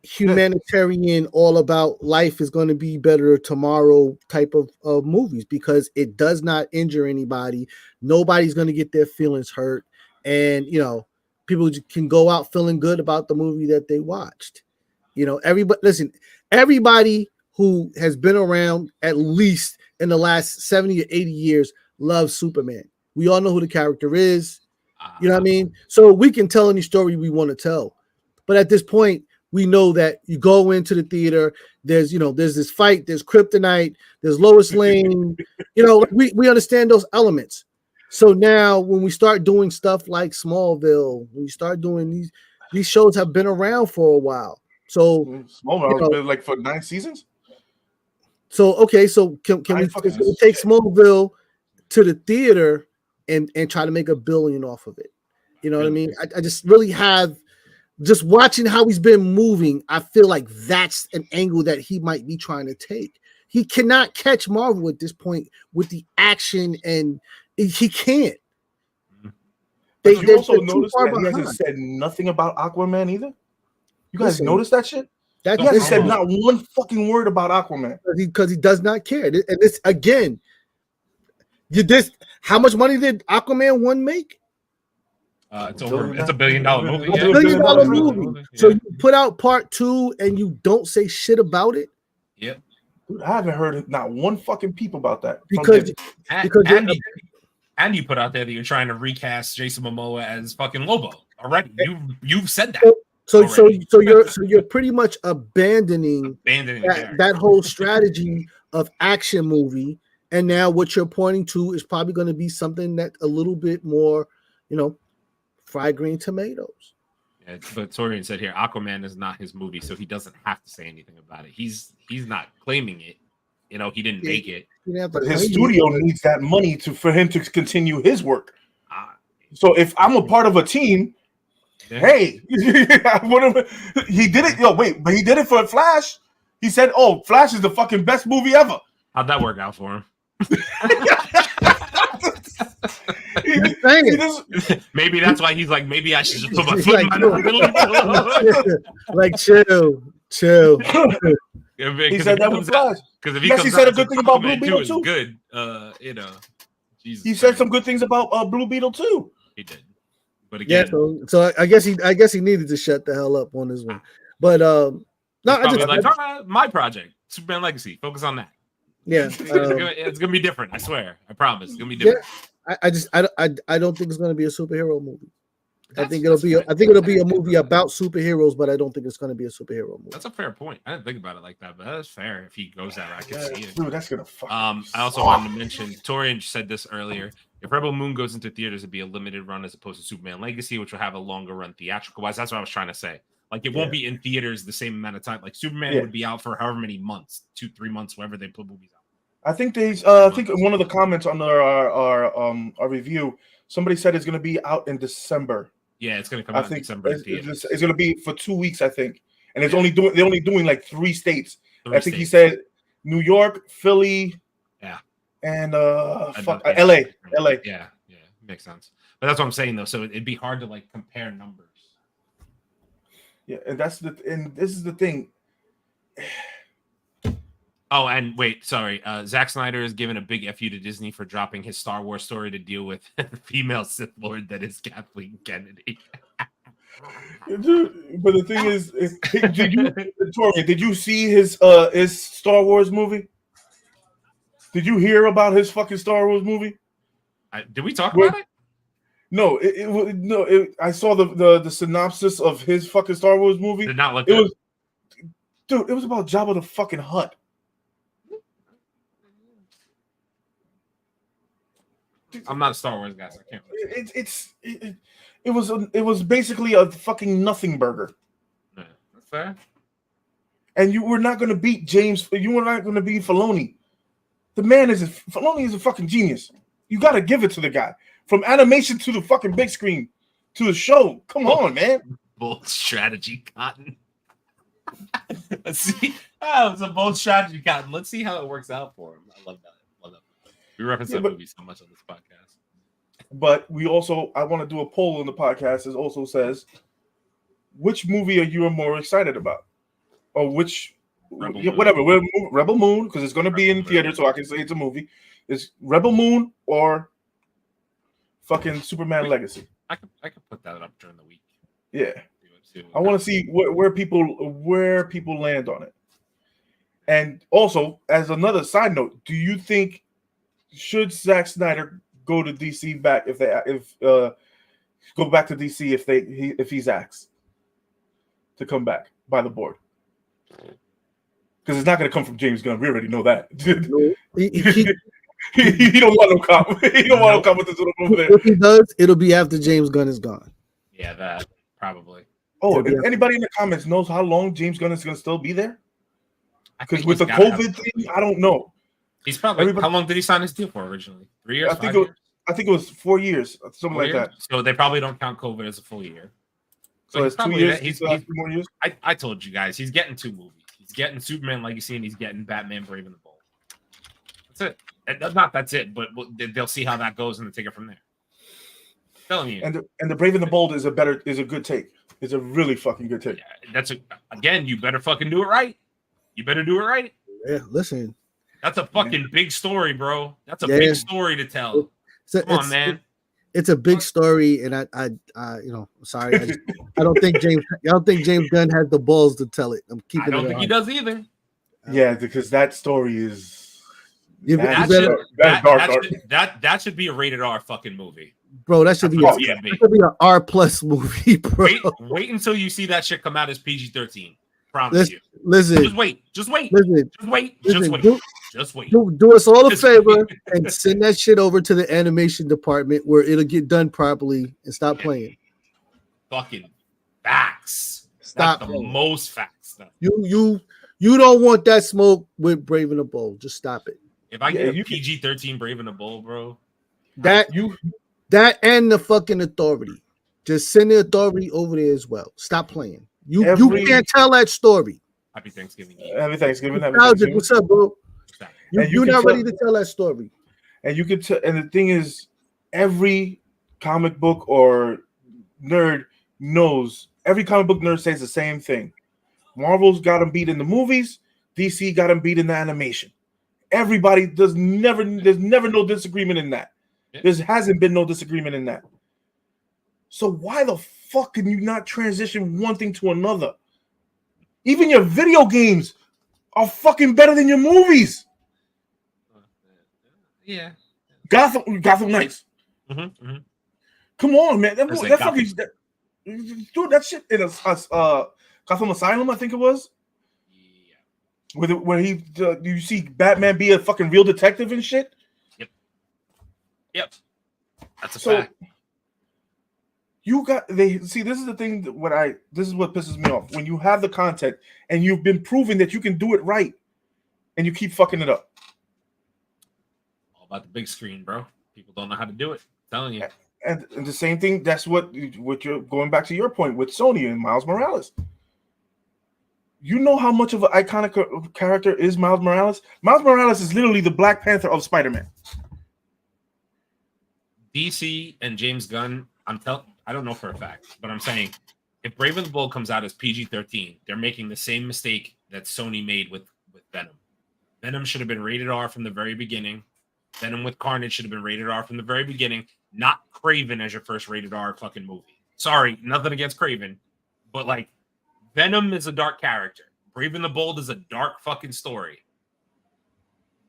S3: humanitarian, all about life is going to be better tomorrow type of movies, because it does not injure anybody. Nobody's going to get their feelings hurt, and people can go out feeling good about the movie that they watched. Everybody who has been around at least in the last 70 or 80 years loves Superman. We all know who the character is. You know what I mean? So we can tell any story we want to tell, but at this point, we know that you go into the theater, there's this fight, there's kryptonite, there's Lois Lane, we understand those elements. So now when we start doing stuff like Smallville, when we start doing these shows have been around for a while. So
S2: Smallville has been like for 9 seasons.
S3: So can we take Smallville to the theater and try to make $1 billion off of it? You know what I mean? I just really have. Just watching how he's been moving, I feel like that's an angle that he might be trying to take. He cannot catch Marvel at this point with the action, and he can't.
S2: You also noticed that he hasn't said nothing about Aquaman either? You guys noticed that shit? He hasn't said not one fucking word about Aquaman.
S3: Because he does not care. And this, again, how much money did Aquaman 1 make?
S1: It's $1 billion movie.
S3: $1 billion movie. So you put out part 2 and you don't say shit about it.
S1: Yep.
S2: Dude, I haven't heard not one fucking peep about that.
S3: Because
S1: you put out there that you're trying to recast Jason Momoa as fucking Lobo already. You've said that.
S3: So you're pretty much abandoning that whole strategy of action movie, and now what you're pointing to is probably going to be something that a little bit more, fried green tomatoes.
S1: Yeah, but Torian said here, Aquaman is not his movie, so he doesn't have to say anything about it. He's not claiming it. He didn't make it.
S2: But his studio needs that money for him to continue his work. So if I'm a part of a team, hey, he did it. But he did it for Flash. He said, "Oh, Flash is the fucking best movie ever."
S1: How'd that work out for him? Maybe that's why he's like, maybe I should just put my foot in my nose.
S3: Like, chill.
S2: He said that was Flash.
S1: Because if
S2: he said a good thing about Blue Beetle too.
S1: Good, Jesus.
S2: He said some good things about Blue Beetle too.
S1: He did, but again,
S3: so I guess he needed to shut the hell up on this one. But
S1: my project, Superman Legacy. Focus on that.
S3: Yeah,
S1: it's gonna be different. I swear. I promise. It's gonna be different.
S3: Yeah, I don't think it's gonna be a superhero movie. I think it'll be a movie about superheroes, but I don't think it's going to be a superhero movie.
S1: That's a fair point. I didn't think about it like that, but that's fair. If he goes that route, I can see it.
S2: Dude, that's gonna fuck.
S1: I also wanted to mention, Torian said this earlier. If Rebel Moon goes into theaters, it'd be a limited run as opposed to Superman Legacy, which will have a longer run theatrical wise. That's what I was trying to say. Like, it won't be in theaters the same amount of time. Like, Superman would be out for however many months, 2-3 months, wherever they put movies out.
S2: I think I think one of the comments on our review, somebody said it's going to be out in December.
S1: Yeah, it's going to come out in December.
S2: It's going to be for 2 weeks, I think, and they're only doing like 3 states. I think he said New York, Philly, and LA.
S1: Yeah, makes sense. But that's what I'm saying though. So it'd be hard to like compare numbers.
S2: Yeah, and this is the thing.
S1: Oh, and wait, sorry. Zack Snyder is giving a big FU to Disney for dropping his Star Wars story to deal with the female Sith Lord that is Kathleen Kennedy.
S2: Dude, but the thing is, did you see his Star Wars movie? Did you hear about his fucking Star Wars movie?
S1: Did we talk about it?
S2: No, I saw the synopsis of his fucking Star Wars movie.
S1: Did not look good.
S2: It was about Jabba the fucking Hutt.
S1: I'm not a Star Wars guy, so I can't.
S2: It was basically a fucking nothing burger.
S1: Yeah, that's fair.
S2: And you were not going to beat James. You were not going to beat Filoni. The man Filoni is a fucking genius. You got to give it to the guy. From animation to the fucking big screen to the show. Come on, man.
S1: Bold strategy, Cotton. Let's see. Oh, it's a bold strategy, Cotton. Let's see how it works out for him. I love that. We reference that movie so much on this podcast.
S2: But I want to do a poll on the podcast. It also says, which movie are you more excited about? Or which, Rebel Moon, because it's going to be in theater, so I can say it's a movie. It's Rebel Moon or fucking Superman Legacy.
S1: I could put that up during the week.
S2: Yeah. I want to see where people land on it. And also, as another side note, do you think should Zack Snyder go to DC back go back to DC if he's asked to come back by the board? Because it's not going to come from James Gunn. We already know that. He don't want no cop. He don't want no cop with this little over there.
S3: If he does, it'll be after James Gunn is gone.
S1: Yeah, that probably.
S2: Oh, if anybody in the comments knows how long James Gunn is going to still be there? Because with the COVID thing, I don't know.
S1: He's probably. How long did he sign his deal for originally? 3 years?
S2: I think it was 4 years, something like that.
S1: So they probably don't count COVID as a full year.
S2: So it's 2 years. He's 3 more years.
S1: I told you guys, he's getting 2 movies. He's getting Superman Legacy and he's getting Batman Brave and the Bold. That's it. That's it, but they'll see how that goes and then take it from there. I'm telling you.
S2: And the Brave and the Bold is a good take. It's a really fucking good take.
S1: Yeah, again, you better fucking do it right. You better do it right.
S3: Yeah, listen.
S1: That's a fucking big story, bro. That's a big story to tell. Come on, man.
S3: It's a big story, and I sorry, I don't think James Gunn has the balls to tell it. I don't
S1: think he does either.
S2: Yeah, because that story is
S1: That should be a rated R fucking movie.
S3: Bro, that should be an R plus movie, bro.
S1: Wait until you see that shit come out as PG-13. Promise you.
S3: Listen.
S1: Just wait.
S3: Do us all a favor and send that shit over to the animation department where it'll get done properly and stop playing.
S1: Fucking facts.
S3: Stop.
S1: That's the most facts stuff.
S3: You don't want that smoke with Brave and the Bold. Just stop it.
S1: If I get a PG-13 Brave and the Bold, bro.
S3: That and the fucking Authority. Just send the Authority over there as well. Stop playing. You can't tell that story.
S1: Happy Thanksgiving.
S2: Happy Thanksgiving.
S3: What's up, bro? You're not ready to tell that story.
S2: And you can tell. And the thing is, every comic book or nerd knows. Every comic book nerd says the same thing. Marvel's got them beat in the movies. DC got them beat in the animation. Everybody there's never no disagreement in that. Yeah. There hasn't been no disagreement in that. So why the fuck can you not transition one thing to another? Even your video games are fucking better than your movies.
S1: Yeah.
S2: Gotham Knights.
S1: Mm-hmm.
S2: Come on, man. That shit in a Gotham Asylum, I think it was. Yeah. Where you see Batman be a fucking real detective and shit.
S1: Yep. That's a fact.
S2: This is the thing this is what pisses me off. When you have the content and you've been proving that you can do it right and you keep fucking it up.
S1: All about the big screen, bro. People don't know how to do it. I'm telling you.
S2: And the same thing, that's what you're going back to your point with Sony and Miles Morales. You know how much of an iconic character is Miles Morales? Miles Morales is literally the Black Panther of Spider-Man.
S1: DC and James Gunn, I don't know for a fact, but I'm saying if Brave and the Bold comes out as PG-13, they're making the same mistake that Sony made with Venom. Venom should have been rated R from the very beginning. Venom with Carnage should have been rated R from the very beginning, not Kraven as your first rated R fucking movie. Sorry, nothing against Kraven, but like Venom is a dark character. Brave and the Bold is a dark fucking story.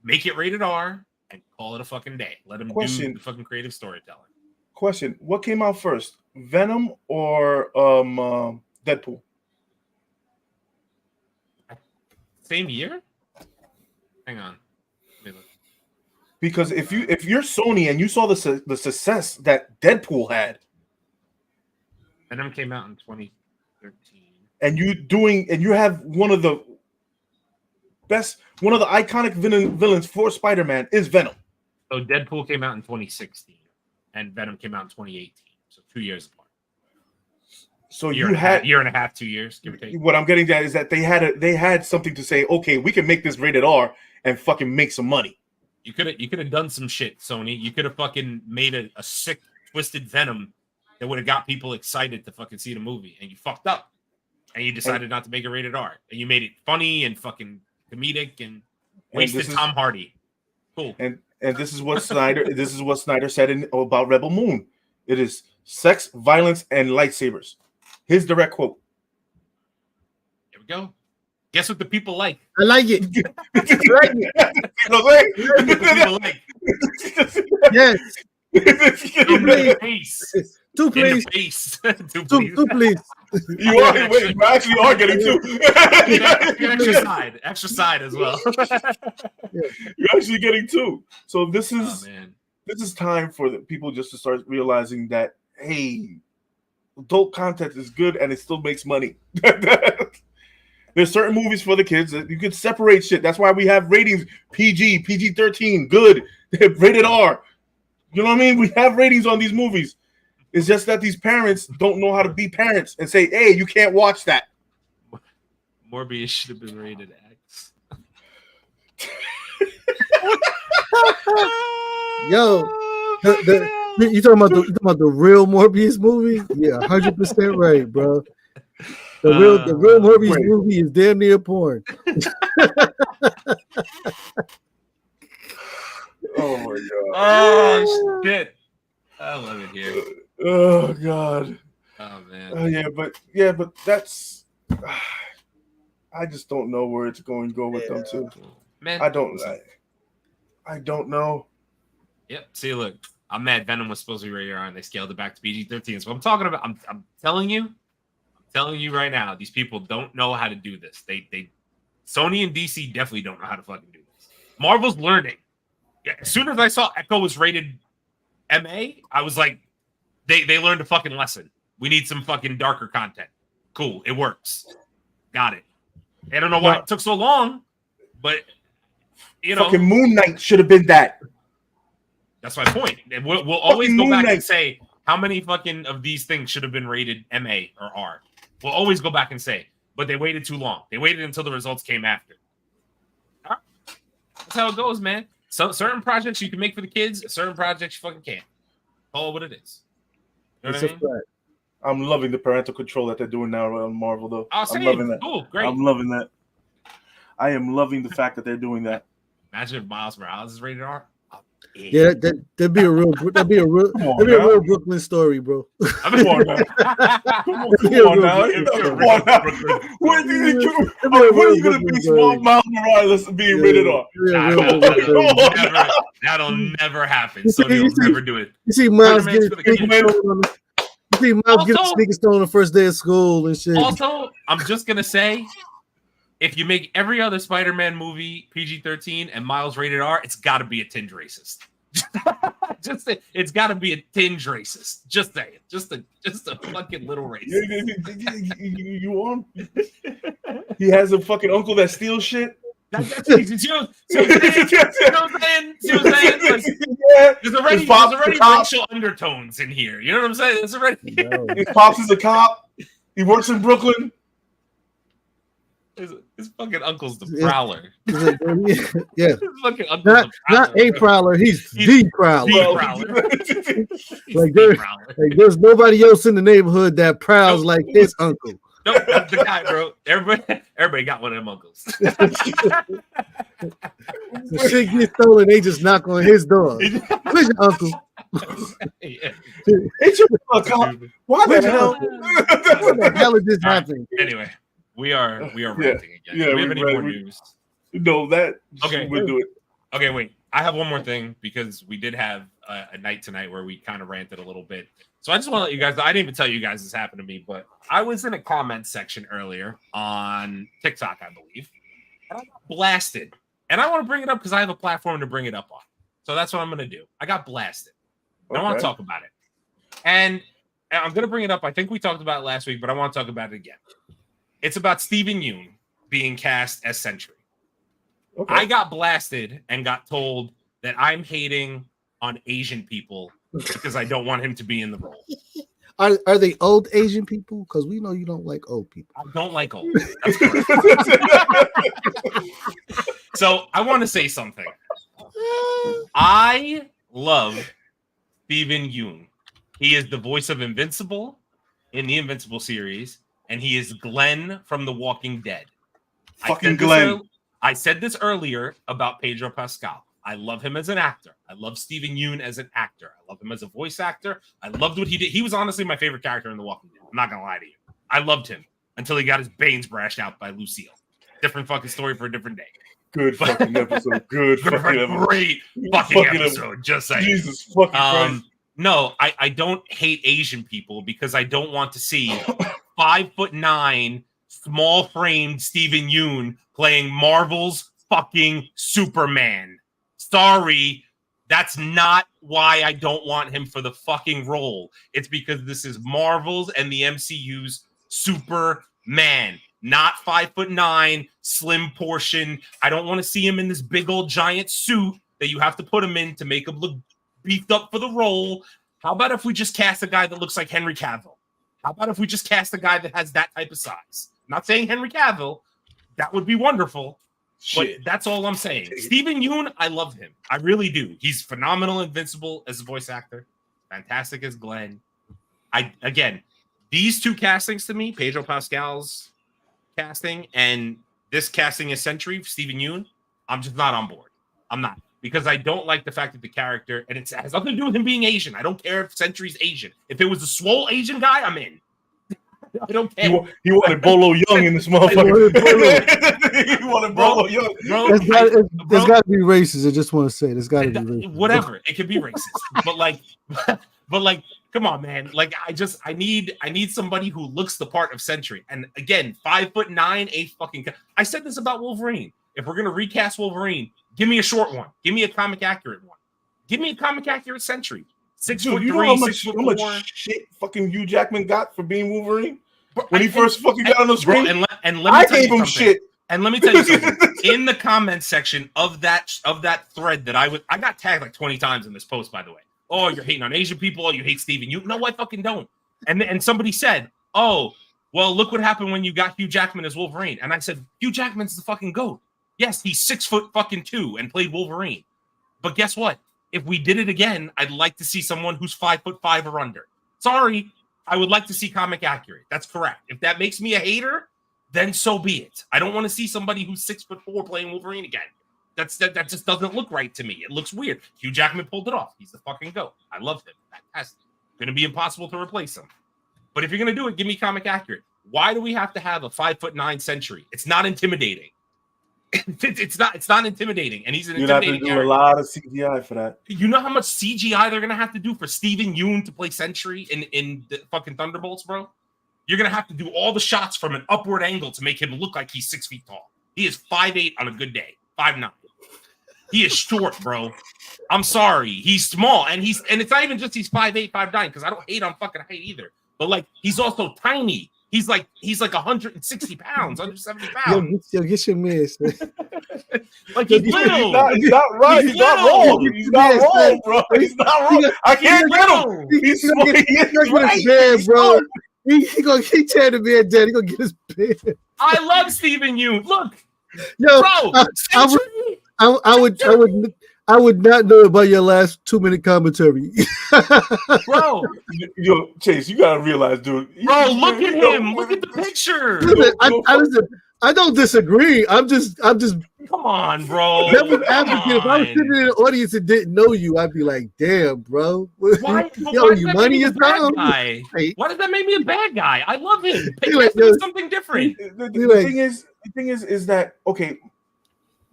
S1: Make it rated R and call it a fucking day. Let them do the fucking creative storytelling.
S2: Question: what came out first, Venom or Deadpool?
S1: Same year? Hang on.
S2: Because if you're Sony and you saw the success that Deadpool had,
S1: Venom came out in 2013,
S2: and you have one of the iconic villains for Spider-Man is Venom.
S1: So Deadpool came out in 2016. And Venom came out in 2018, so 2 years apart.
S2: So
S1: year and a half, 2 years, give or take.
S2: What I'm getting at is that they had something to say. Okay, we can make this rated R and fucking make some money.
S1: You could have done some shit, Sony. You could have fucking made a sick, twisted Venom that would have got people excited to fucking see the movie, and you fucked up, and you decided not to make it rated R, and you made it funny and fucking comedic and wasted Tom Hardy. Cool.
S2: And this is what Snyder said about Rebel Moon. It is sex, violence, and lightsabers. His direct quote.
S1: Here we go. Guess what the people like?
S3: I like it. Yes. Two, please. Two, please.
S2: You actually are getting two.
S1: Extra side as well.
S2: You're actually getting two. So this is time for the people just to start realizing that, hey, adult content is good and it still makes money. There's certain movies for the kids that you can separate shit. That's why we have ratings PG, PG-13, good, rated R. You know what I mean? We have ratings on these movies. It's just that these parents don't know how to be parents and say, hey, you can't watch that.
S1: Morbius should have been rated X.
S3: Yo, you talking about the real Morbius movie? Yeah, 100% right, bro. The real Morbius movie is damn near porn.
S2: Oh my god.
S1: Oh shit. I love it here.
S2: Oh god.
S1: Oh man.
S2: But that's I just don't know where it's going to go with them too.
S1: Man,
S2: I don't I don't know.
S1: Yep. See, look, I'm mad. Venom was supposed to be rated R, and they scaled it back to PG-13. So I'm talking about. I'm telling you right now, these people don't know how to do this. They Sony and DC definitely don't know how to fucking do this. Marvel's learning. Yeah, as soon as I saw Echo was rated MA, I was like, they learned a fucking lesson. We need some fucking darker content. Cool, it works. Got it. I don't know why it took so long, but you know,
S2: fucking Moon Knight should have been that.
S1: That's my point. We'll always go back and say how many fucking of these things should have been rated MA or R. We'll always go back and say, but they waited too long. They waited until the results came after. All right. That's how it goes, man. So certain projects you can make for the kids, certain projects you fucking can't. Call it what it is. You know what I mean?
S2: I'm loving the parental control that they're doing now on Marvel, though.
S1: I'm loving that. Cool, great.
S2: I'm loving that. I am loving the fact that they're doing that.
S1: Imagine if Miles Morales is rated R.
S3: Yeah, that'd be a real Brooklyn story, bro.
S1: I mean,
S2: come on now. When are you gonna be small Miles Morales being rated R?
S1: That'll never happen. So you'll never do it.
S3: You see Miles getting sneakers stolen on the first day of school and shit.
S1: Also, I'm just gonna say, if you make every other Spider-Man movie PG-13 and Miles rated R, it's got to be a tinge racist. Just say, it's got to be a tinge racist. Just say it. Just a fucking little racist.
S2: You want? He has a fucking uncle that steals shit.
S1: That's easy. See what I'm saying? Like, there's already racial undertones in here. You know what I'm saying? It's already.
S2: His pops is a cop. He works in Brooklyn.
S1: His fucking uncle's the Prowler.
S3: Yeah.
S1: His fucking uncle's
S3: not a Prowler. He's the Prowler. There's nobody else in the neighborhood that prowls like his uncle.
S1: Nope, that's the guy, bro. Everybody got one of them uncles.
S3: The shit gets stolen, they just knock on his door. Where's your uncle?
S1: Yeah.
S2: It's your cop. Why the hell?
S3: What the hell is this happening?
S1: Anyway. We are ranting again.
S2: Yeah,
S1: Do we have any more news?
S2: No, that
S1: okay.
S2: We'll do it.
S1: Okay, wait. I have one more thing because we did have a night tonight where we kind of ranted a little bit. So I just want to let you guys know, I didn't even tell you guys this happened to me, but I was in a comment section earlier on TikTok, I believe, and I got blasted. And I want to bring it up because I have a platform to bring it up on. So that's what I'm going to do. I got blasted. I want to talk about it. And I'm going to bring it up. I think we talked about it last week, but I want to talk about it again. It's about Steven Yuen being cast as Sentry. Okay. I got blasted and got told that I'm hating on Asian people because I don't want him to be in the role.
S3: Are they old Asian people? Because we know you don't like old people.
S1: I don't like old. So I want to say something. I love Steven Yeun. He is the voice of Invincible in the Invincible series. And he is Glenn from The Walking Dead.
S2: Fucking Glenn.
S1: I said this earlier about Pedro Pascal. I love him as an actor. I love Steven Yeun as an actor. I love him as a voice actor. I loved what he did. He was honestly my favorite character in The Walking Dead. I'm not going to lie to you. I loved him until he got his bangs brashed out by Lucille. Different fucking story for a different day.
S2: Good fucking episode. Good fucking episode.
S1: Great fucking episode. Just saying.
S2: Jesus fucking Christ.
S1: No, I don't hate Asian people because I don't want to see 5'9", small-framed Steven Yeun playing Marvel's fucking Superman. Sorry, that's not why I don't want him for the fucking role. It's because this is Marvel's and the MCU's Superman, not 5'9", slim portion. I don't want to see him in this big old giant suit that you have to put him in to make him look beefed up for the role. How about if we just cast a guy that looks like Henry Cavill? How about if we just cast a guy that has that type of size? I'm not saying Henry Cavill. That would be wonderful. Shit. But that's all I'm saying. Steven Yeun, I love him. I really do. He's phenomenal, Invincible as a voice actor. Fantastic as Glenn. Again, these two castings to me, Pedro Pascal's casting and this casting as Sentry, Steven Yeun, I'm just not on board. I'm not. Because I don't like the fact that the character, and it has nothing to do with him being Asian. I don't care if Sentry's Asian. If it was a swole Asian guy, I'm in. I don't care.
S2: He wanted Bolo Young in this motherfucker. He wanted Bolo Young.
S3: Bro, there's got to be racist. I just want to say there's got to be racist.
S1: Whatever, it could be racist, but like, come on, man. Like, I need somebody who looks the part of Sentry. And again, 5'9", 8 fucking. I said this about Wolverine. If we're gonna recast Wolverine, give me a short one. Give me a comic accurate one. Give me a comic accurate Sentry. 6'3",
S2: you know how
S1: 6'4".
S2: much shit fucking Hugh Jackman got for being Wolverine when he first fucking got on the screen?
S1: Bro, and let me tell
S2: gave
S1: you
S2: him shit.
S1: And let me tell you something. In the comment section of that thread that I got tagged like 20 times in this post, by the way. Oh, you're hating on Asian people. Oh, you hate Steven. No, I fucking don't. And somebody said, oh, well, look what happened when you got Hugh Jackman as Wolverine. And I said, Hugh Jackman's the fucking GOAT. Yes, he's 6'2" and played Wolverine. But guess what? If we did it again, I'd like to see someone who's 5'5" or under. Sorry, I would like to see comic accurate. That's correct. If that makes me a hater, then so be it. I don't want to see somebody who's 6'4" playing Wolverine again. That just doesn't look right to me. It looks weird. Hugh Jackman pulled it off. He's the fucking GOAT. I love him. Fantastic. Going to be impossible to replace him. But if you're going to do it, give me comic accurate. Why do we have to have a 5'9" Sentry? It's not intimidating. It's not intimidating, and he's an intimidating
S2: character. You have to do a lot of CGI for that.
S1: You know how much CGI they're gonna have to do for Steven Yuen to play Sentry in the fucking Thunderbolts, bro? You're gonna have to do all the shots from an upward angle to make him look like he's 6 feet tall. He is 5'8" on a good day, 5'9". He is short, bro. I'm sorry, he's small, and it's not even just he's 5'8", 5'9", because I don't hate on fucking height either. But like, he's also tiny. He's like 160 pounds, 170 pounds.
S3: Yo, get your miss.
S1: Like he's little.
S2: He's not right. He's not wrong. He's not wrong, bro. He's not wrong. I can't get him. He's gonna get his bed, bro.
S3: He tear the man dead. He gonna get his bed.
S1: I love Steven Yeun. Look,
S3: yo,
S1: bro.
S3: I would not know about your last 2-minute commentary.
S1: Bro.
S2: Yo, Chase, you gotta realize, dude.
S1: Bro, look at him. Look at the picture.
S3: I don't disagree. I'm just
S1: come on, bro.
S3: Devil's advocate. If I was sitting in the audience and didn't know you, I'd be like, damn, bro.
S1: Why
S3: you money is down.
S1: Why does that make me a bad guy? I love him.
S3: Like,
S1: something different.
S2: The thing is that okay,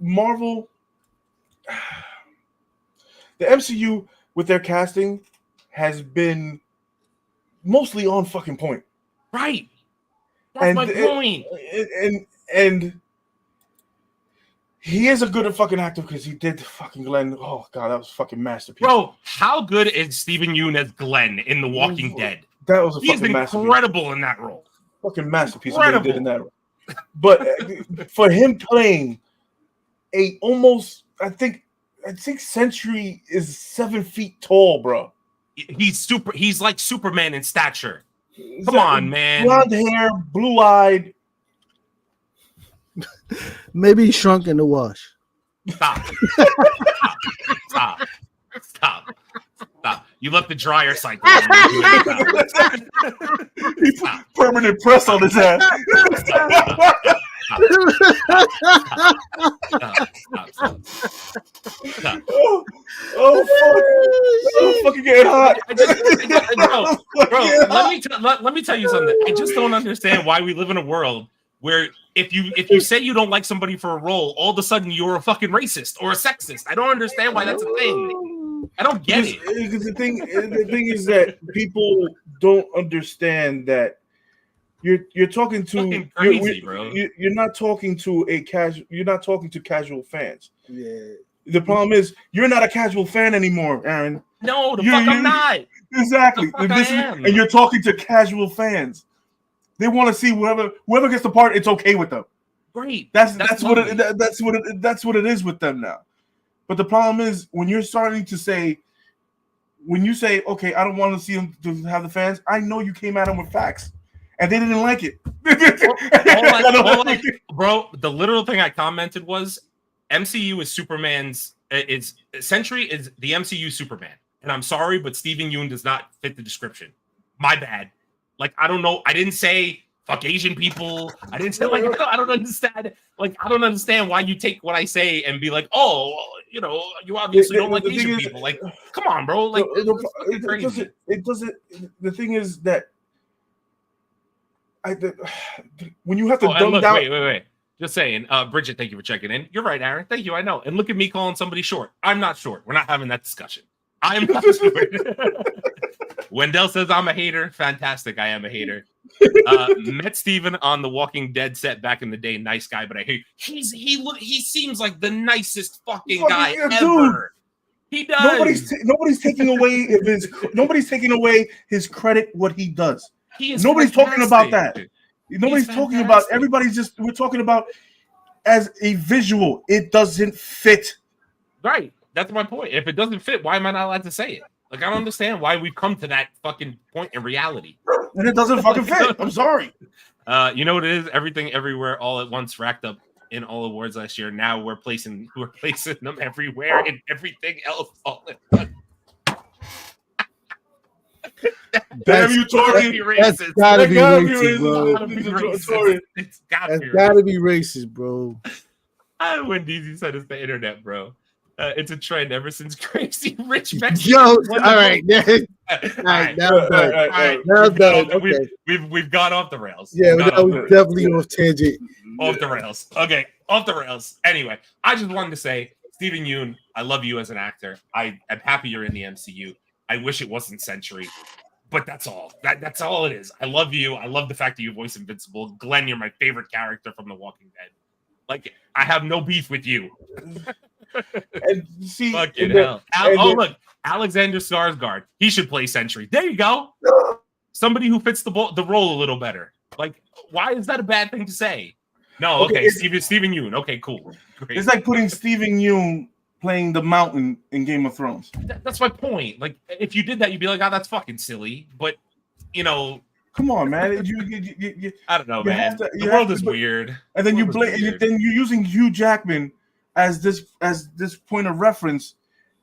S2: Marvel. The MCU with their casting has been mostly on fucking point.
S1: Right. That's my point.
S2: And he is a good fucking actor because he did fucking Glenn. Oh god, that was fucking masterpiece.
S1: Bro, how good is Steven Yeun as Glenn in The Walking Dead?
S2: That was a fucking masterpiece.
S1: He's incredible in that role.
S2: Fucking masterpiece. What he did in that role. But for him playing I think Sentry is 7 feet tall, bro.
S1: He's like Superman in stature. Come on, man.
S2: Blonde hair, blue-eyed.
S3: Maybe he shrunk in the wash.
S1: Stop. Stop. You left the dryer cycle.
S2: Permanent press on his ass. Stop. Oh, fucking getting hot.
S1: Bro, let me tell you something. I just don't understand why we live in a world where if you say you don't like somebody for a role, all of a sudden you're a fucking racist or a sexist. I don't understand why that's a thing. I don't get it.
S2: The thing is that people don't understand that you're talking to
S1: crazy, bro.
S2: You're not talking to casual fans.
S3: Yeah.
S2: The problem is you're not a casual fan anymore, Aaron.
S1: No, I'm not.
S2: Exactly. And you're talking to casual fans. They want to see whoever gets the part. It's okay with them.
S1: Great.
S2: That's what it is with them now. But the problem is when you're starting to say, when you say, okay, I don't want to see them to have the fans. I know you came at them with facts, and they didn't like it.
S1: Bro, the literal thing I commented was, MCU is Superman's. Sentry is the MCU Superman, and I'm sorry, but Steven Yeun does not fit the description. My bad. Like, I don't know. I didn't say fuck Asian people. I didn't say, like, I don't understand. Like, I don't understand why you take what I say and be like, oh, you know, you obviously don't like Asian people. Like, come on, bro. Like,
S2: it doesn't. The thing is that when you have to dumb down.
S1: Wait. Just saying, Bridget, thank you for checking in. You're right, Aaron. Thank you. I know. And look at me calling somebody short. I'm not short. We're not having that discussion. I'm not short. Wendell says I'm a hater. Fantastic. I am a hater. Met Steven on the Walking Dead set back in the day. Nice guy, but I hate. He seems like the nicest fucking guy ever. Dude. He does.
S2: Nobody's taking away his credit. What he does. Nobody's talking about that. Nobody's talking about. We're talking about as a visual. It doesn't fit.
S1: Right. That's my point. If it doesn't fit, why am I not allowed to say it? Like, I don't understand why we've come to that fucking point in reality.
S2: And it doesn't fucking fit. I'm sorry.
S1: You know what it is? Everything, everywhere, all at once, racked up in all awards last year. Now we're placing them everywhere and everything else all at once.
S2: Damn you, Tori.
S3: That's gotta be racist, bro.
S1: It's
S3: gotta be racist, bro.
S1: When DZ said it's the internet, bro. It's a trend ever since Crazy Rich Men.
S3: Yo, all right. Now done. Okay.
S1: We've gone off the rails.
S3: Yeah, we're definitely off tangent.
S1: Off the rails. Okay, off the rails. Anyway, I just wanted to say, Steven Yuen, I love you as an actor. I am happy you're in the MCU. I wish it wasn't Sentry, but that's all. That's all it is. I love you. I love the fact that you voice Invincible. Glenn, you're my favorite character from The Walking Dead. Like, I have no beef with you.
S2: And see,
S1: fucking hell. Look, Alexander Skarsgård. He should play Sentry. There you go. Somebody who fits the role a little better. Like, why is that a bad thing to say? No, okay, Steven Yeun. Okay, cool. Great.
S2: It's like putting Steven Yeun playing the Mountain in Game of Thrones.
S1: That's my point. Like, if you did that, you'd be like, "Oh, that's fucking silly." But
S2: come on, man.
S1: I don't know, man. The world is weird.
S2: And then you're using Hugh Jackman as this point of reference,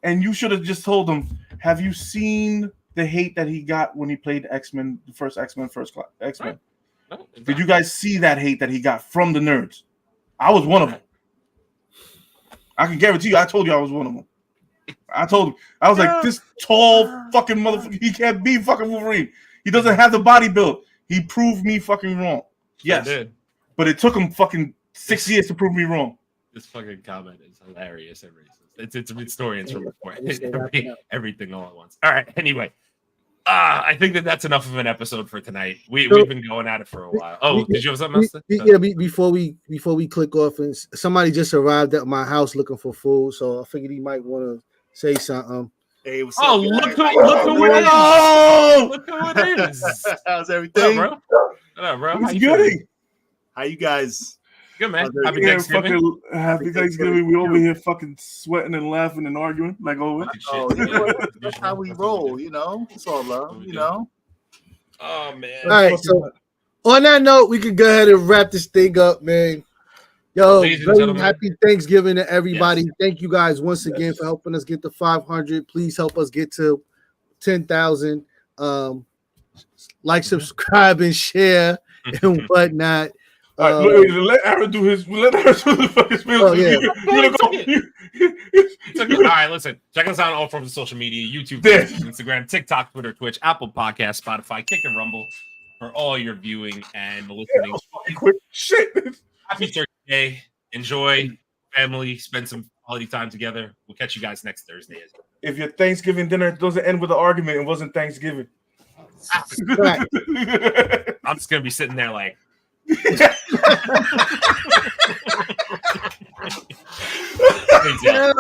S2: and you should have just told him, "Have you seen the hate that he got when he played X-Men, the first X-Men, X-Men?" Right. No, exactly. Did you guys see that hate that he got from the nerds? I was one of them. I can guarantee you, I told you I was one of them. I told him, I was like, this tall fucking motherfucker, he can't be fucking Wolverine. He doesn't have the body build. He proved me fucking wrong. Yes. But it took him fucking 6 years to prove me wrong.
S1: This fucking comment is hilarious and racist. It's historians from before. Everything all at once. All right. Anyway, I think that's enough of an episode for tonight. We've been going at it for a while. Oh, did you have something else?
S3: Yeah. Before we click off, and somebody just arrived at my house looking for food, so I figured he might want to say something.
S4: Hey, what's
S1: up? Look who it is! Look who it is!
S4: How's everything,
S1: bro? What up, bro?
S4: How you guys?
S1: Good, man. Happy Thanksgiving.
S2: Happy Thanksgiving. We over here fucking sweating and laughing and arguing like always.
S4: That's how we roll, It's all love,
S1: Oh, man.
S3: All right, so on that note, we can go ahead and wrap this thing up, man. Yo, very happy Thanksgiving to everybody. Yes. Thank you guys once again for helping us get to 500. Please help us get to 10,000. Like, subscribe, and share and whatnot.
S2: All right, let Aaron do his. Let Aaron do the fucking spiel.
S3: Oh, yeah.
S1: All right, listen. Check us out on all forms of social media: YouTube, Instagram, TikTok, Twitter, Twitch, Apple Podcasts, Spotify, Kick and Rumble for all your viewing and listening.
S2: Quick shit.
S1: Happy Turkey Day. Enjoy family. Spend some quality time together. We'll catch you guys next Thursday.
S2: If your Thanksgiving dinner doesn't end with an argument, it wasn't Thanksgiving.
S1: I'm just gonna be sitting there like.
S3: No.